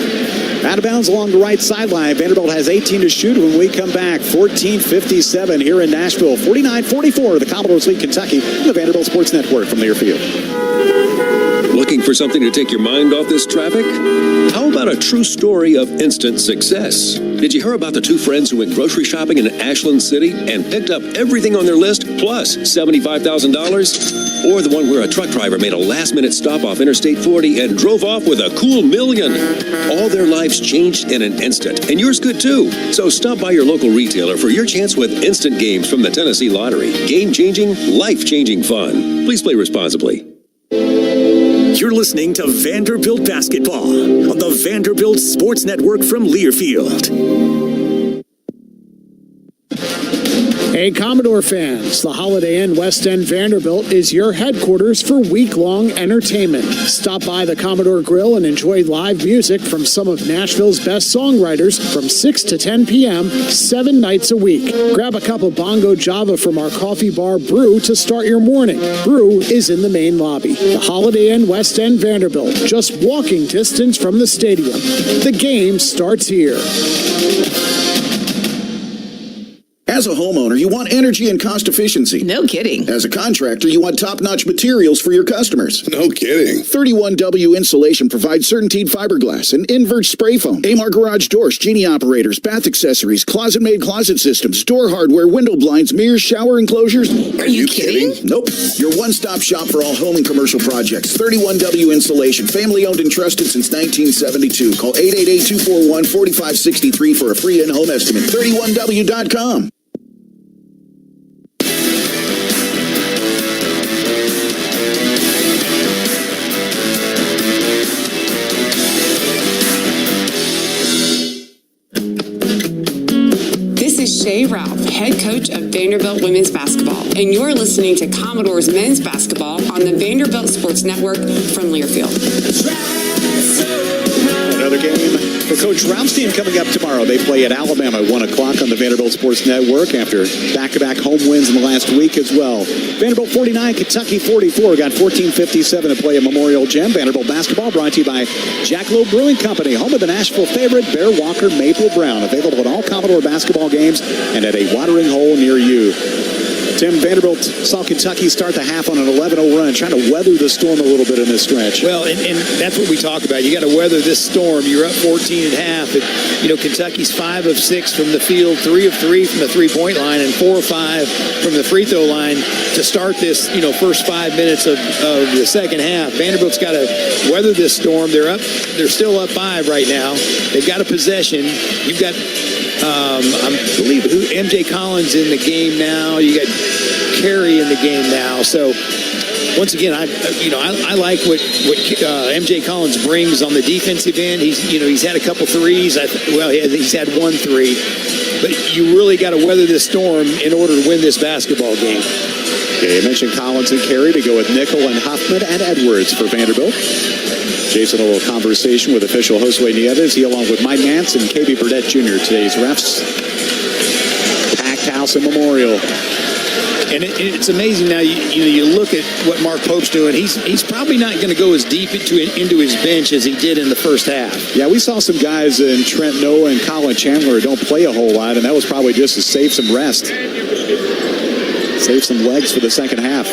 Out of bounds along the right sideline. Vanderbilt has 18 to shoot when we come back. 14:57 here in Nashville. 49-44. The Commodores lead Kentucky on the Vanderbilt Sports Network from Learfield. Looking for something to take your mind off this traffic? How about a true story of instant success? Did you hear about the 2 friends who went grocery shopping in Ashland City and picked up everything on their list plus $75,000? Or the one where a truck driver made a last-minute stop off Interstate 40 and drove off with a cool $1 million? All their lives changed in an instant, and yours could too. So stop by your local retailer for your chance with instant games from the Tennessee Lottery. Game-changing, life-changing fun. Please play responsibly. You're listening to Vanderbilt Basketball on the Vanderbilt Sports Network from Learfield. Hey, Commodore fans, the Holiday Inn West End Vanderbilt is your headquarters for week-long entertainment. Stop by the Commodore Grill and enjoy live music from some of Nashville's best songwriters from 6 to 10 p.m., 7 nights a week. Grab a cup of Bongo Java from our coffee bar Brew to start your morning. Brew is in the main lobby. The Holiday Inn West End Vanderbilt, just walking distance from the stadium. The game starts here. As a homeowner, you want energy and cost efficiency. No kidding. As a contractor, you want top-notch materials for your customers. No kidding. 31W Insulation provides CertainTeed fiberglass and invert spray foam, AMAR garage doors, Genie operators, bath accessories, closet-made closet systems, door hardware, window blinds, mirrors, shower enclosures. Are you kidding? Nope. Your one-stop shop for all home and commercial projects. 31W Insulation, family-owned and trusted since 1972. Call 888-241-4563 for a free in-home estimate. 31W.com. Shay Ralph, head coach of Vanderbilt women's basketball, and you're listening to Commodores men's basketball on the Vanderbilt Sports Network from Learfield. Another game for Coach Ralph's team coming up tomorrow. They play at Alabama at 1 o'clock on the Vanderbilt Sports Network after back-to-back home wins in the last week as well. Vanderbilt 49, Kentucky 44. Got 14:57 to play at Memorial Gym. Vanderbilt basketball brought to you by Jackalope Brewing Company, home of the Nashville favorite Bear Walker Maple Brown. Available at all Commodore basketball games and at a watering hole near you. Tim, Vanderbilt saw Kentucky start the half on an 11-0 run, trying to weather the storm a little bit in this stretch. Well, and that's what we talk about. You got to weather this storm. You're up 14 at half. And, Kentucky's 5 of 6 from the field, 3 of 3 from the three-point line, and 4 of 5 from the free throw line to start this, first 5 minutes of the second half. Vanderbilt's got to weather this storm. They're still up 5 right now. They've got a possession. You've got I believe MJ Collins in the game now. You got Carey in the game now. So once again, I like what MJ Collins brings on the defensive end. He's had a couple threes. He's had 1 3. But you really got to weather this storm in order to win this basketball game. Yeah, you mentioned Collins and Carey to go with Nickel and Huffman and Edwards for Vanderbilt. Jason, a little conversation with official Josue Nieves. He, along with Mike Nance and KB Burdett Jr., today's refs. Packed house in Memorial. And it's amazing now. You look at what Mark Pope's doing. He's probably not going to go as deep into his bench as he did in the first half. Yeah, we saw some guys in Trent Noah and Colin Chandler who don't play a whole lot, and that was probably just to save some rest. Save some legs for the second half.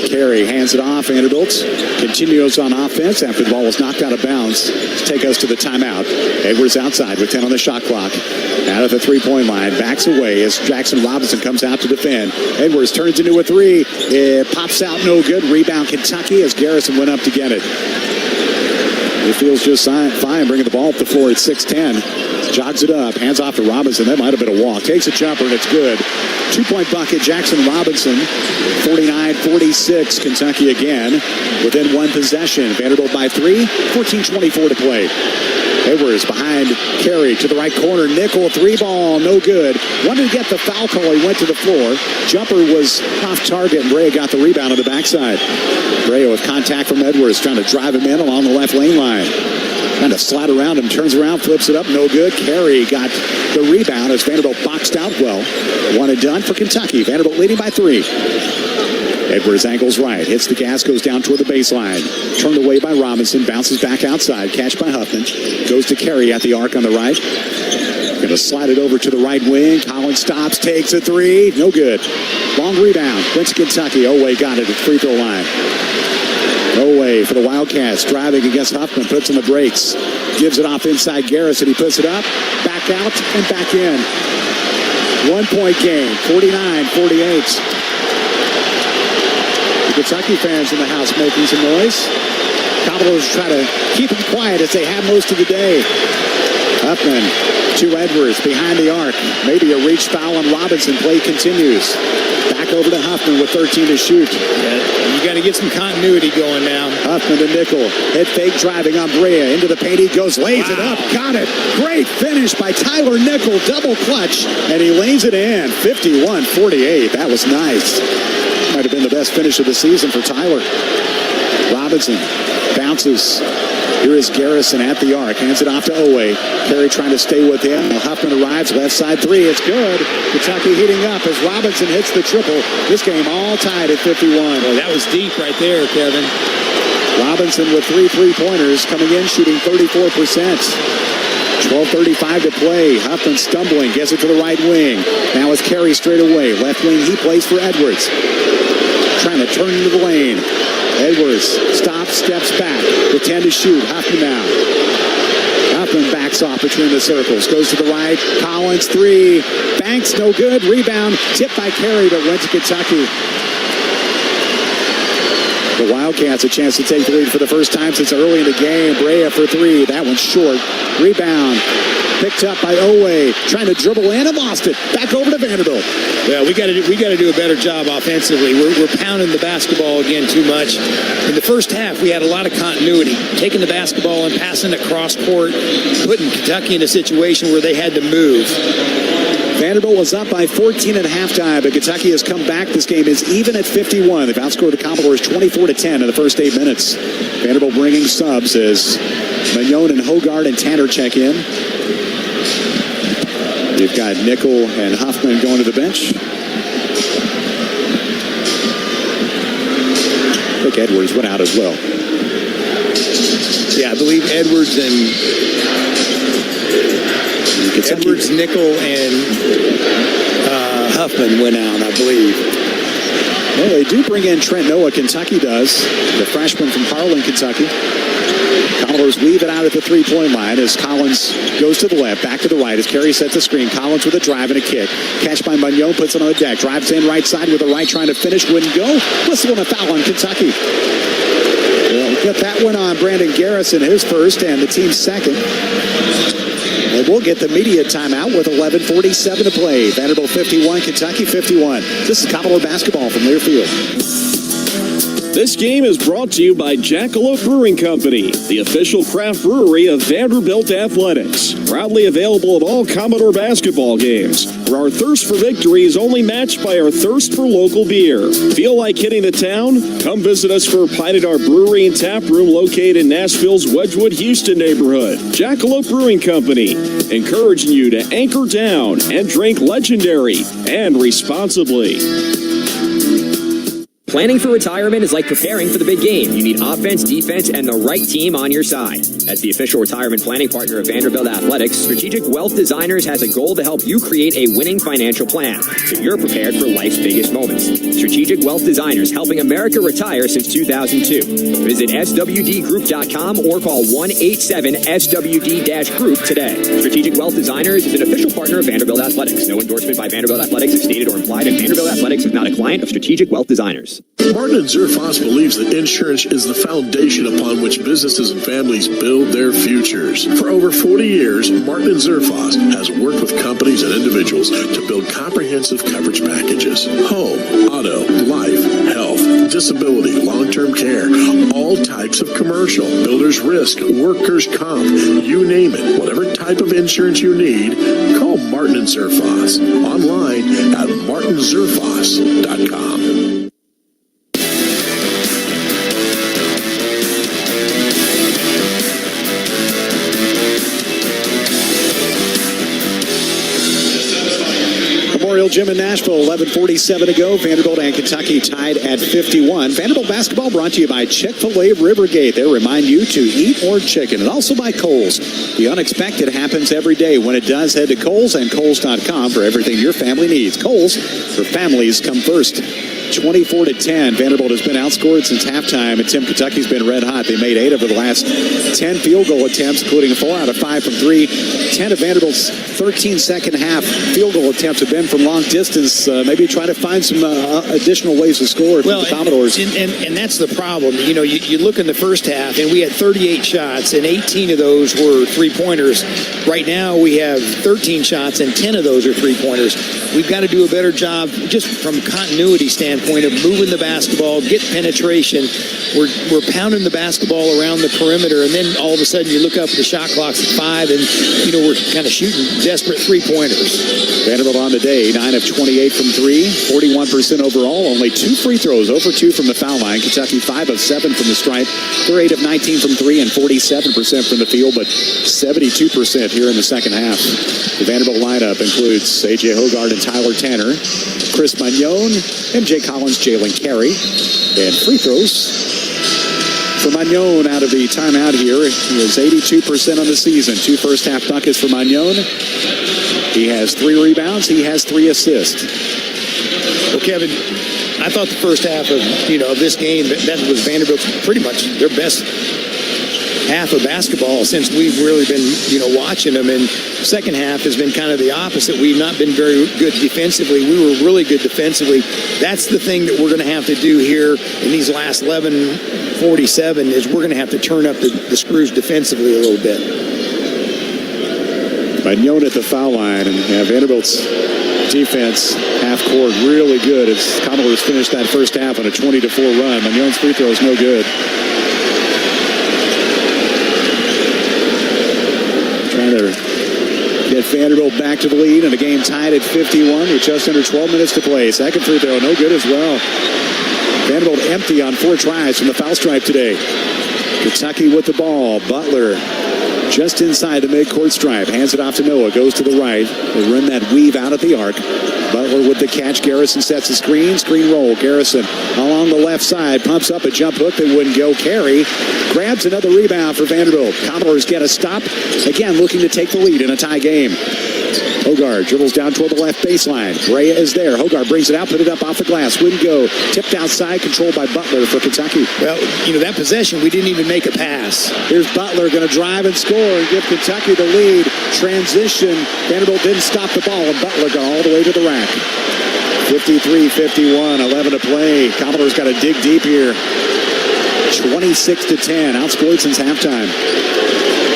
Carey hands it off. Vanderbilt continues on offense after the ball was knocked out of bounds to take us to the timeout. Edwards outside with 10 on the shot clock. Out of the three-point line. Backs away as Jackson Robinson comes out to defend. Edwards turns into a 3. It pops out no good. Rebound Kentucky as Garrison went up to get it. It feels just fine bringing the ball up the floor at 6'10". Jogs it up. Hands off to Robinson. That might have been a walk. Takes a jumper and it's good. Two-point bucket, Jackson Robinson. 49-46, Kentucky again. Within one possession. Vanderbilt by 3. 14:24 to play. Edwards behind Carey to the right corner. Nickel, 3-ball, no good. Wanted to get the foul call. He went to the floor. Jumper was off target, and Brea got the rebound on the backside. Brea with contact from Edwards, trying to drive him in along the left lane line. Trying to slide around him, turns around, flips it up, no good. Carey got the rebound as Vanderbilt boxed out well. One and done for Kentucky. Vanderbilt leading by 3. Edwards angles right, hits the gas, goes down toward the baseline. Turned away by Robinson, bounces back outside, catch by Huffman. Goes to Carey at the arc on the right. Going to slide it over to the right wing. Collins stops, takes a 3. No good. Long rebound. Went to Kentucky. Oway got it at the free throw line. Oway for the Wildcats. Driving against Huffman. Puts in the brakes. Gives it off inside Garrison. He puts it up. Back out and back in. 1-point game. 49-48. The Kentucky fans in the house making some noise. Commodores try to keep them quiet as they have most of the day. Huffman to Edwards behind the arc. Maybe a reach foul on Robinson. Play continues. Back over to Huffman with 13 to shoot. Yeah, you got to get some continuity going now. Huffman to Nickel. Head fake driving on Brea. Into the paint he goes. Lays it up. Got it. Great finish by Tyler Nickel. Double clutch. And he lays it in. 51-48. That was nice. Might have been the best finish of the season for Tyler. Robinson bounces. Here is Garrison at the arc. Hands it off to Oway. Carey trying to stay with him. Huffman arrives. Left side 3. It's good. Kentucky heating up as Robinson hits the triple. This game all tied at 51. Well, that was deep right there, Kevin. Robinson with 3 3-pointers coming in, shooting 34%. 12:35 to play. Huffman stumbling. Gets it to the right wing. Now it's Carey straight away. Left wing, he plays for Edwards. Trying to turn into the lane. Edwards stops, steps back with 10 to shoot. Huffman now. Huffman backs off between the circles. Goes to the right. Collins, 3. Banks, no good. Rebound. Tipped by Carey, but went to Kentucky. The Wildcats a chance to take the lead for the first time since early in the game. Brea for 3. That one's short. Rebound. Picked up by Oway. Trying to dribble in and lost it. Back over to Vanderbilt. Well, we got to do a better job offensively. We're pounding the basketball again too much. In the first half, we had a lot of continuity, taking the basketball and passing across court, putting Kentucky in a situation where they had to move. Vanderbilt was up by 14 at halftime, but Kentucky has come back. This game is even at 51. They've outscored the Commodores 24-10 in the first 8 minutes. Vanderbilt bringing subs as Magnon and Hogard and Tanner check in. You've got Nickel and Huffman going to the bench. I think Edwards went out as well. Yeah, I believe Edwards, Nickel, and Huffman went out, I believe. Well, they do bring in Trent Noah. Kentucky does. The freshman from Harlan, Kentucky. Commodores weave it out at the three-point line as Collins goes to the left, back to the right as Carey sets the screen. Collins with a drive and a kick. Catch by Magnon, puts it on the deck. Drives in right side with the right, trying to finish. Wouldn't go. Whistle and a foul on Kentucky. We'll get that one on Brandon Garrison, his first, and the team's second. And we'll get the media timeout with 11:47 to play. Vanderbilt 51, Kentucky 51. This is Commodore basketball from Learfield. This game is brought to you by Jackalope Brewing Company, the official craft brewery of Vanderbilt Athletics. Proudly available at all Commodore basketball games, where our thirst for victory is only matched by our thirst for local beer. Feel like hitting the town? Come visit us for a pint at our brewery and tap room located in Nashville's Wedgwood, Houston neighborhood. Jackalope Brewing Company, encouraging you to anchor down and drink legendary and responsibly. Planning for retirement is like preparing for the big game. You need offense, defense, and the right team on your side. As the official retirement planning partner of Vanderbilt Athletics, Strategic Wealth Designers has a goal to help you create a winning financial plan so you're prepared for life's biggest moments. Strategic Wealth Designers, helping America retire since 2002. Visit swdgroup.com or call 1-87-SWD-group today. Strategic Wealth Designers is an official partner of Vanderbilt Athletics. No endorsement by Vanderbilt Athletics is stated or implied, and Vanderbilt Athletics is not a client of Strategic Wealth Designers. Martin & Zerfoss believes that insurance is the foundation upon which businesses and families build their futures. For over 40 years, Martin & Zerfoss has worked with companies and individuals to build comprehensive coverage packages. Home, auto, life, health, disability, long-term care, all types of commercial, builder's risk, workers' comp, you name it. Whatever type of insurance you need, call Martin & Zerfoss. Online at martinzerfoss.com. Memorial Gym in Nashville, 11:47 to go. Vanderbilt and Kentucky tied at 51. Vanderbilt basketball brought to you by Chick-fil-A Rivergate. They remind you to eat more chicken. And also by Kohl's. The unexpected happens every day. When it does, head to Kohl's and Kohl's.com for everything your family needs. Kohl's, for families come first. 24-10. Vanderbilt has been outscored since halftime, and Kentucky's been red hot. They made 8 of the last 10 field goal attempts, including 4 out of 5 from 3. 10 of Vanderbilt's 13 second half field goal attempts have been from long distance. Maybe trying to find some additional ways to score for the Commodores. And that's the problem. You know, you look in the first half, and we had 38 shots, and 18 of those were three-pointers. Right now, we have 13 shots, and 10 of those are three-pointers. We've got to do a better job, just from a continuity standpoint, of moving the basketball, get penetration. We're pounding the basketball around the perimeter, and then all of a sudden you look up at the shot clock's at 5, and we're kind of shooting desperate three-pointers. Vanderbilt on the day, 9 of 28 from 3, 41% overall, only 2 free throws, 0 for 2 from the foul line. Kentucky 5 of 7 from the stripe, they're 8 of 19 from 3 and 47% from the field, but 72% here in the second half. The Vanderbilt lineup includes A.J. Hogarth and Tyler Tanner, Chris Magnon, M.J. Collins, Jalen Carey, and free throws for Magnon out of the timeout here. He is 82% on the season. 2 first half buckets for Magnon. He has 3 rebounds. He has 3 assists. Well, Kevin, I thought the first half of this game that was Vanderbilt's pretty much their best half of basketball since we've really been watching them. And second half has been kind of the opposite. We've not been very good defensively. We were really good defensively. That's the thing that we're going to have to do here in these last 11:47 is we're going to have to turn up the screws defensively a little bit. Magnon at the foul line, and Vanderbilt's defense half court really good as Commodores finished that first half on a 20-4 run. Magnon's free throw is no good. Trying to get Vanderbilt back to the lead, and a game tied at 51 with just under 12 minutes to play. Second free throw, no good as well. Vanderbilt empty on 4 tries from the foul stripe today. Kentucky with the ball. Butler just inside the midcourt stripe. Hands it off to Noah. Goes to the right. They run that weave out at the arc. Butler with the catch. Garrison sets a screen. Screen roll. Garrison along the left side. Pumps up a jump hook that wouldn't go. Carey grabs another rebound for Vanderbilt. Commodores get a stop. Again, looking to take the lead in a tie game. Hogarth dribbles down toward the left baseline. Brea is there. Hogarth brings it out, put it up off the glass. Wouldn't go. Tipped outside, controlled by Butler for Kentucky. Well, that possession, we didn't even make a pass. Here's Butler going to drive and score and give Kentucky the lead. Transition. Vanderbilt didn't stop the ball, and Butler got all the way to the rack. 53-51, 11 to play. Commodores got to dig deep here. 26-10, outscored since halftime.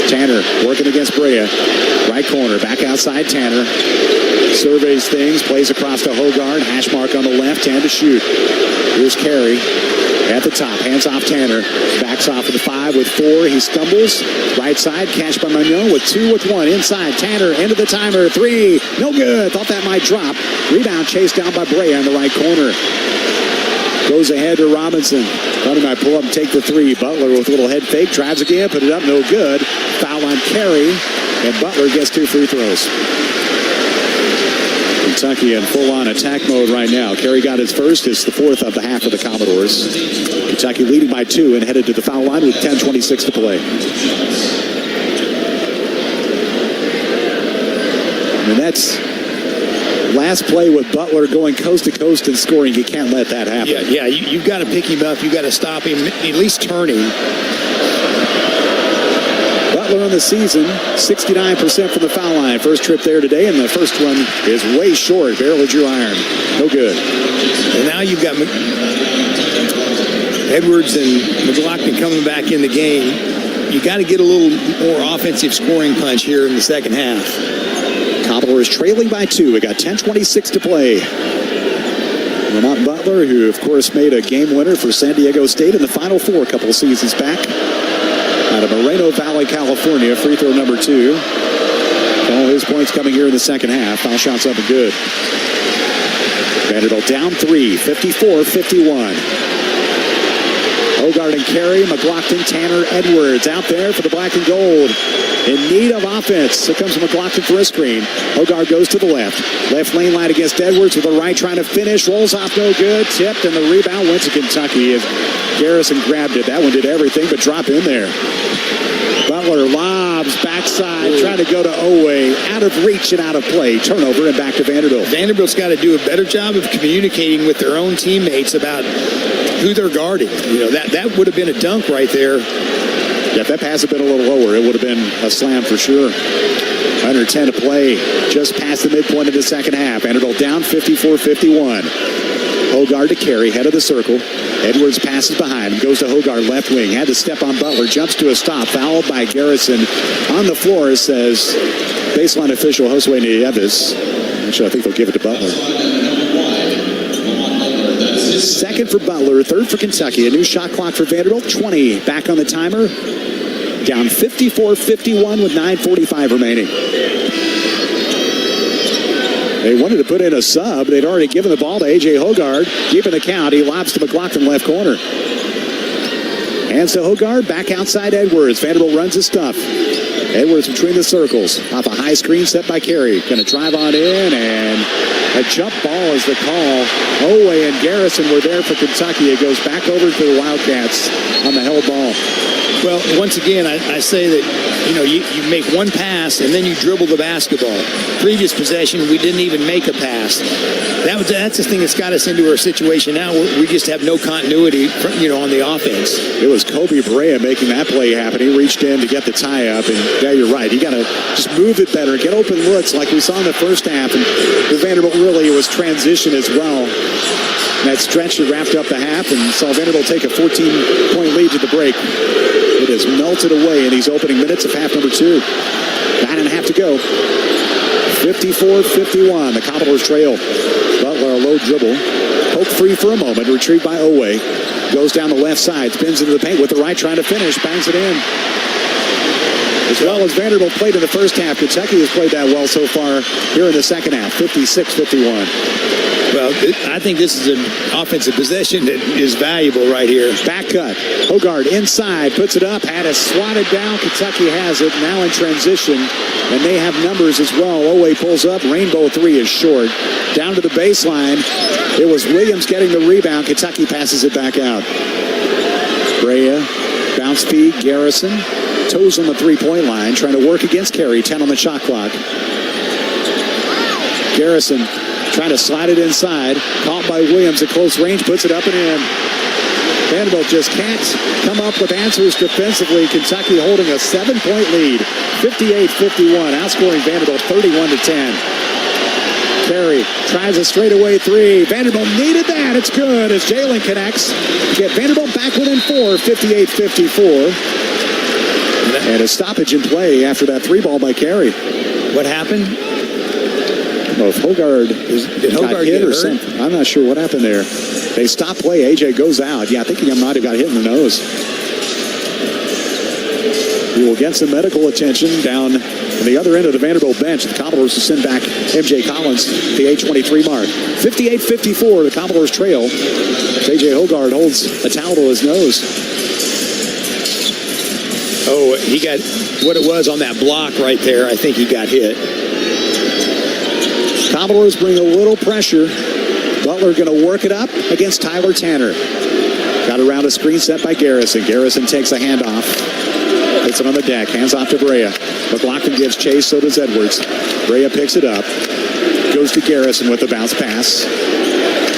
Tanner working against Brea. Right corner, back outside Tanner. Surveys things, plays across to Hogarth. Hash mark on the left, 10 to shoot. Here's Carey at the top, hands off Tanner. Backs off of the 5 with 4. He stumbles. Right side, catch by Magnon with 2 with 1. Inside, Tanner into the timer. 3, no good. Thought that might drop. Rebound chased down by Brea in the right corner. Goes ahead to Robinson. Thought he might pull up and take the 3. Butler with a little head fake. Tries again. Put it up. No good. Foul on Carey. And Butler gets 2 free throws. Kentucky in full-on attack mode right now. Carey got his first. It's the 4th of the half of the Commodores. Kentucky leading by 2 and headed to the foul line with 10:26 to play. And that's last play with Butler going coast to coast and scoring. You can't let that happen. Yeah, you've got to pick him up. You've got to stop him, at least turning. Butler on the season, 69% from the foul line. First trip there today, and the first one is way short. Barely drew iron. No good. And now you've got Edwards and McLaughlin coming back in the game. You got to get a little more offensive scoring punch here in the second half. Commodores trailing by 2. We got 10:26 to play. Lamont Butler, who of course made a game winner for San Diego State in the Final Four a couple of seasons back. Out of Moreno Valley, California, free throw number 2. All his points coming here in the second half. Foul shots up and good. Vanderbilt down 3, 54-51. Hogard and Carey, McLaughlin, Tanner, Edwards out there for the black and gold. In need of offense. Here comes McLaughlin for a screen. Hogard goes to the left. Left lane line against Edwards with the right trying to finish. Rolls off no good. Tipped and the rebound went to Kentucky as Garrison grabbed it. That one did everything but drop in there. Butler lobs backside, trying to go to Owe. Out of reach and out of play. Turnover and back to Vanderbilt. Vanderbilt's got to do a better job of communicating with their own teammates about who they're guarding. You know, that would have been a dunk right there. Yeah, if that pass had been a little lower, it would have been a slam for sure. Under 10 to play, just past the midpoint of the second half. Vanderbilt down 54-51. Hogard to Carey, head of the circle. Edwards passes behind him, goes to Hogard, left wing. Had to step on Butler, jumps to a stop, fouled by Garrison. On the floor, says baseline official Josue Nieves. Actually, I think they'll give it to Butler. Second for Butler, third for Kentucky. A new shot clock for Vanderbilt, 20 back on the timer. Down 54-51 with 9:45 remaining. They wanted to put in a sub. They'd already given the ball to A.J. Hogard. Keeping the count, he lobs to McLaughlin left corner. And so Hogard back outside Edwards. Vanderbilt runs his stuff. Edwards between the circles. Off a high screen set by Carey. Going to drive on in, and a jump ball is the call. Owe and Garrison were there for Kentucky. It goes back over to the Wildcats on the held ball. Well, once again, I say that, you know, you make one pass and then you dribble the basketball. Previous possession, we didn't even make a pass. That's the thing that's got us into our situation now. We just have no continuity, you know, on the offense. It was Kobe Brea making that play happen. He reached in to get the tie-up, and yeah, you're right. You got to just move it better, get open looks like we saw in the first half. And the Vanderbilt really was transition as well. And that stretch that wrapped up the half and saw Vanderbilt take a 14-point lead to the break. It has melted away in these opening minutes of half number 2. 9.5 to go. 54-51. The Commodores trail. Butler a low dribble. Poke free for a moment. Retrieved by Owe. Goes down the left side. Spins into the paint with the right trying to finish. Bangs it in. As well as Vanderbilt played in the first half, Kentucky has played that well so far here in the second half. 56-51. Well, I think this is an offensive possession that is valuable right here. Back cut. Hogard inside, puts it up, had it swatted down. Kentucky has it now in transition, and they have numbers as well. Owe pulls up. Rainbow 3 is short. Down to the baseline. It was Williams getting the rebound. Kentucky passes it back out. Brea, bounce feed, Garrison. Toes on the three-point line, trying to work against Carey. 10 on the shot clock. Garrison trying to slide it inside. Caught by Williams at close range. Puts it up and in. Vanderbilt just can't come up with answers defensively. Kentucky holding a 7-point lead. 58-51. Outscoring Vanderbilt 31-10. Carey tries a straightaway 3. Vanderbilt needed that. It's good as Jalen connects. Get Vanderbilt back within 4. 58-54. And a stoppage in play after that 3-ball by Carey. What happened? Well, if Hogard got hit or something. I'm not sure what happened there. They stop play. AJ goes out. Yeah, I think he might have got hit in the nose. He will get some medical attention down on the other end of the Vanderbilt bench. The Commodores will send back MJ Collins at the 8:23 mark. 58-54, the Commodores trail. AJ Hogard holds a towel to his nose. Oh, he got what it was on that block right there. I think he got hit. Commodores bring a little pressure. Butler going to work it up against Tyler Tanner. Got around a screen set by Garrison. Garrison takes a handoff. Puts it on the deck. Hands off to Brea. McLaughlin gives chase, so does Edwards. Brea picks it up. Goes to Garrison with the bounce pass.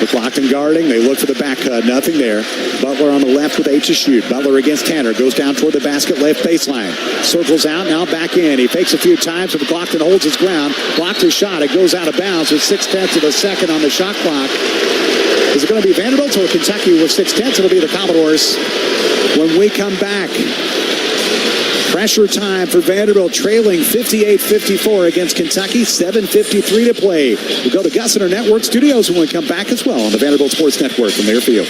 McLaughlin guarding. They look for the back cut. Nothing there. Butler on the left with 8 to shoot. Butler against Tanner. Goes down toward the basket, left baseline. Circles out, now back in. He fakes a few times, but McLaughlin holds his ground. Blocked his shot. It goes out of bounds with 6/10 of a second on the shot clock. Is it going to be Vanderbilt or Kentucky with 6/10? It'll be the Commodores when we come back. Pressure time for Vanderbilt, trailing 58-54 against Kentucky. 7:53 to play. We'll go to Gus and our network studios when we come back as well on the Vanderbilt Sports Network from Learfield.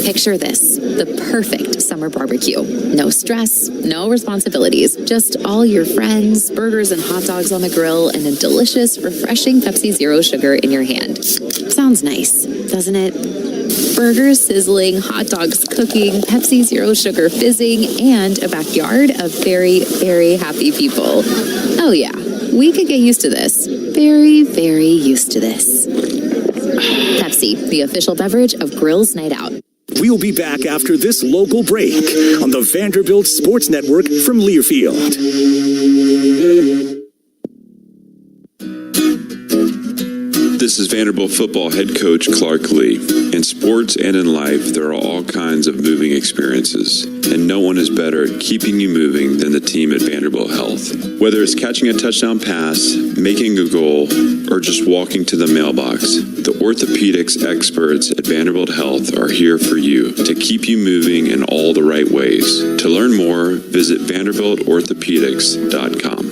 Picture this, the perfect summer barbecue. No stress, no responsibilities, just all your friends, burgers and hot dogs on the grill, and a delicious, refreshing Pepsi Zero Sugar in your hand. Sounds nice, doesn't it? Burgers sizzling, hot dogs cooking, Pepsi Zero Sugar fizzing, and a backyard of very, very happy people. Oh yeah, we could get used to this. Very, very used to this. Pepsi, the official beverage of Grills Night Out. We'll be back after this local break on the Vanderbilt Sports Network from Learfield. This is Vanderbilt football head coach Clark Lee. In sports and in life, there are all kinds of moving experiences, and no one is better at keeping you moving than the team at Vanderbilt Health. Whether it's catching a touchdown pass, making a goal, or just walking to the mailbox, the orthopedics experts at Vanderbilt Health are here for you to keep you moving in all the right ways. To learn more, visit vanderbiltorthopedics.com.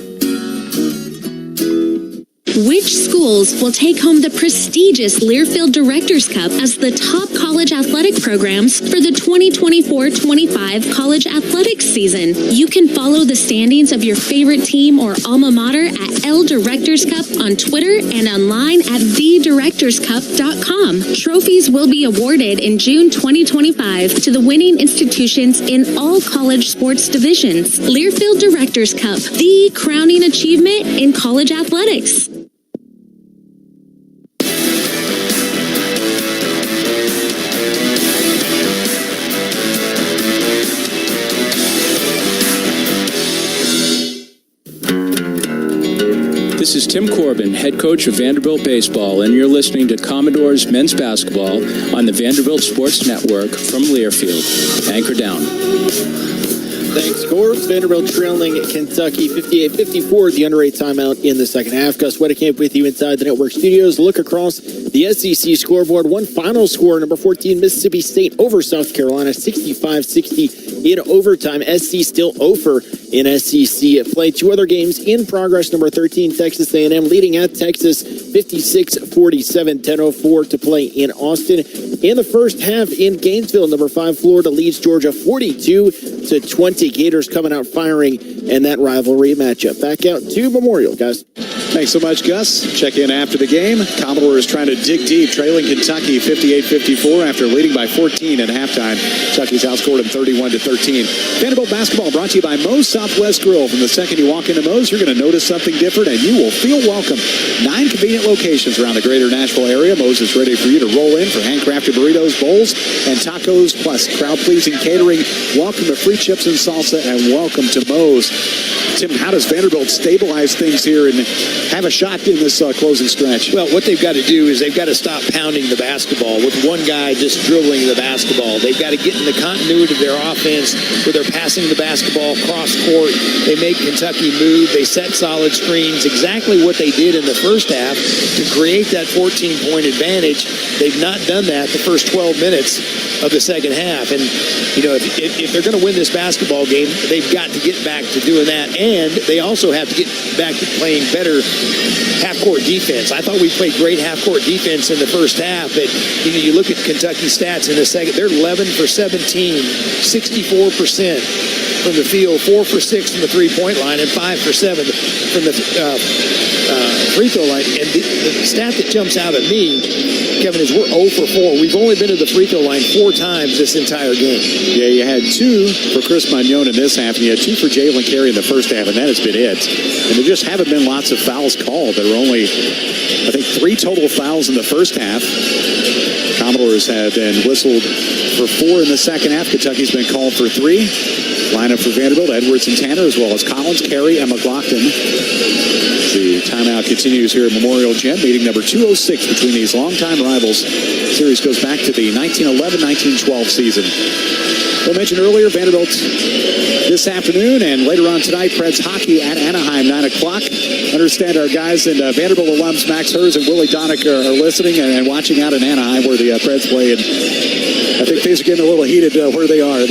Which schools will take home the prestigious Learfield Directors Cup as the top college athletic programs for the 2024-25 college athletics season? You can follow the standings of your favorite team or alma mater at L Directors Cup on Twitter and online at thedirectorscup.com. Trophies will be awarded in June 2025 to the winning institutions in all college sports divisions. Learfield Directors Cup, the crowning achievement in college athletics. This is Tim Corbin, head coach of Vanderbilt Baseball, and you're listening to Commodores Men's Basketball on the Vanderbilt Sports Network from Learfield. Anchor down. Thanks, Corbs. Vanderbilt trailing Kentucky 58-54 at the under 8 timeout in the second half. Gus Wedekamp with you inside the network studios. Look across the SEC scoreboard. One final score, number 14, Mississippi State over South Carolina, 65-60 in overtime. SC still over in SEC play. 2 other games in progress. Number 13, Texas A&M leading at Texas 56-47, 10:04 to play in Austin. In the first half in Gainesville, number 5, Florida leads Georgia 42-20. Gators coming out firing in that rivalry matchup. Back out to Memorial, guys. Thanks so much, Gus. Check in after the game. Commodores trying to dig deep, trailing Kentucky 58-54 after leading by 14 at halftime. Kentucky's outscored them 31-13. Vanderbilt basketball brought to you by Moe's Southwest Grill. From the second you walk into Moe's, you're going to notice something different, and you will feel welcome. 9 convenient locations around the greater Nashville area. Moe's is ready for you to roll in for handcrafted burritos, bowls, and tacos, plus crowd-pleasing catering. Welcome to free chips and salsa, and welcome to Moe's. Tim, how does Vanderbilt stabilize things here and have a shot in this closing stretch? Well, what they've got to do is they've got to stop pounding the basketball with one guy just dribbling the basketball. They've got to get in the continuity of their offense where they're passing the basketball cross court. They make Kentucky move. They set solid screens, exactly what they did in the first half to create that 14-point advantage. They've not done that the first 12 minutes of the second half. And, you know, if they're going to win this basketball game, they've got to get back to doing that. And they also have to get back to playing better half-court defense. I thought we played great half-court defense in the first half, but you look at Kentucky's stats in the second, they're 11 for 17, 64% from the field, 4 for 6 from the three-point line, and 5 for 7 from the free throw line. And the stat that jumps out at me, Kevin, is we're 0 for 4. We've only been to the free throw line 4 times this entire game. Yeah, you had 2 for Chris Magnon in this half, and you had 2 for Jalen Carey in the first half, and that has been it. And there just haven't been lots of fouls called. There were only, I think, 3 total fouls in the first half. Commodores have been whistled for 4 in the second half. Kentucky's been called for 3. Lineup for Vanderbilt, Edwards and Tanner, as well as Collins, Carey, and McLaughlin. The Timeout continues here at Memorial Gym. Meeting number 206 between these longtime rivals. Series goes back to the 1911-1912 season. We'll mention earlier, Vanderbilt this afternoon and later on tonight, Preds hockey at Anaheim, 9 o'clock. Understand our guys and Vanderbilt alums, Max Hers and Willie Donick, are listening and watching out in Anaheim where the Preds play. And I think things are getting a little heated where they are.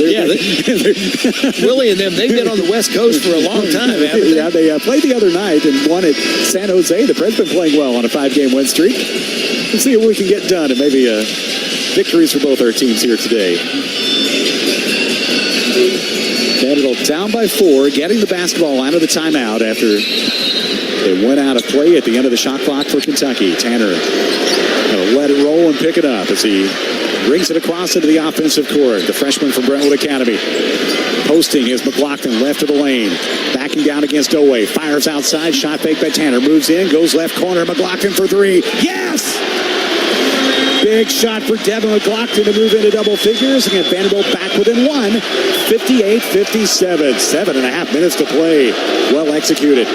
Willie and them, they've been on the West Coast for a long time, haven't they? Yeah, they played the other night and won at San Jose. The Preds been playing well on a 5-game win streak. We'll see what we can get done and maybe victories for both our teams here today. Vanderbilt down by 4, getting the basketball out of the timeout after they went out of play at the end of the shot clock for Kentucky. Tanner going to let it roll and pick it up as he brings it across into the offensive court. The freshman from Brentwood Academy. Posting is McLaughlin left of the lane. Backing down against Owe. Fires outside. Shot fake by Tanner. Moves in. Goes left corner. McLaughlin for 3. Yes! Big shot for Devin McLaughlin to move into double figures. Again, Vanderbilt back within 1. 58-57. 7.5 minutes to play. Well executed.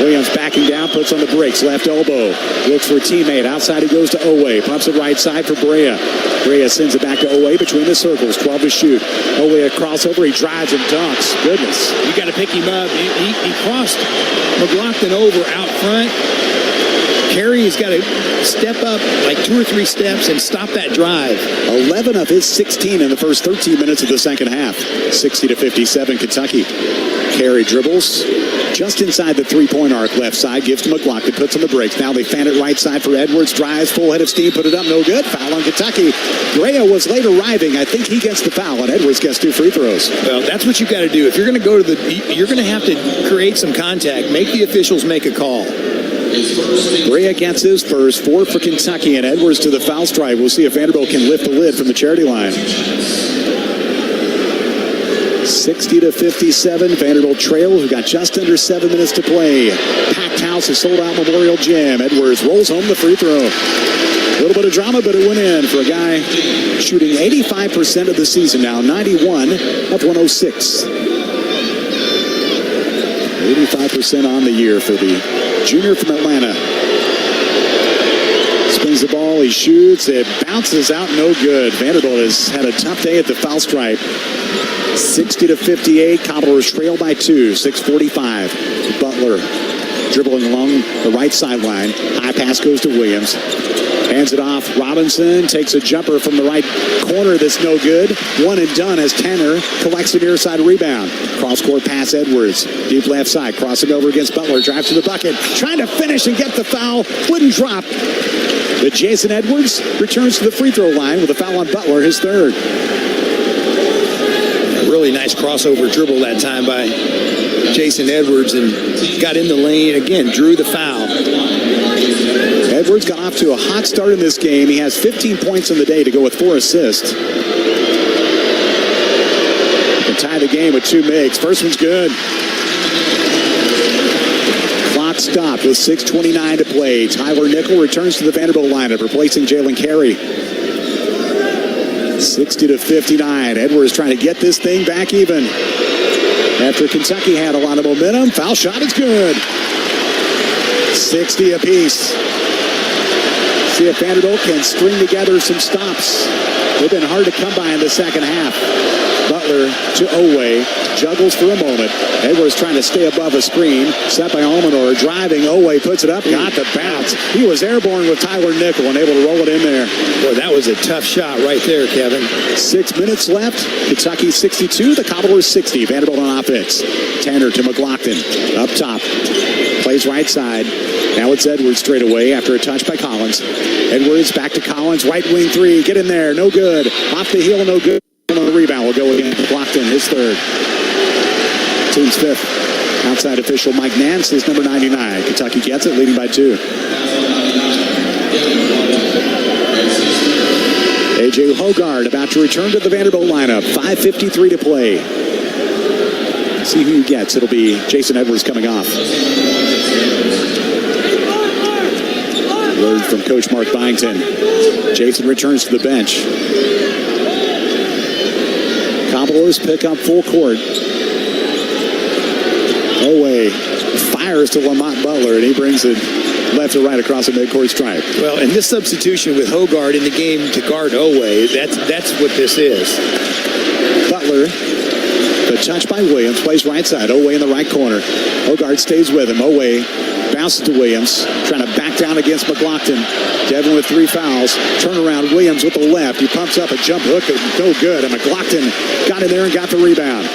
Williams backing down, puts on the brakes, left elbow, looks for a teammate, outside he goes to Owe, pumps it right side for Brea. Brea sends it back to Owe between the circles, 12 to shoot. Owe a crossover, he drives and dunks. Goodness. You got to pick him up. He crossed McLaughlin over out front. Carey's got to step up like 2 or 3 steps and stop that drive. 11 of his 16 in the first 13 minutes of the second half. 60-57 Kentucky. Carey dribbles just inside the 3-point arc, left side, gives to McLaughlin, puts on the brakes. Now they fan it right side for Edwards, drives, full head of steam, put it up, no good. Foul on Kentucky. Brea was late arriving. I think he gets the foul, and Edwards gets 2 free throws. Well, that's what you got to do. If you're going to go to you're going to have to create some contact. Make the officials make a call. Brea gets his first, 4 for Kentucky, and Edwards to the foul stripe. We'll see if Vanderbilt can lift the lid from the charity line. 60-57, Vanderbilt trails. We've got just under 7 minutes to play. Packed house is sold out Memorial Gym. Edwards rolls home the free throw. A little bit of drama, but it went in for a guy shooting 85% of the season now. 91 up 106. 85% on the year for the junior from Atlanta. Spins the ball, he shoots, it bounces out, no good. Vanderbilt has had a tough day at the foul stripe. 60-58, Commodores trail by 2, 6:45. Butler dribbling along the right sideline. High pass goes to Williams. Hands it off. Robinson takes a jumper from the right corner that's no good. One and done as Tanner collects the near side rebound. Cross-court pass Edwards. Deep left side. Crossing over against Butler. Drives to the bucket. Trying to finish and get the foul. Wouldn't drop. But Jason Edwards returns to the free throw line with a foul on Butler, his third. A really nice crossover dribble that time by Jason Edwards and got in the lane. Again, drew the foul. Edwards got off to a hot start in this game. He has 15 points in the day to go with 4 assists. He can tie the game with 2 makes. First one's good. Clock stopped with 6:29 to play. Tyler Nickel returns to the Vanderbilt lineup, replacing Jalen Carey. 60-59. Edwards trying to get this thing back even. After Kentucky had a lot of momentum, foul shot is good. 60 apiece. See if Vanderbilt can string together some stops. They've been hard to come by in the second half. Butler to Owe. Juggles for a moment. Edwards trying to stay above a screen. Set by Almanor. Driving. Owe puts it up. Got the bounce. He was airborne with Tyler Nickel and able to roll it in there. Boy, that was a tough shot right there, Kevin. 6 minutes left. Kentucky 62. The Commodores 60. Vanderbilt on offense. Tanner to McLaughlin. Up top. Plays right side. Now it's Edwards straight away after a touch by Collins. Edwards back to Collins. Right wing 3. Get in there. No good. Off the heel. No good. On the rebound will go again. McLaughlin, his third. Team's 5th. Outside official Mike Nance is number 99. Kentucky gets it, leading by 2. A.J. Hogard about to return to the Vanderbilt lineup. 5:53 to play. See who he gets. It'll be Jason Edwards coming off. Word from Coach Mark Byington. Jason returns to the bench. Commodores pick up full court. Owe fires to Lamont Butler, and he brings it left to right across the midcourt stripe. Well, and this substitution with Hogard in the game to guard Oweh, that's what this is. Butler, the touch by Williams, plays right side. Oweh in the right corner. Hogard stays with him. Oweh bounces to Williams, trying to back down against McLaughlin. Devin with 3 fouls. Turnaround Williams with the left. He pumps up a jump hook. No good. And McLaughlin got in there and got the rebound.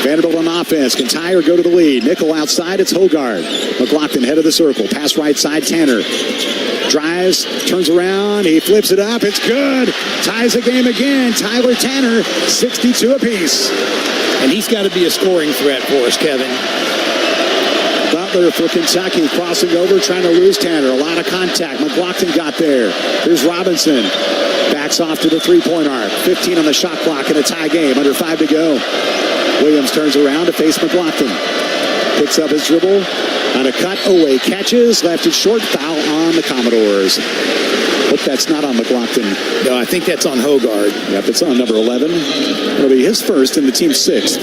Vanderbilt on offense. Can tie or go to the lead. Nickel outside. It's Hogard. McLaughlin head of the circle. Pass right side. Tanner drives, turns around. He flips it up. It's good. Ties the game again. Tyler Tanner, 62 apiece. And he's got to be a scoring threat for us, Kevin. Butler for Kentucky crossing over, trying to lose Tanner. A lot of contact. McLaughlin got there. Here's Robinson. Backs off to the three-point arc. 15 on the shot clock in a tie game. Under 5 to go. Williams turns around to face McLaughlin. Picks up his dribble. On a cut. Oweh catches. Left it short. Foul on the Commodores. Hope that's not on McLaughlin. No, I think that's on Hogard. Yep, it's on number 11. It'll be his first and the team's 6th.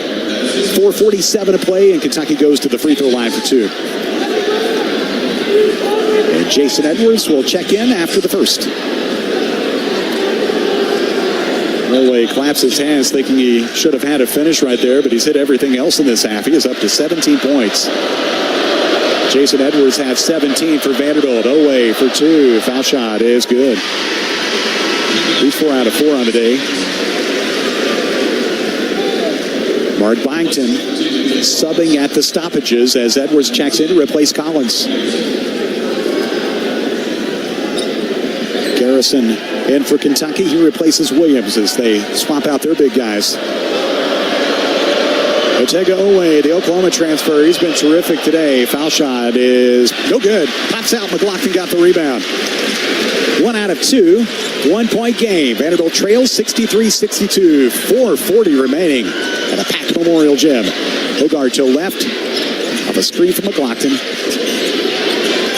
4:47 to play, and Kentucky goes to the free throw line for 2. And Jason Edwards will check in after the first. Oweh claps his hands, thinking he should have had a finish right there, but he's hit everything else in this half. He is up to 17 points. Jason Edwards had 17 for Vanderbilt. Oweh for 2. Foul shot is good. He's 4 out of 4 on the day. Mark Byington subbing at the stoppages as Edwards checks in to replace Collins. Garrison in for Kentucky. He replaces Williams as they swap out their big guys. Otega Oweh, the Oklahoma transfer, he's been terrific today. Foul shot is no good. Pops out. McLaughlin got the rebound. 1 out of 2. 1-point game. Vanderbilt trails 63-62. 4:40 remaining at a packed Memorial Gym. Hogard to left of a screen from McLaughlin.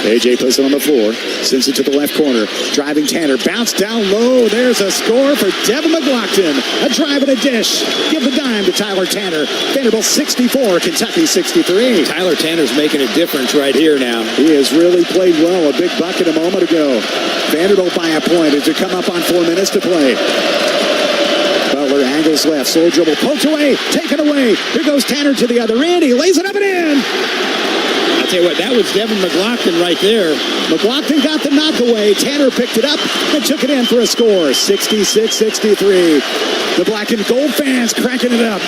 AJ puts it on the floor. Sends it to the left corner. Driving Tanner. Bounce down low. There's a score for Devin McLaughlin. A drive and a dish. Give the dime to Tyler Tanner. Vanderbilt 64. Kentucky 63. Tyler Tanner's making a difference right here now. He has really played well. A big bucket a moment ago. Vanderbilt by a point as they come up on 4 minutes to play. Butler angles left. Slow dribble. Poked away. Taken away. Here goes Tanner to the other end. He lays it up and in. I'll tell you what, that was Devin McLaughlin right there. McLaughlin got the knockaway. Tanner picked it up and took it in for a score. 66-63. The black and gold fans cracking it up.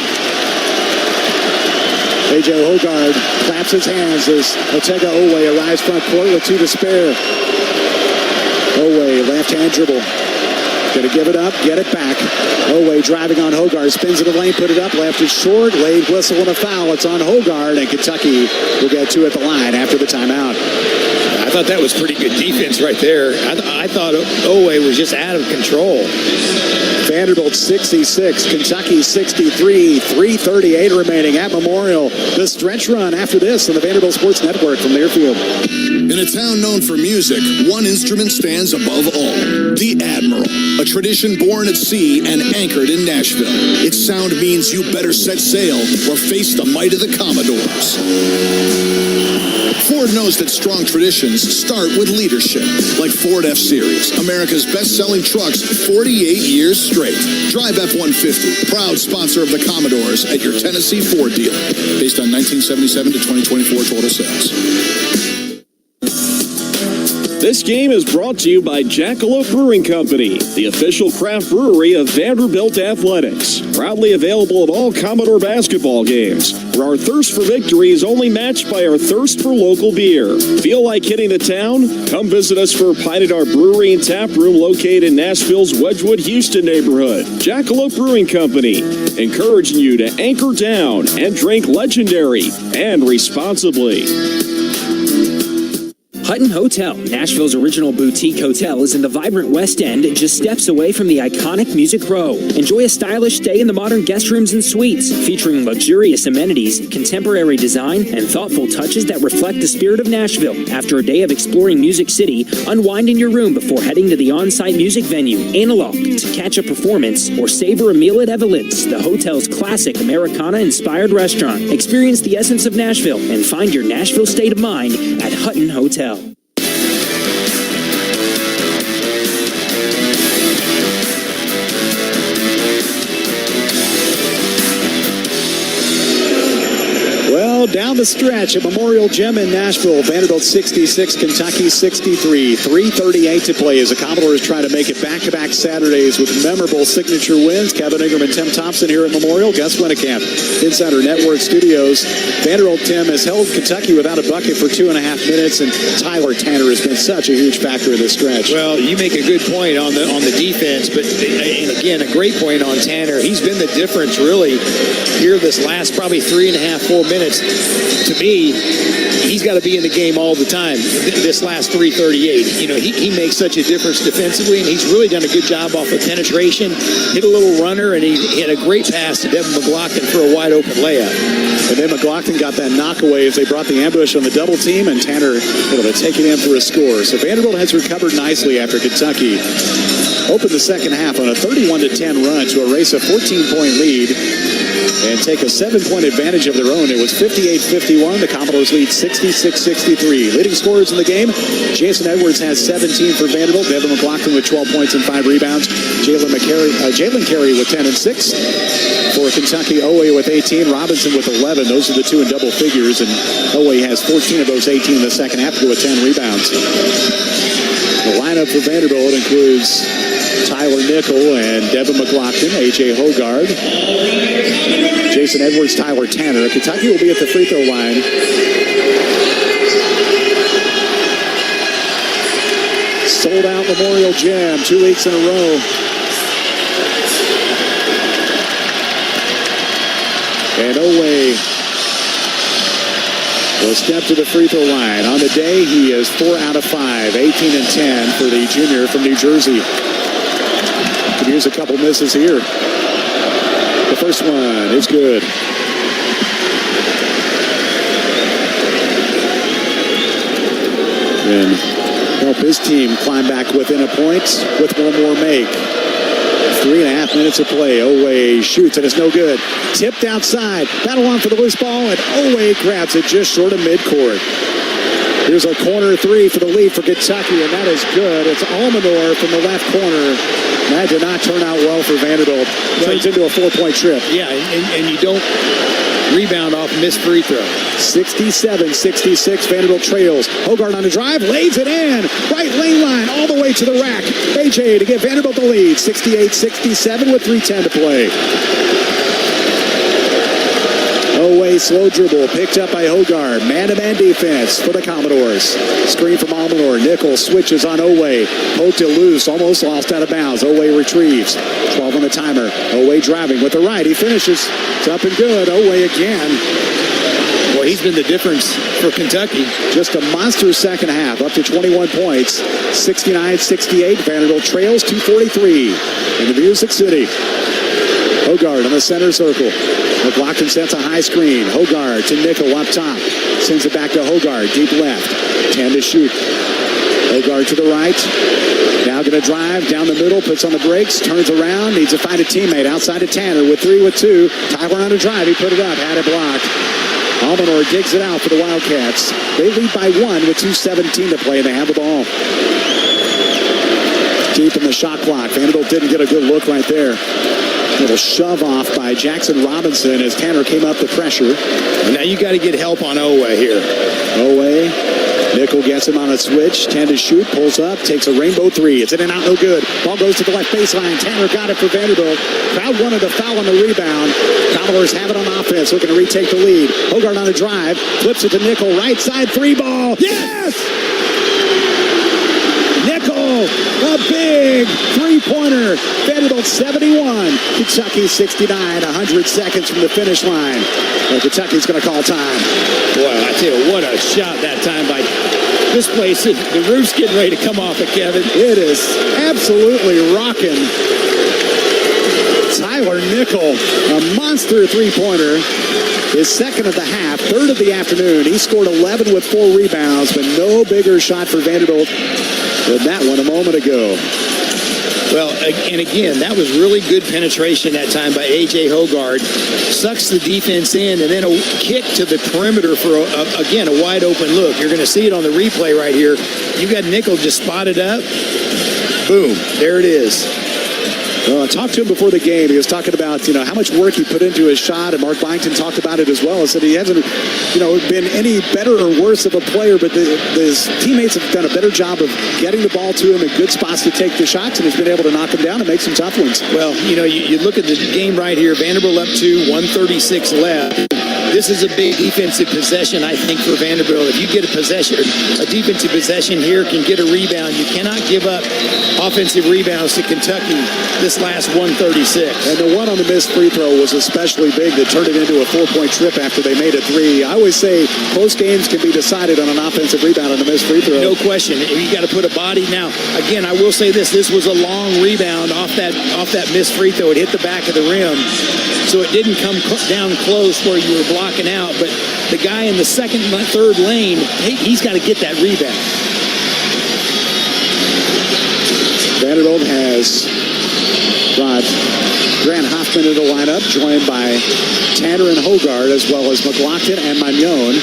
A.J. Hogard claps his hands as Otega Oweh arrives front court with 2 to spare. Oweh, left-hand dribble. Gonna give it up, get it back. Oweh driving on Hogard, spins in the lane, put it up, left is short, late whistle and a foul. It's on Hogard, and Kentucky will get 2 at the line after the timeout. I thought that was pretty good defense right there. I thought Oweh was just out of control. Vanderbilt 66, Kentucky 63, 3:38 remaining at Memorial. The stretch run after this on the Vanderbilt Sports Network from Learfield. In a town known for music, one instrument stands above all. The Admiral, a tradition born at sea and anchored in Nashville. Its sound means you better set sail or face the might of the Commodores. Ford knows that strong traditions start with leadership, like Ford F-Series, America's best-selling trucks 48 years straight. Drive F-150, proud sponsor of the Commodores at your Tennessee Ford dealer, based on 1977 to 2024 total sales. This game is brought to you by Jackalope Brewing Company, the official craft brewery of Vanderbilt Athletics. Proudly available at all Commodore basketball games, where our thirst for victory is only matched by our thirst for local beer. Feel like hitting the town? Come visit us for a pint at our brewery and tap room located in Nashville's Wedgwood, Houston neighborhood. Jackalope Brewing Company, encouraging you to anchor down and drink legendary and responsibly. Hutton Hotel, Nashville's original boutique hotel, is in the vibrant West End, just steps away from the iconic Music Row. Enjoy a stylish stay in the modern guest rooms and suites, featuring luxurious amenities, contemporary design, and thoughtful touches that reflect the spirit of Nashville. After a day of exploring Music City, unwind in your room before heading to the on-site music venue, Analog, to catch a performance or savor a meal at Evelyn's, the hotel's classic Americana-inspired restaurant. Experience the essence of Nashville and find your Nashville state of mind at Hutton Hotel. Well, down the stretch at Memorial Gym in Nashville, Vanderbilt 66, Kentucky 63. 3:38 to play as the Commodores try to make it back-to-back Saturdays with memorable signature wins. Kevin Ingram and Tim Thompson here at Memorial. Gus Winnekamp, Insider Network Studios. Vanderbilt, Tim, has held Kentucky without a bucket for 2.5 minutes, and Tyler Tanner has been such a huge factor in this stretch. Well, you make a good point on the defense, but and again, a great point on Tanner. He's been the difference really here this last probably 3.5, 4 minutes. To me, he's got to be in the game all the time. This last 3:38, you know, he makes such a difference defensively, and he's really done a good job off of penetration. Hit a little runner, and he had a great pass to Devin McLaughlin for a wide open layup. And then McLaughlin got that knockaway as they brought the ambush on the double team, and Tanner able to take it in for a score. So Vanderbilt has recovered nicely after Kentucky opened the second half on a 31-10 run to erase a 14-point lead and take a 7-point advantage of their own. It was 58-51. The Commodores lead 66-63. Leading scorers in the game, Jason Edwards has 17 for Vanderbilt. Devin McLaughlin with 12 points and 5 rebounds. Jalen Carey with 10 and 6. For Kentucky, Owe with 18. Robinson with 11. Those are the two in double figures. And Owe has 14 of those 18 in the second half to go with 10 rebounds. The lineup for Vanderbilt includes Tyler Nickel and Devin McLaughlin, A.J. Hogard, Jason Edwards, Tyler Tanner. Kentucky will be at the free throw line. Sold out Memorial Gym 2 weeks in a row. And Owe will step to the free throw line. On the day, he is 4 out of 5, 18 and 10 for the junior from New Jersey. Could use a couple misses here. The first one is good. And help his team climb back within a point with one more make. 3.5 minutes of play. Owe shoots, and it's no good. Tipped outside. Battle on for the loose ball, and Owe grabs it just short of midcourt. Here's a corner three for the lead for Kentucky, and that is good. It's Almanor from the left corner. That did not turn out well for Vanderbilt. Turns into a 4-point trip. Yeah, and you don't rebound off missed free throw. 67-66, Vanderbilt trails. Hogard on the drive, lays it in. Right lane line, all the way to the rack. AJ to give Vanderbilt the lead. 68-67 with 3:10 to play. Owe slow dribble, picked up by Hogard. Man-to-man defense for the Commodores. Screen from Almanor. Nichols switches on Owe. Poked it loose, almost lost out of bounds. Owe retrieves. 12 on the timer. Owe driving with the right. He finishes. It's up and good. Owe again. Well, he's been the difference for Kentucky. Just a monster second half, up to 21 points. 69-68. Vanderbilt trails 2:43 in the Music City. Hogard on the center circle. McLaughlin sets a high screen. Hogard to Nickel up top. Sends it back to Hogard, deep left. 10 to shoot. Hogard to the right. Now going to drive down the middle, puts on the brakes, turns around, needs to find a teammate outside of Tanner with 3 with 2. Tyler on a drive, he put it up, had it blocked. Almanor digs it out for the Wildcats. They lead by 1 with 2:17 to play, and they have the ball. Deep in the shot clock. Vanderbilt didn't get a good look right there. Little shove off by Jackson Robinson as Tanner came up the pressure. Now you got to get help on Owe here. Owe. Nickel gets him on a switch. 10 to shoot. Pulls up. Takes a rainbow 3. It's in and out. No good. Ball goes to the left baseline. Tanner got it for Vanderbilt. Crowd wanted a foul on the rebound. Commodores have it on offense. Looking to retake the lead. Hogard on a drive. Flips it to Nickel. Right side 3 ball. Yes! Nickel, a big three-pointer. Vanderbilt 71, Kentucky 69, 100 seconds from the finish line. Well, Kentucky's going to call time. Boy, I tell you, what a shot that time by This place, the roof's getting ready to come off it, Kevin. It is absolutely rocking. Tyler Nickel, a monster three-pointer. His second of the half, third of the afternoon. He scored 11 with 4 rebounds, but no bigger shot for Vanderbilt than that one a moment ago. Well, and again, that was really good penetration that time by A.J. Hogard. Sucks the defense in, and then a kick to the perimeter for, again, a wide-open look. You're going to see it on the replay right here. You got Nickel just spotted up. Boom. There it is. Well, I talked to him before the game. He was talking about, how much work he put into his shot, and Mark Byington talked about it as well. He said he hasn't, been any better or worse of a player, but his teammates have done a better job of getting the ball to him in good spots to take the shots, and he's been able to knock them down and make some tough ones. Well, you look at the game right here. Vanderbilt up 2, 1:36 left. This is a big defensive possession, I think, for Vanderbilt. If you get a defensive possession here, can get a rebound. You cannot give up offensive rebounds to Kentucky this last 1:36. And the one on the missed free throw was especially big that turned it into a 4-point trip after they made a 3. I always say close games can be decided on an offensive rebound on a missed free throw. No question. You got to put a body. Now, again, I will say this. This was a long rebound off that missed free throw. It hit the back of the rim. So it didn't come down close where you were blocking out. But the guy in the second and third lane, he's got to get that rebound. Vanderbilt has brought Grant Hoffman into the lineup, joined by Tanner and Hogard, as well as McLaughlin and Magnon.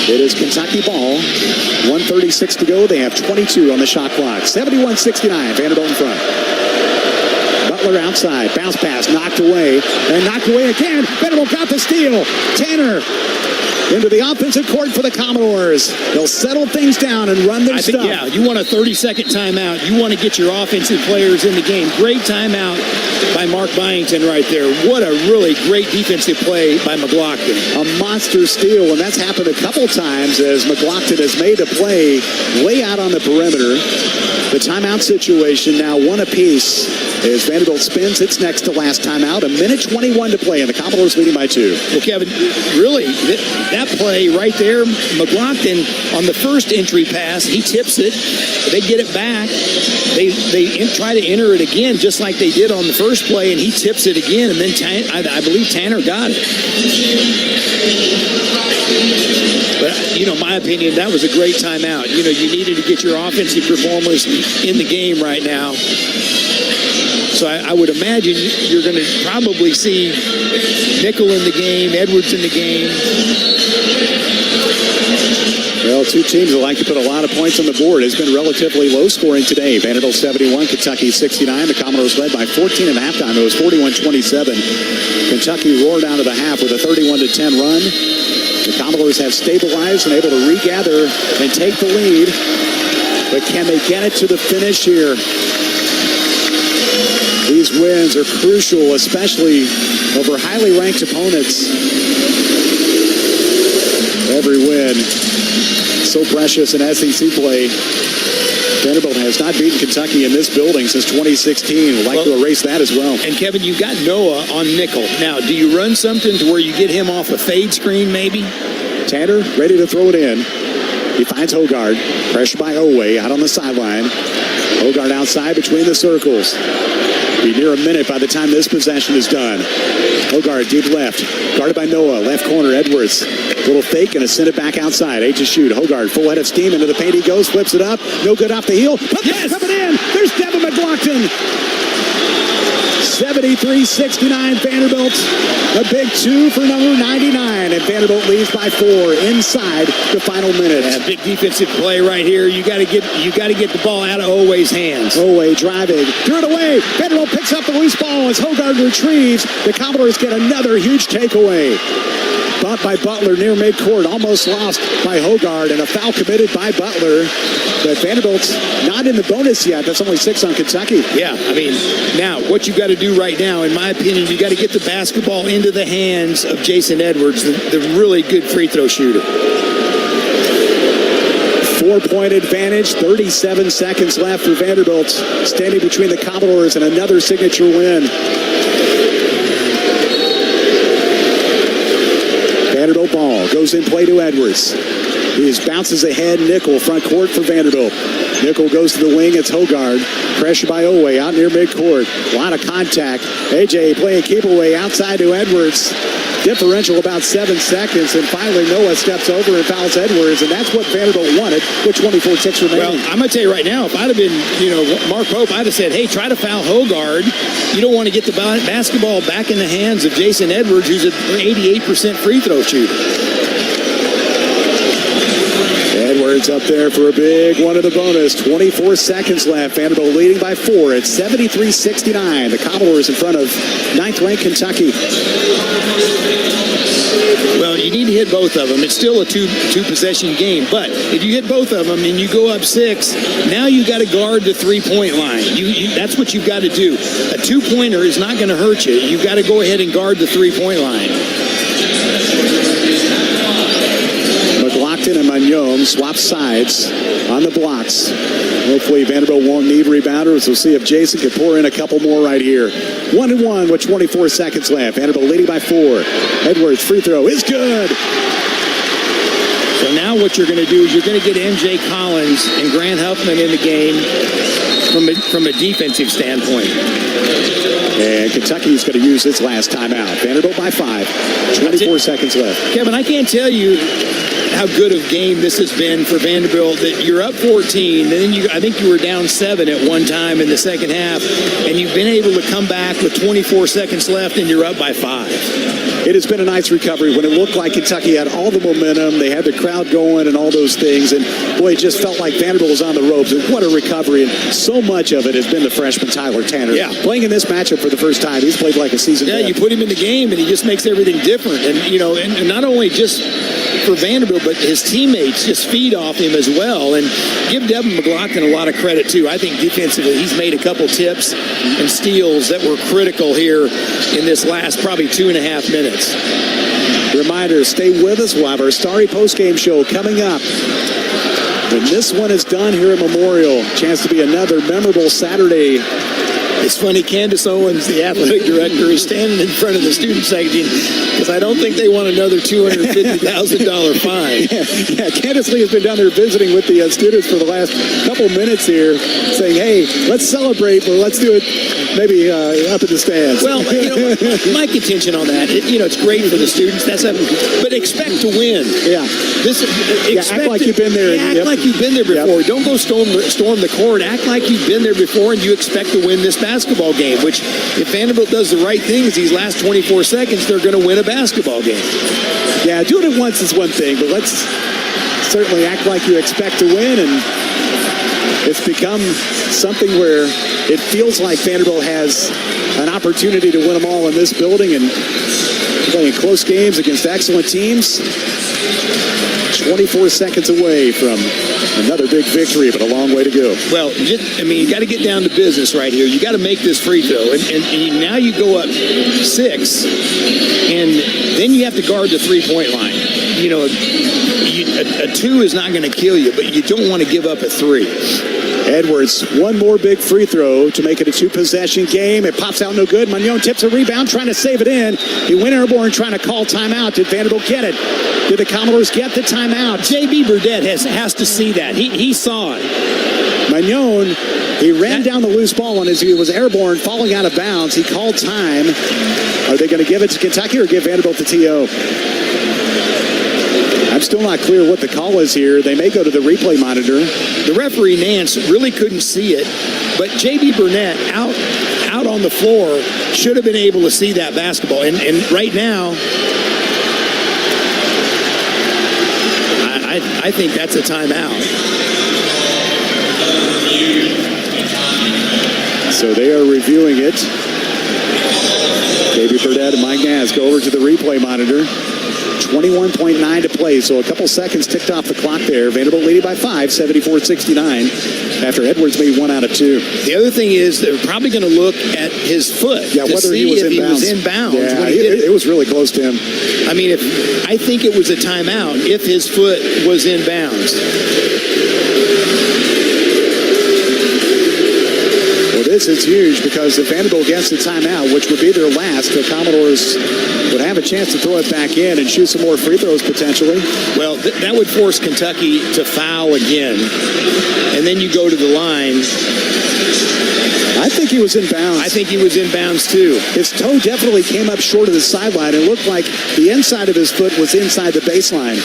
It is Kentucky ball. 1:36 to go. They have 22 on the shot clock. 71-69. Vanderbilt in front. Butler outside. Bounce pass. Knocked away. And knocked away again. Vanderbilt got the steal. Tanner into the offensive court for the Commodores. They'll settle things down and run their stuff. Yeah, you want a 30-second timeout. You want to get your offensive players in the game. Great timeout by Mark Byington right there. What a really great defensive play by McLaughlin. A monster steal, and that's happened a couple times as McLaughlin has made a play way out on the perimeter. The timeout situation now one apiece as Vanderbilt spins its next to last timeout. 1:21 to play, and the Commodores leading by 2. Well, Kevin, really, that play right there, McLaughlin on the first entry pass, he tips it. They get it back. They try to enter it again, just like they did on the first play, and he tips it again, and then I believe Tanner got it. But, my opinion, that was a great timeout. You needed to get your offensive performers in the game right now. So I would imagine you're going to probably see Nickel in the game, Edwards in the game. Well, two teams that like to put a lot of points on the board. It's been relatively low scoring today. Vanderbilt 71, Kentucky 69. The Commodores led by 14 at halftime. It was 41-27. Kentucky roared out of the half with a 31-10 run. The Commodores have stabilized and able to regather and take the lead. But can they get it to the finish here? These wins are crucial, especially over highly ranked opponents. Every win so precious in SEC play. Vanderbilt has not beaten Kentucky in this building since 2016. Would like to erase that as well. And Kevin, you've got Noah on nickel. Now, do you run something to where you get him off a fade screen maybe? Tanner ready to throw it in. He finds Hogard. Pressure by Oweh out on the sideline. Hogard outside between the circles. Be near a minute by the time this possession is done. Hogard deep left. Guarded by Noah. Left corner, Edwards. Little fake and a send it back outside. 8 to shoot. Hogard full head of steam into the paint he goes. Flips it up. No good off the heel. But yes! Coming in. There's Devin McLaughlin. 73-69 Vanderbilt. A big 2 for number 99. And Vanderbilt leads by 4 inside the final minute. Yeah, big defensive play right here. You got to get the ball out of Oweh's hands. Oweh driving. Threw it away. Vanderbilt picks up the loose ball as Hogard retrieves. The Commodores get another huge takeaway. Bought by Butler near midcourt. Almost lost by Hogard. And a foul committed by Butler. But Vanderbilt's not in the bonus yet. That's only 6 on Kentucky. Yeah, I mean, now what you got to do right now, in my opinion, you got to get the basketball into the hands of Jason Edwards, the really good free throw shooter. 4-point advantage, 37 seconds left for Vanderbilt, standing between the Commodores and another signature win. Vanderbilt ball goes in play to Edwards. He bounces ahead. Nickel, front court for Vanderbilt. Nickel goes to the wing. It's Hogard. Pressure by Owe out near midcourt. A lot of contact. AJ playing keep away outside to Edwards. Differential about 7 seconds, and finally Noah steps over and fouls Edwards, and that's what Vanderbilt wanted with 24 ticks remaining. Well, I'm going to tell you right now, if I'd have been, Mark Pope, I'd have said, hey, try to foul Hogard. You don't want to get the basketball back in the hands of Jason Edwards, who's an 88% free throw shooter. Edwards up there for a big one of the bonus. 24 seconds left. Vanderbilt leading by 4 at 73-69. The Commodores in front of 9th-ranked Kentucky. Well, you need to hit both of them. It's still a two-possession game. But if you hit both of them and you go up 6, now you got to guard the three-point line. That's what you've got to do. A two-pointer is not going to hurt you. You've got to go ahead and guard the three-point line. And Magnon swap sides on the blocks. Hopefully Vanderbilt won't need rebounders. We'll see if Jason can pour in a couple more right here. 1-1 with 24 seconds left. Vanderbilt leading by 4. Edwards free throw is good. So now what you're going to do is you're going to get MJ Collins and Grant Huffman in the game from a defensive standpoint. And Kentucky's going to use its last timeout. Vanderbilt by 5. 24 seconds left. Kevin, I can't tell you how good of game this has been for Vanderbilt, that you're up 14, and then I think you were down 7 at one time in the second half, and you've been able to come back with 24 seconds left, and you're up by 5. It has been a nice recovery when it looked like Kentucky had all the momentum. They had the crowd going and all those things, and boy, it just felt like Vanderbilt was on the ropes. And what a recovery, and so much of it has been the freshman Tyler Tanner. Yeah. Playing in this matchup for the first time. He's played like a season. Yeah, you put him in the game, and he just makes everything different. And, and not only just for Vanderbilt, but his teammates just feed off him as well. And give Devin McLaughlin a lot of credit, too. I think defensively he's made a couple tips and steals that were critical here in this last probably 2.5 minutes. Reminder, stay with us. We'll have our Starry postgame show coming up. When this one is done here at Memorial, chance to be another memorable Saturday. It's funny, Candace Owens, the athletic director, is standing in front of the student section because I don't think they want another $250,000 fine. Yeah, Candace Lee has been down there visiting with the students for the last couple minutes here, saying, hey, let's celebrate, but let's do it maybe up in the stands. Well, my contention on that, it's great for the students, but expect to win. Yeah. Act like you've been there. Act like you've been there before. Yep. Don't go storm the court. Act like you've been there before, and you expect to win this basketball game, which if Vanderbilt does the right things these last 24 seconds, they're going to win a basketball game. Yeah, doing it once is one thing, but let's certainly act like you expect to win, and it's become something where it feels like Vanderbilt has an opportunity to win them all in this building and playing close games against excellent teams. 24 seconds away from another big victory, but a long way to go. Well, you got to get down to business right here. You got to make this free throw, and now you go up 6, and then you have to guard the three-point line. A 2 is not going to kill you, but you don't want to give up a 3. Edwards, one more big free throw to make it a 2-possession game. It pops out no good. Magnon tips a rebound, trying to save it in. He went airborne, trying to call timeout. Did Vanderbilt get it? Did the Commodores get the timeout? J.B. Burdett has to see that. He saw it. Magnon, he ran down the loose ball, and as he was airborne, falling out of bounds, he called time. Are they going to give it to Kentucky or give Vanderbilt the TO? I'm still not clear what the call is here. They may go to the replay monitor. The referee, Nance, really couldn't see it, but J.B. Burnett out on the floor should have been able to see that basketball. And right now, I think that's a timeout. So they are reviewing it. J.B. Burnett and Mike Nance go over to the replay monitor. 21.9 to play, so a couple seconds ticked off the clock there. Vanderbilt leading by 5, 74-69, after Edwards made 1 out of 2. The other thing is they're probably going to look at his foot to whether see if he was in bounds. Yeah, when he did it was really close to him. I mean, I think it was a timeout if his foot was in bounds. Well, This is huge because if Vanderbilt gets the timeout, which would be their last, the Commodores would have a chance to throw it back in and shoot some more free throws potentially. Well, that would force Kentucky to foul again. And then you go to the line. I think he was in bounds. I think he was in bounds too. His toe definitely came up short of the sideline. It looked like the inside of his foot was inside the baseline.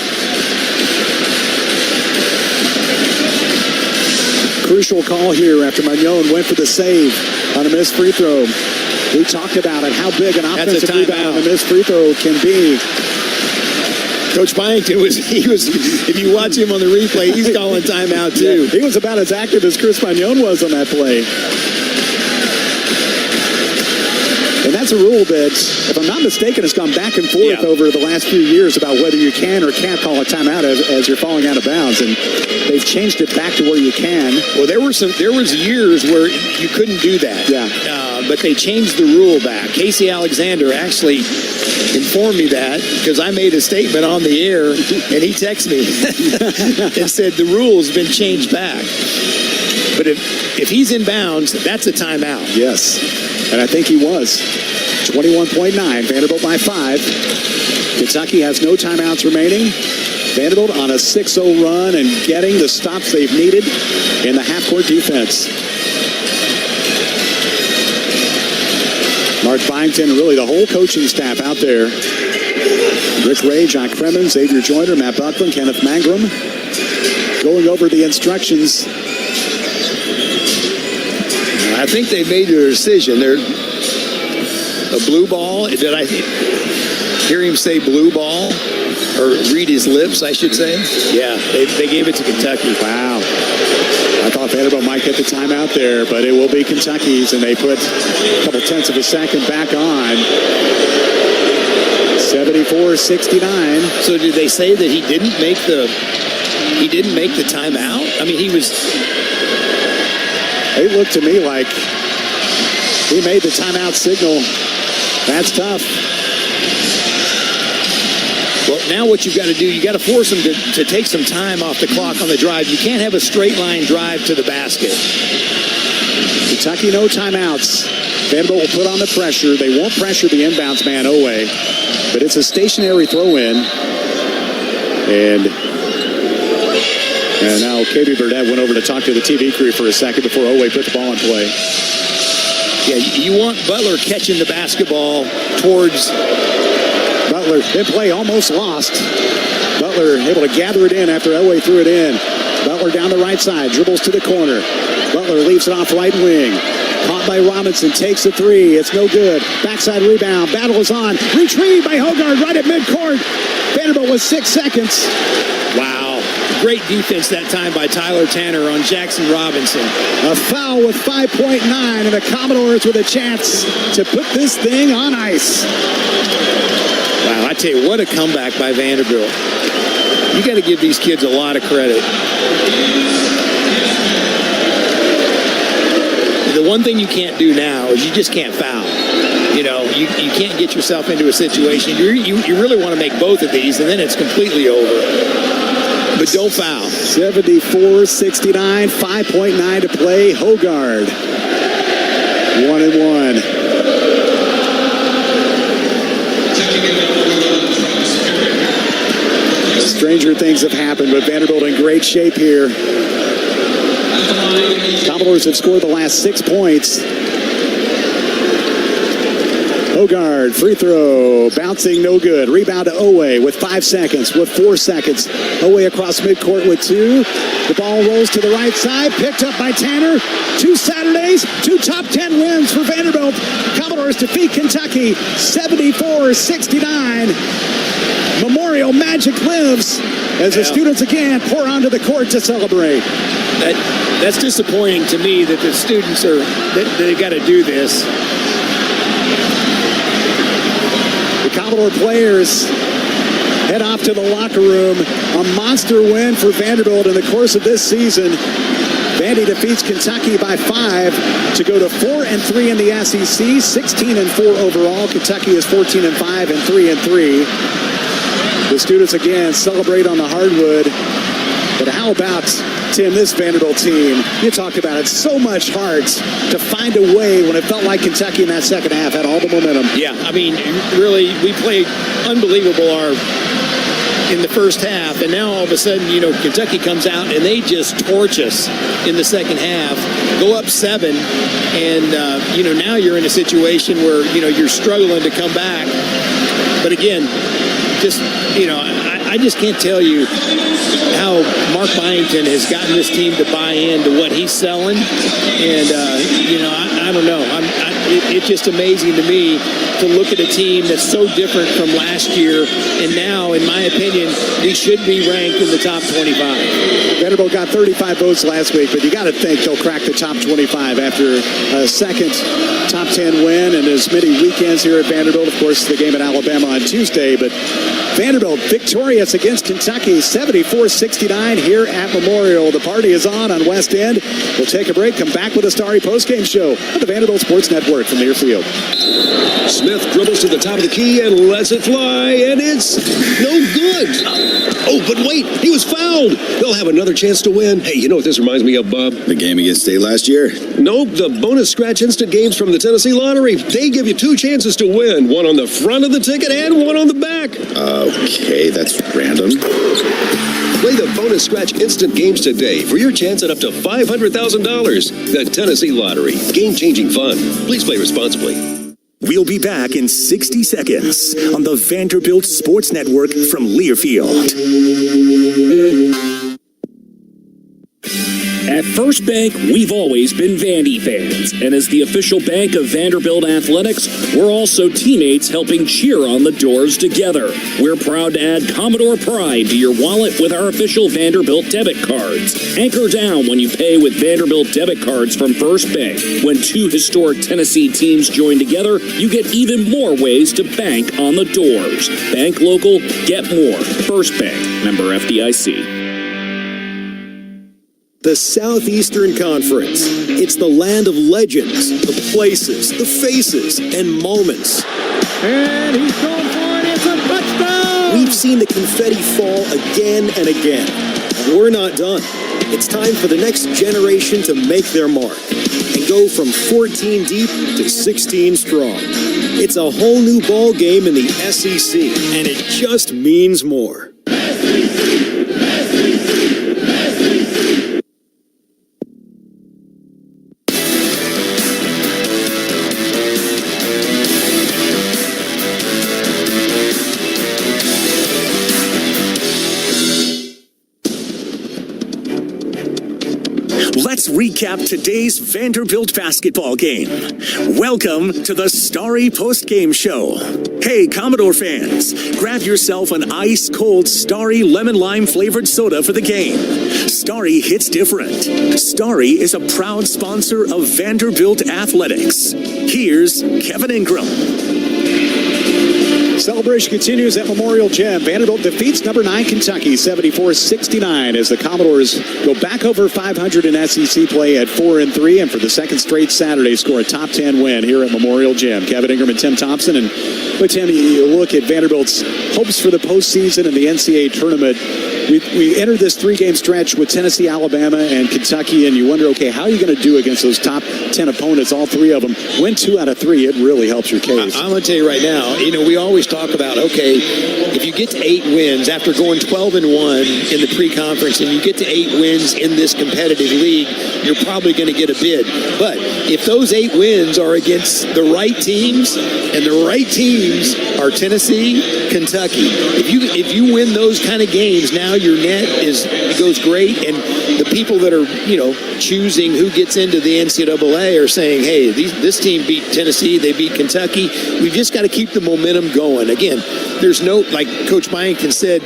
Crucial call here after Magnon went for the save on a missed free throw. We talked about it, how big an offensive rebound on a missed free throw can be. Coach Byington if you watch him on the replay, he's calling timeout too. Yeah, he was about as active as Chris Magnon was on that play. And that's a rule that, if I'm not mistaken, has gone back and forth over the last few years about whether you can or can't call a timeout as you're falling out of bounds. And they've changed it back to where you can. Well, there was years where you couldn't do that. Yeah. But they changed the rule back. Casey Alexander actually informed me that because I made a statement on the air, and he texted me and said the rule's been changed back. But if he's in bounds, that's a timeout. Yes, and I think he was. 21.9, Vanderbilt by 5. Kentucky has no timeouts remaining. Vanderbilt on a 6-0 run and getting the stops they've needed in the half-court defense. Mark Byington and really the whole coaching staff out there. Rick Ray, Jack Cremon, Xavier Joyner, Matt Buckland, Kenneth Mangrum going over the instructions. I think they made their decision. They're a blue ball. Did I hear him say blue ball? Or read his lips, I should say. Yeah, they gave it to Kentucky. Wow. I thought Vanderbilt might get the timeout there, but it will be Kentucky's, and they put a couple tenths of a second back on. 74-69. So did they say that he didn't make the timeout? I mean, It looked to me like he made the timeout signal. That's tough. Well, now what you've got to do, you got to force them to take some time off the clock on the drive. You can't have a straight line drive to the basket. Kentucky, no timeouts. Vanderbilt will put on the pressure. They won't pressure the inbounds man, Owe. But it's a stationary throw-in. And now KB Burdett went over to talk to the TV crew for a second before Owe put the ball in play. Yeah, you want Butler catching the basketball towards... Butler, in play, almost lost. Butler able to gather it in after Elway threw it in. Butler down the right side, dribbles to the corner. Butler leaves it off right wing. Caught by Robinson, takes the three. It's no good. Backside rebound. Battle is on. Retrieved by Hogard right at midcourt. Vanderbilt with 6 seconds. Wow. Great defense that time by Tyler Tanner on Jackson Robinson. A foul with 5.9, and the Commodores with a chance to put this thing on ice. Wow, I tell you, what a comeback by Vanderbilt. You got to give these kids a lot of credit. The one thing you can't do now is you just can't foul. You know, you can't get yourself into a situation. You really want to make both of these, and then it's completely over. But don't foul. 74-69, 5.9 to play. Hogard, 1-1. Stranger things have happened, but Vanderbilt in great shape here. Commodores have scored the last 6 points. Hogard, free throw, bouncing, no good. Rebound to Owe with 5 seconds, with 4 seconds. Owe across midcourt with 2. The ball rolls to the right side, picked up by Tanner. 2 Saturdays, 2 top 10 wins for Vanderbilt. Commodores defeat Kentucky, 74-69. Memorial magic lives as the students again pour onto the court to celebrate. That's disappointing to me that the students they've got to do this. The Commodore players head off to the locker room. A monster win for Vanderbilt in the course of this season. Vandy defeats Kentucky by 5 to go to 4-3 in the SEC, 16-4 overall. Kentucky is 14-5 and 3-3. The students again celebrate on the hardwood But how about, Tim, this Vanderbilt team? You talked about it, so much heart to find a way when it felt like Kentucky in that second half had all the momentum. Yeah, I mean, really, we played unbelievable in the first half, and now all of a sudden, Kentucky comes out and they just torch us in the second half, go up 7, and, now you're in a situation where, you're struggling to come back. But again, I just can't tell you how Mark Byington has gotten this team to buy into what he's selling. And, I don't know. It's just amazing to me to look at a team that's so different from last year. And now, in my opinion, we should be ranked in the top 25. Vanderbilt got 35 votes last week, but you got to think they'll crack the top 25 after a second top 10 win and as many weekends here at Vanderbilt. Of course, the game at Alabama on Tuesday, but Vanderbilt victorious against Kentucky, 74-69 here at Memorial. The party is on West End. We'll take a break, come back with a Starry postgame show on the Vanderbilt Sports Network from Learfield. Smith dribbles to the top of the key and lets it fly, and it's no good. Oh, but wait, he was fouled. They'll have another chance to win. Hey, you know what this reminds me of, Bob? The game against State last year. Nope, the bonus scratch instant games from the Tennessee Lottery. They give you 2 chances to win, one on the front of the ticket and one on the back. Okay, that's random. Play the bonus scratch instant games today for your chance at up to $500,000. The Tennessee Lottery. Game-changing fun. Please play responsibly. We'll be back in 60 seconds on the Vanderbilt Sports Network from Learfield. At First Bank, we've always been Vandy fans, and as the official bank of Vanderbilt Athletics, we're also teammates helping cheer on the Doors together. We're proud to add Commodore Pride to your wallet with our official Vanderbilt debit cards. Anchor down when you pay with Vanderbilt debit cards from First Bank. When 2 historic Tennessee teams join together, you get even more ways to bank on the Doors. Bank local, get more. First Bank, member FDIC. The Southeastern Conference. It's the land of legends, the places, the faces, and moments. And he's going for it. It's a touchdown! We've seen the confetti fall again and again. And we're not done. It's time for the next generation to make their mark and go from 14 deep to 16 strong. It's a whole new ball game in the SEC, and it just means more. Let's recap today's Vanderbilt basketball game. Welcome to the Starry Postgame Show. Hey, Commodore fans, grab yourself an ice-cold Starry lemon-lime flavored soda for the game. Starry hits different. Starry is a proud sponsor of Vanderbilt Athletics. Here's Kevin Ingram. Celebration continues at Memorial Gym. Vanderbilt defeats number 9 Kentucky 74-69 as the Commodores go back over 500 in SEC play at 4-3, and for the second straight Saturday score a top 10 win here at Memorial Gym. Kevin Ingram and Tim Thompson. And Tim, you look at Vanderbilt's hopes for the postseason and the NCAA tournament. We entered this 3-game stretch with Tennessee, Alabama, and Kentucky, and you wonder, okay, how are you going to do against those top 10 opponents, all 3 of them? Win 2 out of 3, it really helps your case. I'm going to tell you right now, we always talk about, okay, if you get to 8 wins after going 12-1 in the pre-conference and you get to 8 wins in this competitive league, you're probably going to get a bid. But if those 8 wins are against the right teams, and the right teams are Tennessee, Kentucky, if you win those kind of games, now your net goes great, and the people that are choosing who gets into the NCAA are saying, hey, this team beat Tennessee, they beat Kentucky. We've just got to keep the momentum going. Again, there's no, like Coach Byington said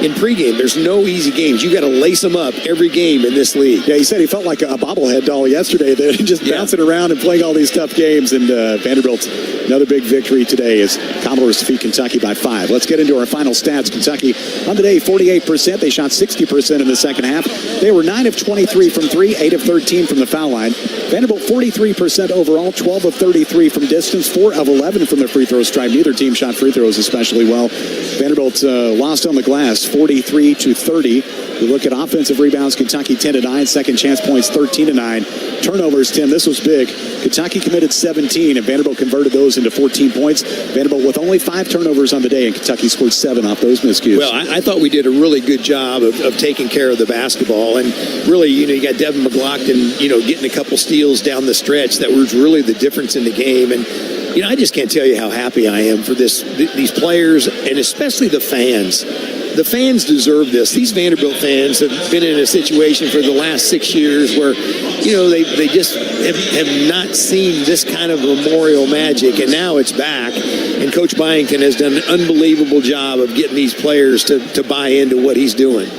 in pregame, there's no easy games. You got to lace them up every game in this league. Yeah, he said he felt like a bobblehead doll yesterday. They're just bouncing around and playing all these tough games. And Vanderbilt, another big victory today as Commodores defeat Kentucky by 5. Let's get into our final stats. Kentucky on the day, 48%. They shot 60% in the second half. They were 9 of 23 from 3, 8 of 13 from the foul line. Vanderbilt 43% overall, 12 of 33 from distance, 4 of 11 from the free throw stripe. Neither team shot free throws especially well. Vanderbilt lost on the glass 43-30. We look at offensive rebounds, Kentucky 10-9, second chance points 13-9. Turnovers, Tim, this was big. Kentucky committed 17, and Vanderbilt converted those into 14 points. Vanderbilt with only 5 turnovers on the day, and Kentucky scored 7 off those miscues. Well, I thought we did a really good job of taking care of the basketball. And really, you got Devin McLaughlin, getting a couple steals down the stretch. That was really the difference in the game. And, I just can't tell you how happy I am for these players, and especially the fans. The fans deserve this. These Vanderbilt fans have been in a situation for the last 6 years where, they just have not seen this kind of memorial magic, and now it's back. And Coach Byington has done an unbelievable job of getting these players to buy into what he's doing.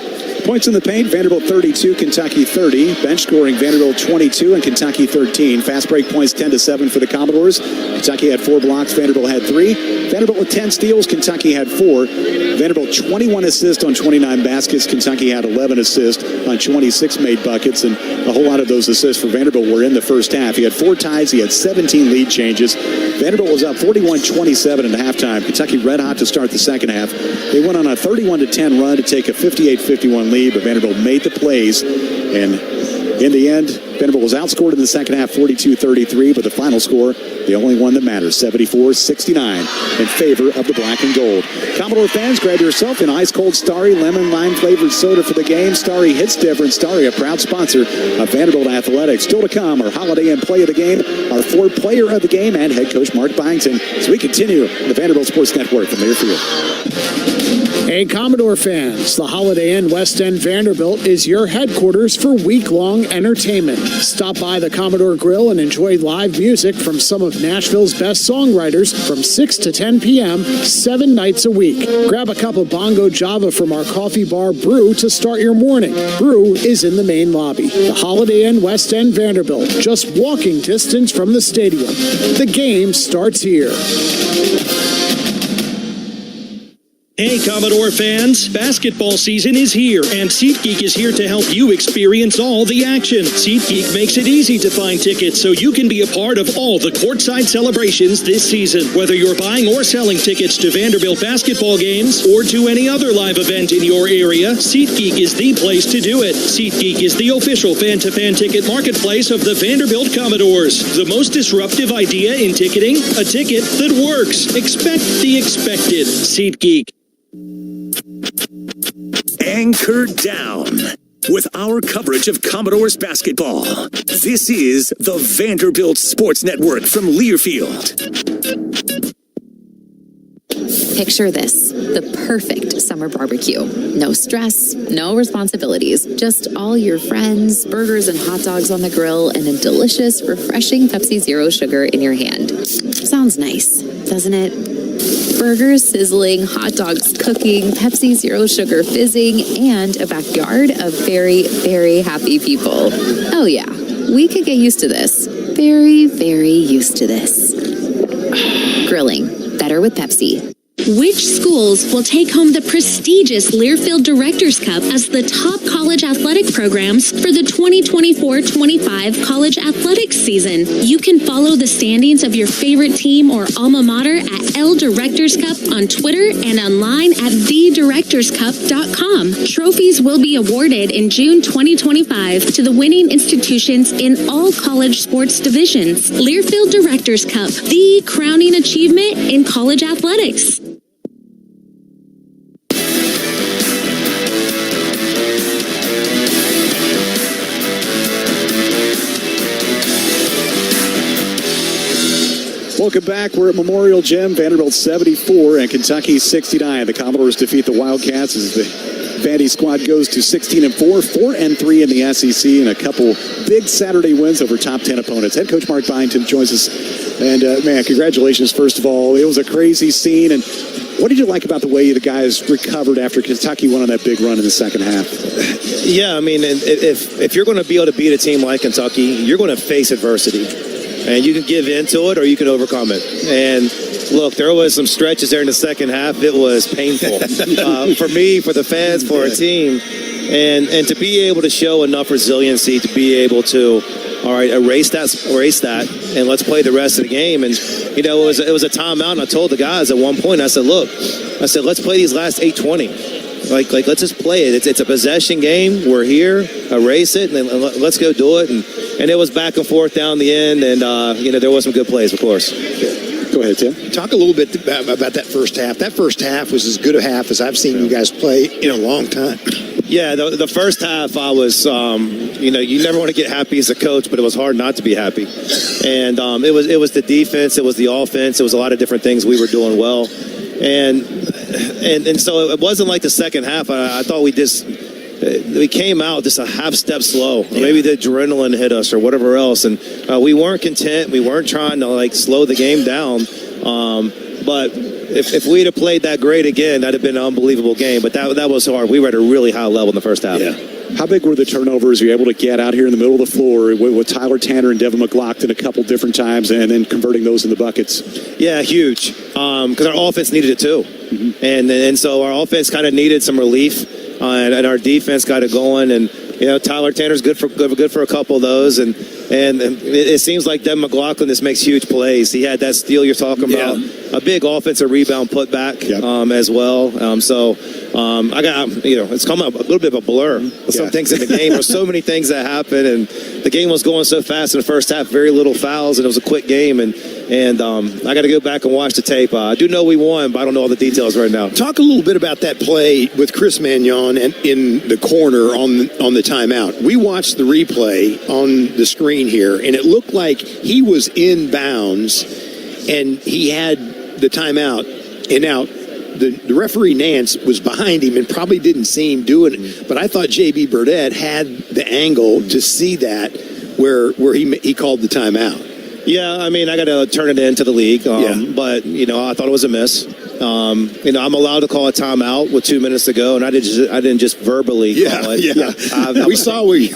Points in the paint, Vanderbilt 32, Kentucky 30. Bench scoring, Vanderbilt 22 and Kentucky 13. Fast break points 10-7 for the Commodores. Kentucky had 4 blocks, Vanderbilt had 3. Vanderbilt with 10 steals, Kentucky had 4. Vanderbilt 21 assists on 29 baskets. Kentucky had 11 assists on 26 made buckets, and a whole lot of those assists for Vanderbilt were in the first half. He had 4 ties, he had 17 lead changes. Vanderbilt was up 41-27 at halftime. Kentucky red hot to start the second half. They went on a 31-10 run to take a 58-51 lead, but Vanderbilt made the plays, and in the end, Vanderbilt was outscored in the second half 42-33, but the final score, the only one that matters, 74-69 in favor of the black and gold. Commodore fans, grab yourself an ice-cold Starry lemon lime flavored soda for the game. Starry hits different. Starry, a proud sponsor of Vanderbilt Athletics. Still to come, our holiday and play of the game, our Ford player of the game, and head coach Mark Byington as we continue the Vanderbilt Sports Network from Learfield. Hey, Commodore fans, the Holiday Inn West End Vanderbilt is your headquarters for week-long entertainment. Stop by the Commodore Grill and enjoy live music from some of Nashville's best songwriters from 6 to 10 p.m., 7 nights a week. Grab a cup of Bongo Java from our coffee bar Brew to start your morning. Brew is in the main lobby. The Holiday Inn West End Vanderbilt, just walking distance from the stadium. The game starts here. Hey, Commodore fans, basketball season is here, and SeatGeek is here to help you experience all the action. SeatGeek makes it easy to find tickets so you can be a part of all the courtside celebrations this season. Whether you're buying or selling tickets to Vanderbilt basketball games or to any other live event in your area, SeatGeek is the place to do it. SeatGeek is the official fan-to-fan ticket marketplace of the Vanderbilt Commodores. The most disruptive idea in ticketing, a ticket that works. Expect the expected. SeatGeek. Anchor down with our coverage of Commodores basketball. This is the Vanderbilt Sports Network from Learfield. Picture this, the perfect summer barbecue. No stress, no responsibilities, just all your friends, burgers and hot dogs on the grill, and a delicious, refreshing Pepsi Zero Sugar in your hand. Sounds nice, doesn't it? Burgers sizzling, hot dogs cooking, Pepsi Zero Sugar fizzing, and a backyard of very, very happy people. Oh yeah, we could get used to this. Very, very used to this. Grilling, better with Pepsi. Which schools will take home the prestigious Learfield Directors Cup as the top college athletic programs for the 2024-25 college athletics season? You can follow the standings of your favorite team or alma mater at L Directors Cup on Twitter and online at thedirectorscup.com. Trophies will be awarded in June 2025 to the winning institutions in all college sports divisions. Learfield Directors Cup, the crowning achievement in college athletics. Welcome back. We're at Memorial Gym. Vanderbilt 74 and Kentucky 69. The Commodores defeat the Wildcats as the Vandy squad goes to 16-4, 4-3 in the SEC, and a couple big Saturday wins over top 10 opponents. Head coach Mark Byington joins us. And, man, congratulations, first of all. It was a crazy scene. And what did you like about the way the guys recovered after Kentucky went on that big run in the second half? Yeah, I mean, if you're going to be able to beat a team like Kentucky, you're going to face adversity. And you can give into it or you can overcome it. And look, there was some stretches there in the second half. It was painful for me, for the fans, for our team. And to be able to show enough resiliency to be able to all right, erase that, and let's play the rest of the game. And, you know, it was a timeout, and I told the guys at one point, I said, let's play these last 8:20. Like let's just play it. It's a possession game. We're here. Erase it, and then let's go do it. And it was back and forth down the end, and, you know, there was some good plays, of course. Go ahead, Tim. Talk a little bit about that first half. That first half was as good a half as I've seen you guys play in a long time. Yeah, the first half I was, you know, you never want to get happy as a coach, but it was hard not to be happy. And it was the defense, it was the offense, it was a lot of different things we were doing well. And so it wasn't like the second half. I thought we came out just a half step slow. Yeah. Maybe the adrenaline hit us or whatever else. And we weren't content. We weren't trying to, like, slow the game down. But if we'd have played that great again, that'd have been an unbelievable game. But that was hard. We were at a really high level in the first half. Yeah. How big were the turnovers you were able to get out here in the middle of the floor with Tyler Tanner and Devin McLaughlin a couple different times and then converting those in the buckets? Yeah, huge. Because our offense needed it too. Mm-hmm. And so our offense kind of needed some relief. And our defense got it going, and you know Tyler Tanner's good for a couple of those, and it seems like Devin McLaughlin just makes huge plays. He had that steal you're talking about, a big offensive rebound putback as well. I got, you know, it's come up a little bit of a blur. Some things in the game. There's so many things that happened, and the game was going so fast in the first half. Very little fouls, and it was a quick game. And I got to go back and watch the tape. I do know we won, but I don't know all the details right now. Talk a little bit about that play with Chris Magnon and in the corner on the timeout. We watched the replay on the screen here, and it looked like he was in bounds, and he had the timeout, and now the referee Nance was behind him and probably didn't see him doing it. But I thought J.B. Burdett had the angle to see that where he called the timeout. Yeah, I mean, I got to turn it into the league. But, you know, I thought it was a miss. You know, I'm allowed to call a timeout with 2 minutes to go, and I didn't just verbally call it. I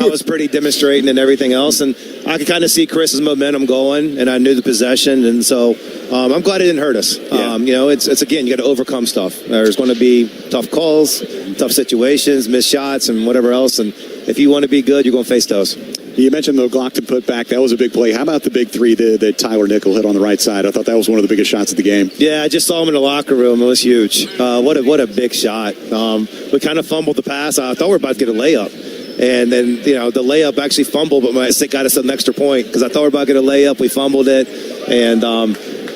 was pretty demonstrating and everything else, and I could kind of see Chris's momentum going, and I knew the possession, and so I'm glad it didn't hurt us. You know, it's again, you got to overcome stuff. There's going to be tough calls, tough situations, missed shots, and whatever else, and if you want to be good, you're going to face those. You mentioned the McLaughlin putback. That was a big play. How about the big three that Tyler Nickel hit on the right side? I thought that was one of the biggest shots of the game. Yeah, I just saw him in the locker room. It was huge. What a big shot. We kind of fumbled the pass. I thought we were about to get a layup. And then, you know, the layup actually fumbled, but my got us an extra point because I thought we were about to get a layup. We fumbled it. And,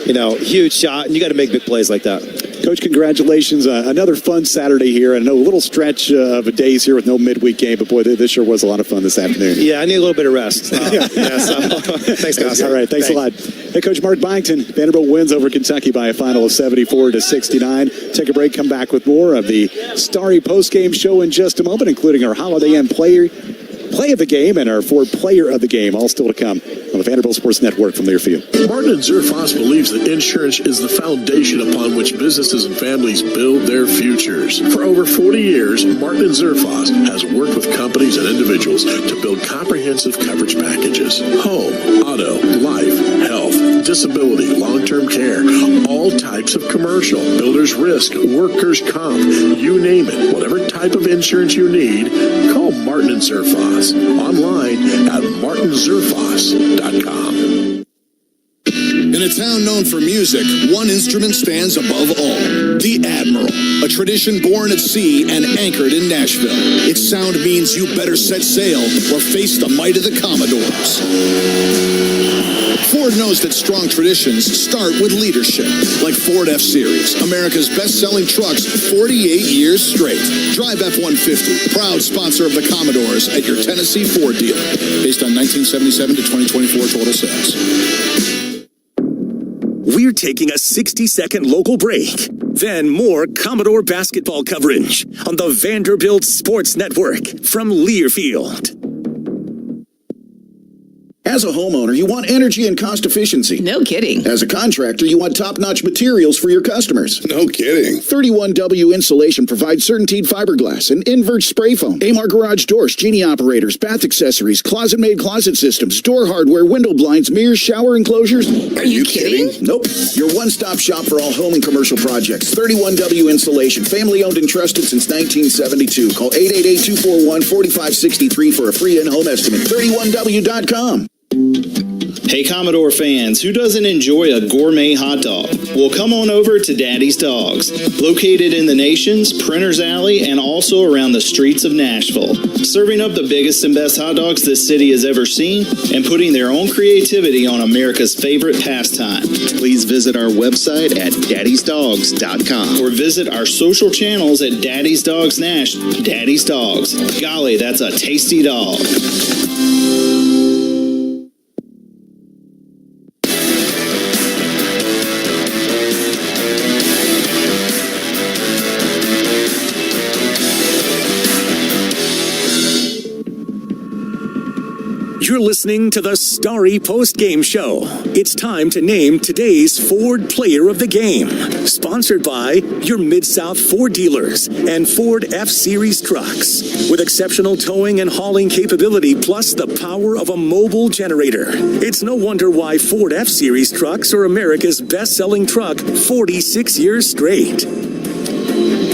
you know, huge shot. And you got to make big plays like that. Coach, congratulations. Another fun Saturday here. I know a little stretch of a days here with no midweek game, but boy, this sure was a lot of fun this afternoon. Yeah, I need a little bit of rest. Thanks, guys. All right, thanks a lot. Hey, Coach Mark Byington, Vanderbilt wins over Kentucky by a final of 74-69. Take a break, come back with more of the Starry postgame show in just a moment, including our Holiday Inn play of the game and our Ford player of the game, all still to come on the Vanderbilt Sports Network from Learfield. Martin & Zerfoss believes that insurance is the foundation upon which businesses and families build their futures. For over 40 years, Martin & Zerfoss has worked with companies and individuals to build comprehensive coverage packages. Home, auto, life, health, disability, long-term care, all types of commercial, builder's risk, workers' comp, you name it. Whatever type of insurance you need, call Martin & Zerfoss. Online at martinzerfoss.com. In a town known for music, one instrument stands above all. The Admiral, a tradition born at sea and anchored in Nashville. Its sound means you better set sail or face the might of the Commodores. Ford knows that strong traditions start with leadership, like Ford F-Series, America's best-selling trucks 48 years straight. Drive F-150, proud sponsor of the Commodores at your Tennessee Ford dealer. Based on 1977 to 2024 total sales. We're taking a 60-second local break. Then more Commodore basketball coverage on the Vanderbilt Sports Network from Learfield. As a homeowner, you want energy and cost efficiency. No kidding. As a contractor, you want top-notch materials for your customers. No kidding. 31W Insulation provides CertainTeed fiberglass and invert spray foam, Amar garage doors, Genie operators, bath accessories, closet-made closet systems, door hardware, window blinds, mirrors, shower enclosures. Are you kidding? Nope. Your one-stop shop for all home and commercial projects. 31W Insulation, family-owned and trusted since 1972. Call 888-241-4563 for a free in-home estimate. 31W.com. Hey Commodore fans, who doesn't enjoy a gourmet hot dog? Well, come on over to Daddy's Dogs, located in the nation's Printers Alley and also around the streets of Nashville. Serving up the biggest and best hot dogs this city has ever seen and putting their own creativity on America's favorite pastime. Please visit our website at daddysdogs.com or visit our social channels at Daddy's Dogs Nash. Daddy's Dogs. Golly, that's a tasty dog. You're listening to the Starry Post Game Show. It's time to name today's Ford Player of the Game. Sponsored by your Mid-South Ford dealers and Ford F-Series trucks. With exceptional towing and hauling capability plus the power of a mobile generator. It's no wonder why Ford F-Series trucks are America's best-selling truck 46 years straight.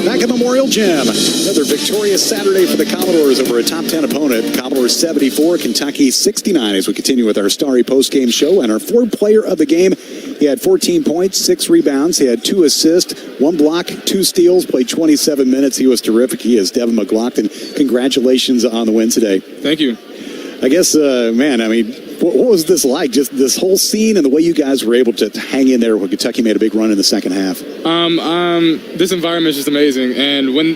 Back at Memorial Gym, another victorious Saturday for the Commodores over a top 10 opponent. Commodores 74, Kentucky 69 as we continue with our Starry post-game show. And our Ford Player of the Game, he had 14 points, 6 rebounds. He had 2 assists, 1 block, 2 steals, played 27 minutes. He was terrific. He is Devin McLaughlin. Congratulations on the win today. Thank you. I guess, what was this like? Just this whole scene and the way you guys were able to hang in there when Kentucky made a big run in the second half. This environment is just amazing. And when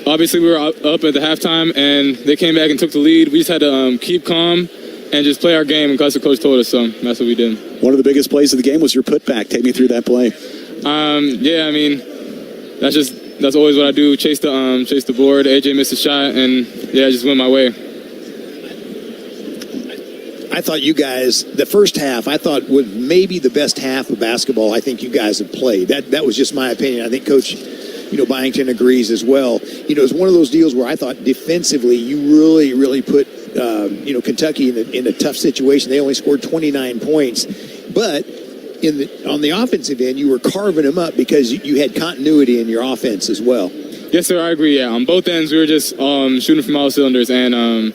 obviously we were up at the halftime and they came back and took the lead, we just had to keep calm and just play our game because the coach told us so. That's what we did. One of the biggest plays of the game was your putback. Take me through that play. That's always what I do. Chase the board. AJ missed a shot and I just went my way. I thought you guys, the first half, was maybe the best half of basketball I think you guys have played. That was just my opinion. I think Coach, Byington agrees as well. It's one of those deals where I thought defensively you really, really put, Kentucky in a tough situation. They only scored 29 points. But on the offensive end, you were carving them up because you had continuity in your offense as well. Yes, sir, I agree. Yeah, on both ends, we were just shooting from all cylinders. And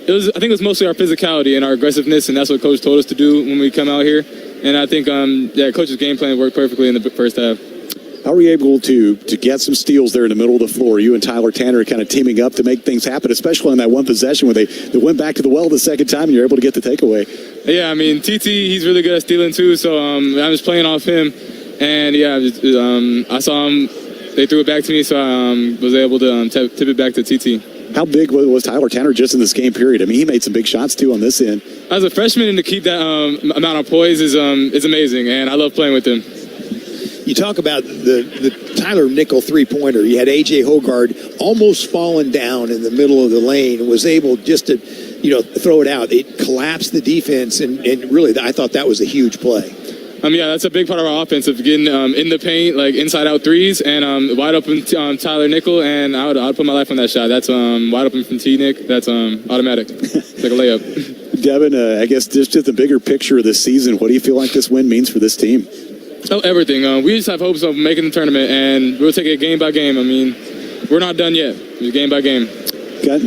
I think it was mostly our physicality and our aggressiveness, and that's what Coach told us to do when we come out here. And I think, Coach's game plan worked perfectly in the first half. How were you able to get some steals there in the middle of the floor? You and Tyler Tanner kind of teaming up to make things happen, especially on that one possession where they went back to the well the second time and you're able to get the takeaway. Yeah, TT, he's really good at stealing too, so I'm just playing off him. And, I saw him, they threw it back to me, so I was able to tip it back to TT. How big was Tyler Tanner just in this game period? He made some big shots too on this end. As a freshman, and to keep that amount of poise is amazing, and I love playing with him. You talk about the Tyler nickel three-pointer. You had A.J. Hogard almost falling down in the middle of the lane and was able just to, throw it out. It collapsed the defense, and really, I thought that was a huge play. That's a big part of our offense, of getting in the paint, like inside-out threes, and wide open Tyler Nickel, and I would put my life on that shot. That's wide open from T-Nick. That's automatic. It's like a layup. Devin, I guess just the bigger picture of this season, what do you feel like this win means for this team? Oh, everything. We just have hopes of making the tournament, and we'll take it game by game. We're not done yet. It's game by game.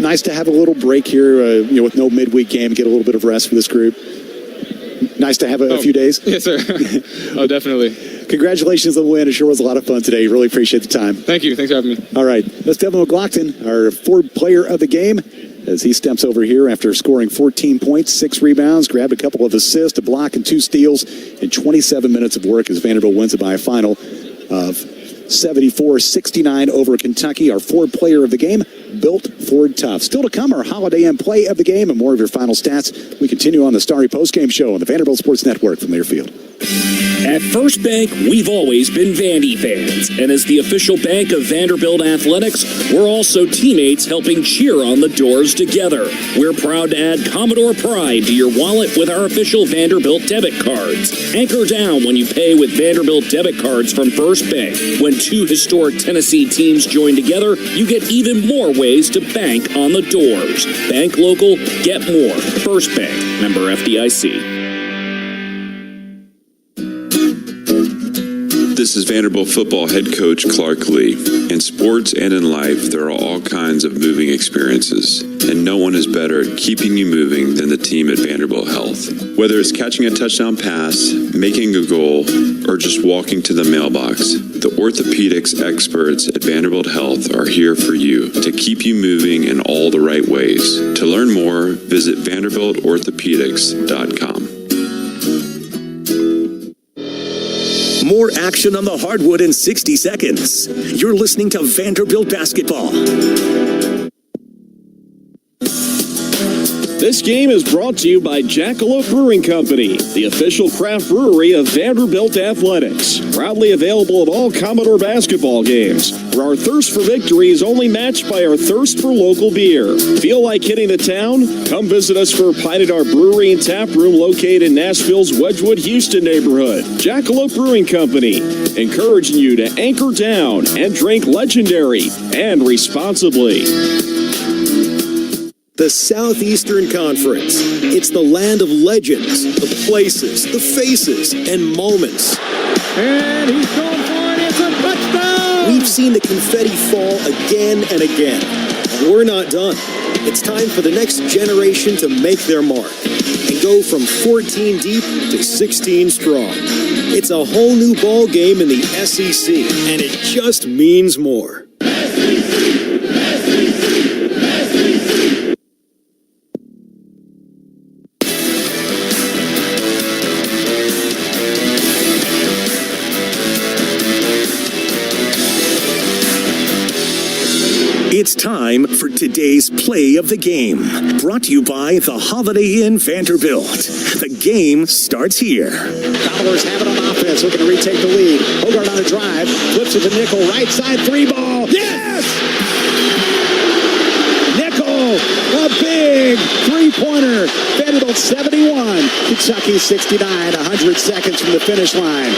Nice to have a little break here, with no midweek game, get a little bit of rest for this group. Nice to have a few days. Yes, sir. Oh, definitely. Congratulations on the win. It sure was a lot of fun today. Really appreciate the time. Thank you. Thanks for having me. All right. That's Devin McLaughlin, our Ford Player of the Game, as he steps over here after scoring 14 points, 6 rebounds, grabbed a couple of assists, a block, and 2 steals in 27 minutes of work as Vanderbilt wins it by a final of 74-69 over Kentucky. Our Ford Player of the Game, built Ford tough. Still to come, our Holiday Inn Play of the Game and more of your final stats. We continue on the Starry Postgame Show on the Vanderbilt Sports Network from Learfield. At First Bank, we've always been Vandy fans, and as the official bank of Vanderbilt Athletics, we're also teammates helping cheer on the Doors together. We're proud to add Commodore Pride to your wallet with our official Vanderbilt debit cards. Anchor down when you pay with Vanderbilt debit cards from First Bank. When two historic Tennessee teams join together, you get even more ways to bank on the Doors. Bank local, get more. First Bank, member FDIC. This is Vanderbilt football head coach Clark Lee. In sports and in life, there are all kinds of moving experiences, and no one is better at keeping you moving than the team at Vanderbilt Health. Whether it's catching a touchdown pass, making a goal, or just walking to the mailbox, the orthopedics experts at Vanderbilt Health are here for you to keep you moving in all the right ways. To learn more, visit vanderbiltorthopedics.com. More action on the hardwood in 60 seconds. You're listening to Vanderbilt Basketball. This game is brought to you by Jackalope Brewing Company, the official craft brewery of Vanderbilt Athletics. Proudly available at all Commodore basketball games, where our thirst for victory is only matched by our thirst for local beer. Feel like hitting the town? Come visit us for a pint at our brewery and tap room located in Nashville's Wedgwood, Houston neighborhood. Jackalope Brewing Company, encouraging you to anchor down and drink legendary and responsibly. The Southeastern Conference. It's the land of legends, the places, the faces, and moments. And he's going for it. It's a touchdown! We've seen the confetti fall again and again. And we're not done. It's time for the next generation to make their mark and go from 14 deep to 16 strong. It's a whole new ball game in the SEC, and it just means more. It's time for today's play of the game. Brought to you by the Holiday Inn Vanderbilt. The game starts here. Commodores have it on offense, looking to retake the lead. Hogard on a drive, flips it to Nickel, right side, three ball. Yes! Nickel, a big three-pointer. Vanderbilt 71, Kentucky 69, 100 seconds from the finish line.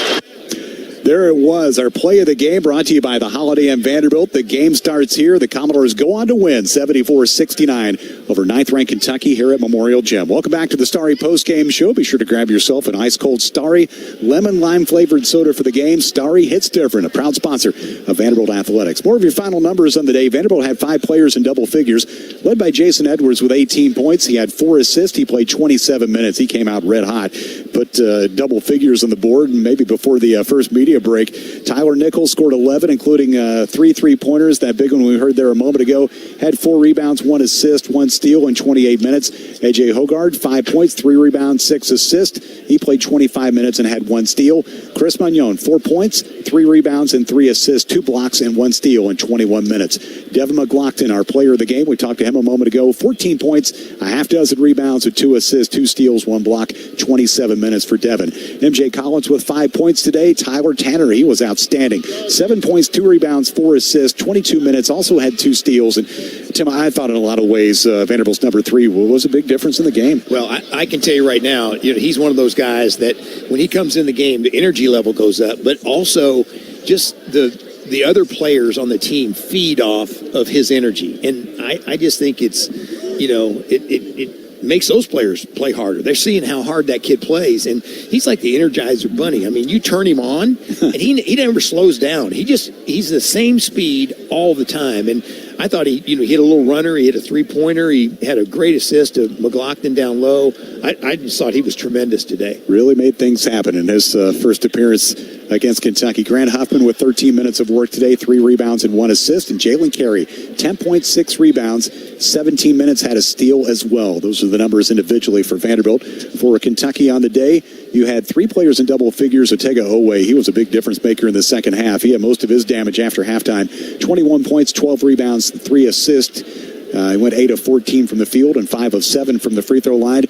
There it was, our play of the game, brought to you by the Holiday Inn Vanderbilt. The game starts here. The Commodores go on to win 74-69 over 9th-ranked Kentucky here at Memorial Gym. Welcome back to the Starry postgame show. Be sure to grab yourself an ice-cold Starry lemon-lime-flavored soda for the game. Starry hits different, a proud sponsor of Vanderbilt Athletics. More of your final numbers on the day. Vanderbilt had 5 players in double figures, led by Jason Edwards with 18 points. He had 4 assists. He played 27 minutes. He came out red hot. Put double figures on the board, and maybe before the first media break. Tyler Nichols scored 11, including 3 3-pointers. That big one we heard there a moment ago. Had 4 rebounds, 1 assist, 1 steal in 28 minutes. A.J. Hogard, 5 points, 3 rebounds, 6 assists. He played 25 minutes and had 1 steal. Chris Magnon, 4 points, 3 rebounds, and 3 assists, 2 blocks, and 1 steal in 21 minutes. Devin McLaughlin, our player of the game. We talked to him a moment ago. 14 points, a half dozen rebounds with 2 assists, 2 steals, 1 block, 27 minutes for Devin. M.J. Collins with 5 points today. Tyler Tanner, he was outstanding. 7 points, 2 rebounds, 4 assists, 22 minutes, also had 2 steals. And Tim, I thought in a lot of ways Vanderbilt's number 3 was a big difference in the game. Well, I can tell you right now, he's one of those guys that when he comes in the game, the energy level goes up, but also just the other players on the team feed off of his energy. And I just think it's, it makes those players play harder. They're seeing how hard that kid plays, and he's like the Energizer Bunny. I mean, you turn him on, and he never slows down. He's the same speed all the time. And I thought he hit a little runner. He hit a 3-pointer. He had a great assist to McLaughlin down low. I just thought he was tremendous today. Really made things happen in his first appearance against Kentucky. Grant Huffman with 13 minutes of work today, 3 rebounds and 1 assist. And Jalen Carey, 10.6 rebounds, 17 minutes, had a steal as well. Those are the numbers individually for Vanderbilt. For Kentucky on the day, you had 3 players in double figures. Otega Owe, he was a big difference maker in the second half. He had most of his damage after halftime. 21 points, 12 rebounds, 3 assists. He went 8 of 14 from the field and 5 of 7 from the free throw line.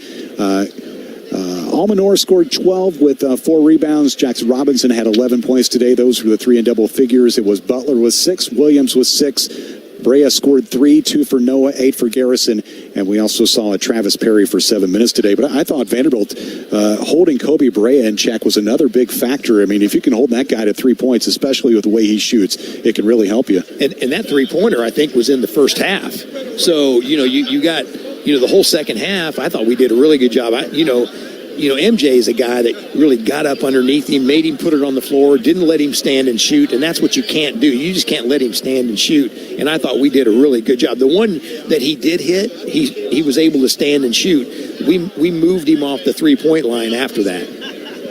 Almanor scored 12 with 4 rebounds. Jackson Robinson had 11 points today. Those were the 3 in double figures. It was Butler with 6, Williams with 6. Brea scored 3, 2 for Noah, 8 for Garrison, and we also saw Travis Perry for 7 minutes today. But I thought Vanderbilt holding Kobe Brea in check was another big factor. I mean, if you can hold that guy to 3 points, especially with the way he shoots, it can really help you. And that three-pointer, I think, was in the first half. So, you got, the whole second half, I thought we did a really good job. MJ is a guy that really got up underneath him, made him put it on the floor, didn't let him stand and shoot, and that's what you can't do. You just can't let him stand and shoot, and I thought we did a really good job. The one that he did hit, he was able to stand and shoot. We moved him off the three-point line after that.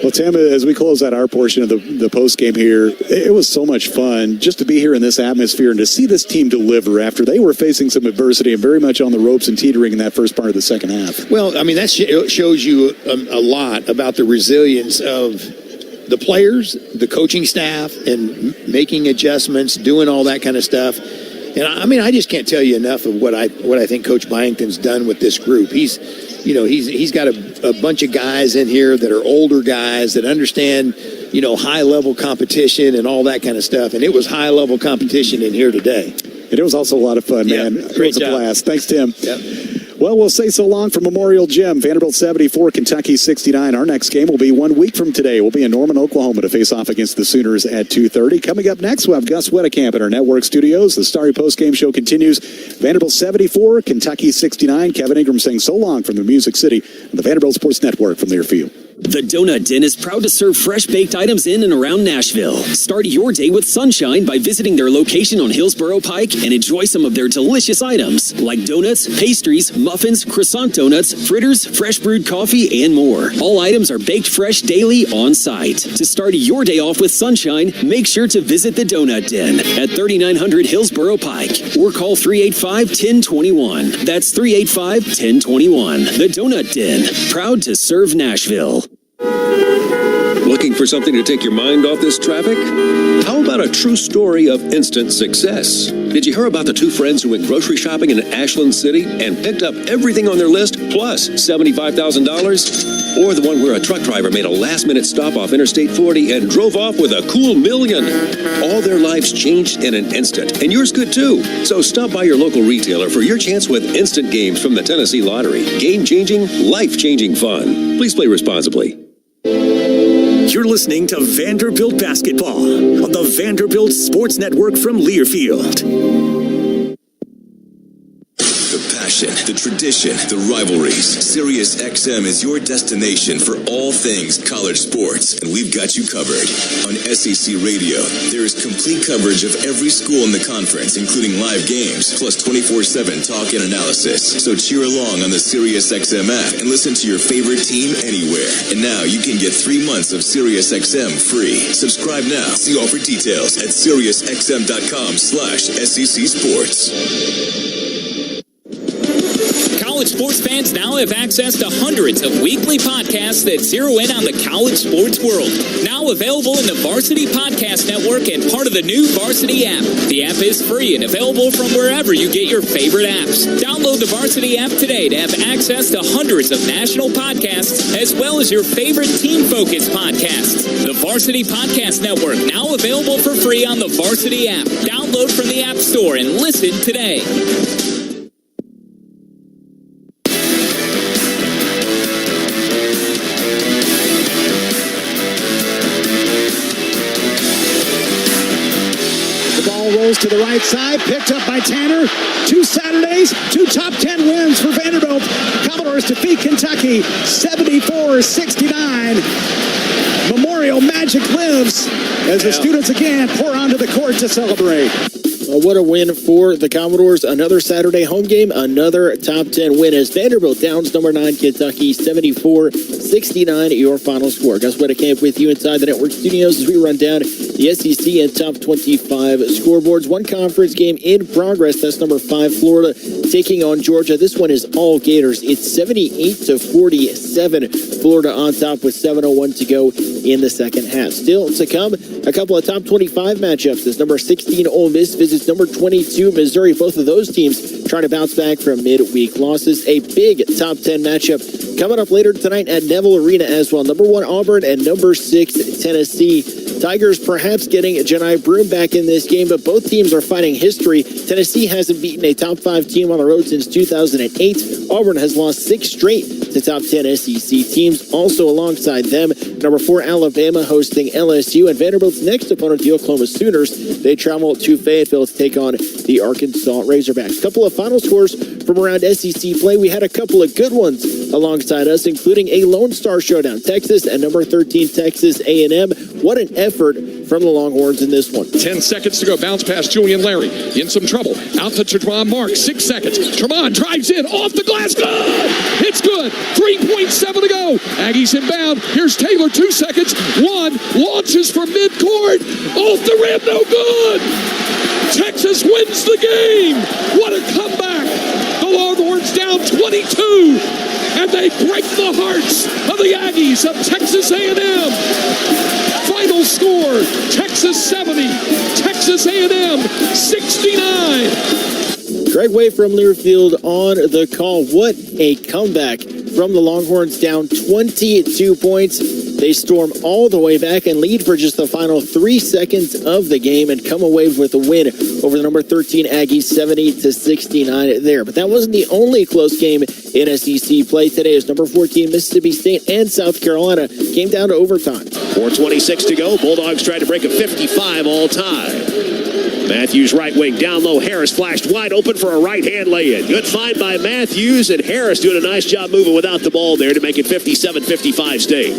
Well, Tim, as we close out our portion of the post game here, it was so much fun just to be here in this atmosphere and to see this team deliver after they were facing some adversity and very much on the ropes and teetering in that first part of the second half. Well, I mean, that shows you a lot about the resilience of the players, the coaching staff, and making adjustments, doing all that kind of stuff. And I just can't tell you enough of what I think Coach Byington's done with this group. He's got a bunch of guys in here that are older guys that understand, high level competition and all that kind of stuff. And it was high level competition in here today. And it was also a lot of fun, man. It was a blast. Thanks, Tim. Yep. Well, we'll say so long from Memorial Gym. Vanderbilt 74, Kentucky 69. Our next game will be 1 week from today. We'll be in Norman, Oklahoma to face off against the Sooners at 2:30. Coming up next, we'll have Gus Wedekamp in our network studios. The Starry postgame show continues. Vanderbilt 74, Kentucky 69. Kevin Ingram saying so long from the Music City on the Vanderbilt Sports Network from Learfield. The Donut Den is proud to serve fresh-baked items in and around Nashville. Start your day with sunshine by visiting their location on Hillsborough Pike and enjoy some of their delicious items like donuts, pastries, muffins, croissant donuts, fritters, fresh brewed coffee, and more. All items are baked fresh daily on site. To start your day off with sunshine, make sure to visit the Donut Den at 3900 Hillsborough Pike or call 385-1021. That's 385-1021. The Donut Den, proud to serve Nashville. Looking for something to take your mind off this traffic? How about a true story of instant success? Did you hear about the 2 friends who went grocery shopping in Ashland City and picked up everything on their list plus $75,000? Or the one where a truck driver made a last-minute stop off Interstate 40 and drove off with a cool $1 million? All their lives changed in an instant, and yours could too. So stop by your local retailer for your chance with instant games from the Tennessee Lottery. Game-changing, life-changing fun. Please play responsibly. You're listening to Vanderbilt Basketball on the Vanderbilt Sports Network from Learfield. The passion, the tradition, the rivalries. Sirius XM is your destination for all things college sports, and we've got you covered. On SEC Radio, there is complete coverage of every school in the conference, including live games, plus 24/7 talk and analysis. So cheer along on the Sirius XM app and listen to your favorite team anywhere. And now you can get 3 months of Sirius XM free. Subscribe now. See all for details at SiriusXM.com/SEC Sports. College sports fans now have access to hundreds of weekly podcasts that zero in on the college sports world. Now available in the Varsity Podcast Network and part of the new Varsity app. The app is free and available from wherever you get your favorite apps. Download the Varsity app today to have access to hundreds of national podcasts as well as your favorite team-focused podcasts. The Varsity Podcast Network now available for free on the Varsity app. Download from the App Store and listen today. Rolls to the right side, picked up by Tanner. 2 Saturdays, 2 top 10 wins for Vanderbilt. Commodores defeat Kentucky 74-69. Memorial magic lives as the students again pour onto the court to celebrate. What a win for the Commodores. Another Saturday home game, another top 10 win as Vanderbilt downs number 9 Kentucky 74-69 your final score. Gus Wedekamp with you inside the network studios as we run down the SEC and top 25 scoreboards. One conference game in progress. That's number 5 Florida taking on Georgia. This one is all Gators. It's 78-47. Florida on top with 7:01 to go in the second half. Still to come, a couple of top 25 matchups as number 16 Ole Miss visits number 22 Missouri. Both of those teams trying to bounce back from midweek losses. A big top 10 matchup coming up later tonight at Neville Arena as well. Number 1 Auburn and number 6 Tennessee. Tigers perhaps getting Janai Broom back in this game, but both teams are fighting history. Tennessee hasn't beaten a top 5 team on the road since 2008. Auburn has lost 6 straight to top 10 SEC teams. Also alongside them, number 4 Alabama hosting LSU, and Vanderbilt's next opponent, the Oklahoma Sooners. They travel to Fayetteville to take on the Arkansas Razorbacks. Couple of final scores from around SEC play. We had a couple of good ones alongside us, including a Lone Star showdown. Texas and number 13 Texas A&M. What an effort from the Longhorns in this one. 10 seconds to go. Bounce pass. Julian Larry in some trouble. Out to Tremont Mark. 6 seconds. Tremont drives in. Off the glass. Good! It's good. 3.7 to go. Aggies inbound. Here's Taylor. 2 seconds. 1. Launches from midcourt. Off the rim. No good! Texas wins the game. What a comeback. The Longhorns down 22. And they break the hearts of the Aggies of Texas A&M. Final score, Texas 70, Texas A&M 69. Greg Way from Learfield on the call. What a comeback from the Longhorns, down 22 points. They storm all the way back and lead for just the final 3 seconds of the game and come away with a win over the number 13 Aggies, 70-69 there. But that wasn't the only close game in SEC play today, as number 14 Mississippi State and South Carolina came down to overtime. 4:26 to go. Bulldogs tried to break a 55 all-time. Matthews right wing down low. Harris flashed wide open for a right-hand lay-in. Good find by Matthews, and Harris doing a nice job moving without the ball there to make it 57-55 State.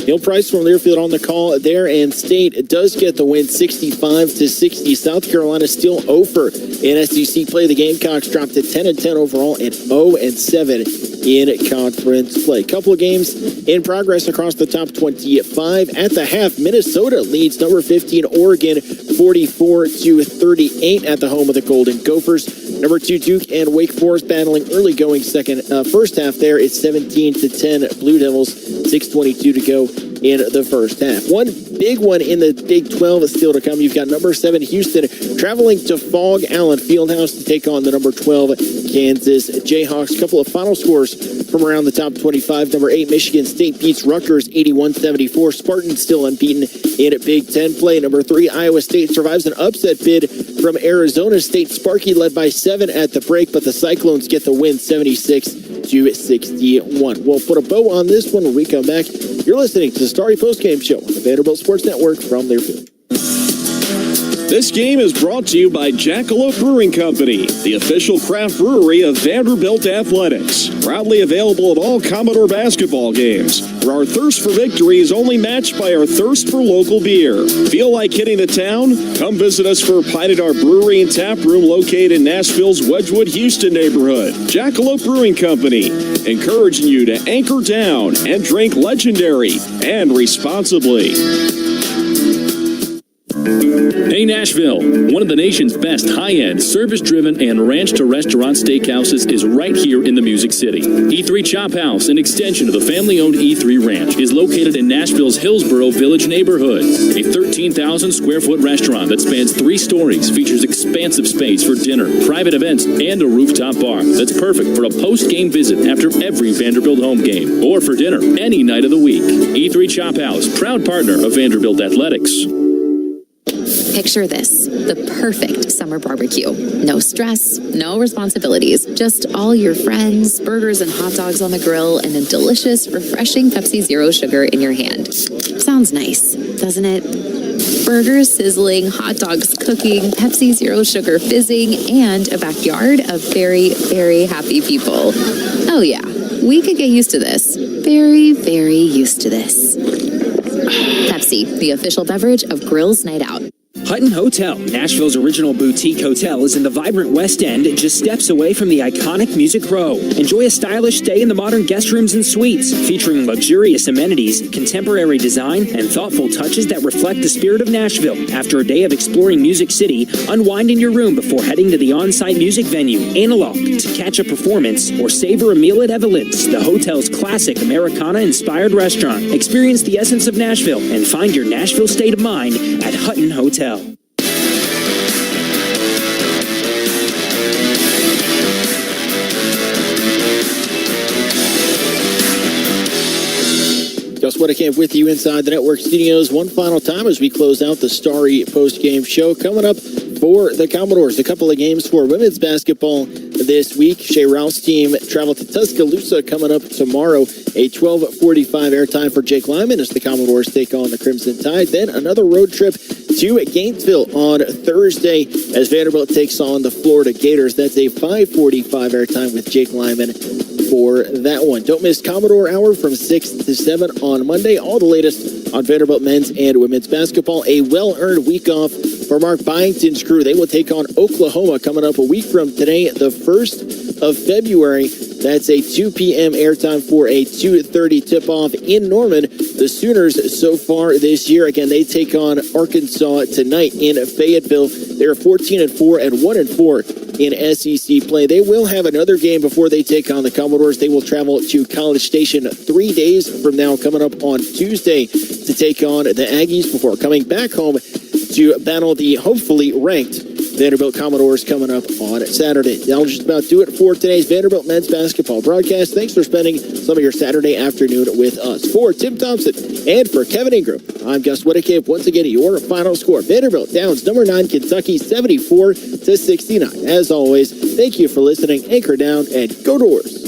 Neil Price from Learfield on the call there, and State does get the win 65-60. South Carolina still over in SEC play. The Gamecocks dropped to 10-10 overall and 0-7 in conference play. Couple of games in progress across the top 25. At the half, Minnesota leads number 15 Oregon 44-38 at the home of the Golden Gophers. Number 2 Duke and Wake Forest battling early going first half there. It's 17-10 Blue Devils. 6:22 to go in the first half. One big one in the Big 12 is still to come. You've got number 7 Houston traveling to Fog Allen Fieldhouse to take on the number 12 Kansas Jayhawks. Couple of final scores from around the top 25. Number 8 Michigan State beats Rutgers 81-74. Spartans still unbeaten in Big 10 play. Number 3 Iowa State survives an upset bid from Arizona State. Sparky led by 7 at the break, but the Cyclones get the win 76-61. We'll put a bow on this one when we come back. You're listening to the Starry Postgame Show on the Vanderbilt Sports Network from Learfield. This game is brought to you by Jackalope Brewing Company, the official craft brewery of Vanderbilt Athletics. Proudly available at all Commodore basketball games, where our thirst for victory is only matched by our thirst for local beer. Feel like hitting the town? Come visit us for a pint at our brewery and tap room located in Nashville's Wedgwood, Houston neighborhood. Jackalope Brewing Company, encouraging you to anchor down and drink legendary and responsibly. Hey Nashville, one of the nation's best high-end, service-driven, and ranch-to-restaurant steakhouses is right here in the Music City. E3 Chop House, an extension of the family-owned E3 Ranch, is located in Nashville's Hillsborough Village neighborhood. A 13,000-square-foot restaurant that spans 3 stories features expansive space for dinner, private events, and a rooftop bar that's perfect for a post-game visit after every Vanderbilt home game, or for dinner any night of the week. E3 Chop House, proud partner of Vanderbilt Athletics. Picture this, the perfect summer barbecue. No stress, no responsibilities, just all your friends, burgers and hot dogs on the grill, and a delicious, refreshing Pepsi Zero Sugar in your hand. Sounds nice, doesn't it? Burgers sizzling, hot dogs cooking, Pepsi Zero Sugar fizzing, and a backyard of very, very happy people. Oh yeah, we could get used to this. Very, very used to this. Pepsi, the official beverage of Grill's Night Out. Hutton Hotel, Nashville's original boutique hotel, is in the vibrant West End, just steps away from the iconic Music Row. Enjoy a stylish stay in the modern guest rooms and suites, featuring luxurious amenities, contemporary design, and thoughtful touches that reflect the spirit of Nashville. After a day of exploring Music City, unwind in your room before heading to the on-site music venue, Analog, to catch a performance or savor a meal at Evelyn's, the hotel's classic Americana-inspired restaurant. Experience the essence of Nashville and find your Nashville state of mind at Hutton Hotel. Gus Wedekamp with you inside the network studios one final time as we close out the Starry post-game show. Coming up for the Commodores, a couple of games for women's basketball this week. Shea Rouse team travel to Tuscaloosa coming up tomorrow. A 12:45 airtime for Jake Lyman as the Commodores take on the Crimson Tide. Then another road trip to Gainesville on Thursday as Vanderbilt takes on the Florida Gators. That's a 5:45 airtime with Jake Lyman for that one. Don't miss Commodore Hour from 6 to 7 on Monday. All the latest on Vanderbilt men's and women's basketball. A well-earned week off for Mark Byington's crew. They will take on Oklahoma coming up a week from today, the 1st of February. That's a 2 p.m. airtime for a 2:30 tip-off in Norman. The Sooners so far this year, again, they take on Arkansas tonight in Fayetteville. They're 14-4 and 1-4 in SEC play. They will have another game before they take on the Commodores. They will travel to College Station 3 days from now, coming up on Tuesday to take on the Aggies before coming back home to battle the hopefully ranked Vanderbilt Commodores coming up on Saturday. That'll just about do it for today's Vanderbilt men's basketball broadcast. Thanks for spending some of your Saturday afternoon with us. For Tim Thompson and for Kevin Ingram, I'm Gus Wedekamp. Once again, your final score. Vanderbilt downs number 9 Kentucky 74-69. As always, thank you for listening. Anchor down and go Doors.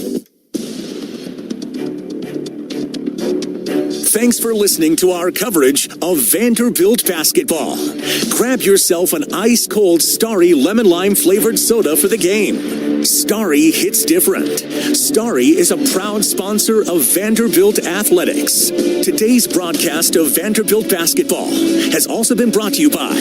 Thanks for listening to our coverage of Vanderbilt basketball. Grab yourself an ice-cold Starry lemon lime flavored soda for the game. Starry hits different. Starry is a proud sponsor of Vanderbilt Athletics. Today's broadcast of Vanderbilt basketball has also been brought to you by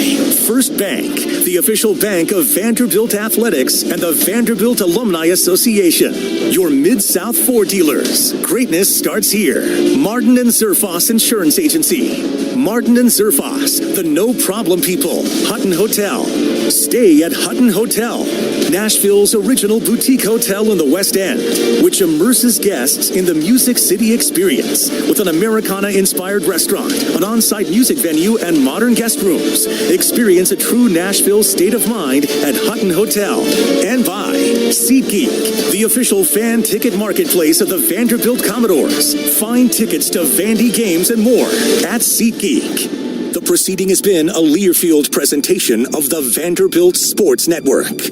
First Bank, the official bank of Vanderbilt Athletics and the Vanderbilt Alumni Association. Your Mid-South Ford dealers. Greatness starts here. Martin and Zerfoss Insurance Agency. Martin and Zerfoss, the no-problem people. Hutton Hotel. Stay at Hutton Hotel, Nashville's original boutique hotel in the West End, which immerses guests in the Music City experience with an Americana-inspired restaurant, an on-site music venue, and modern guest rooms. Experience a true Nashville state of mind at Hutton Hotel. And by SeatGeek, the official fan ticket marketplace of the Vanderbilt Commodores. Find tickets to Vandy games and more at SeatGeek. The proceeding has been a Learfield presentation of the Vanderbilt Sports Network.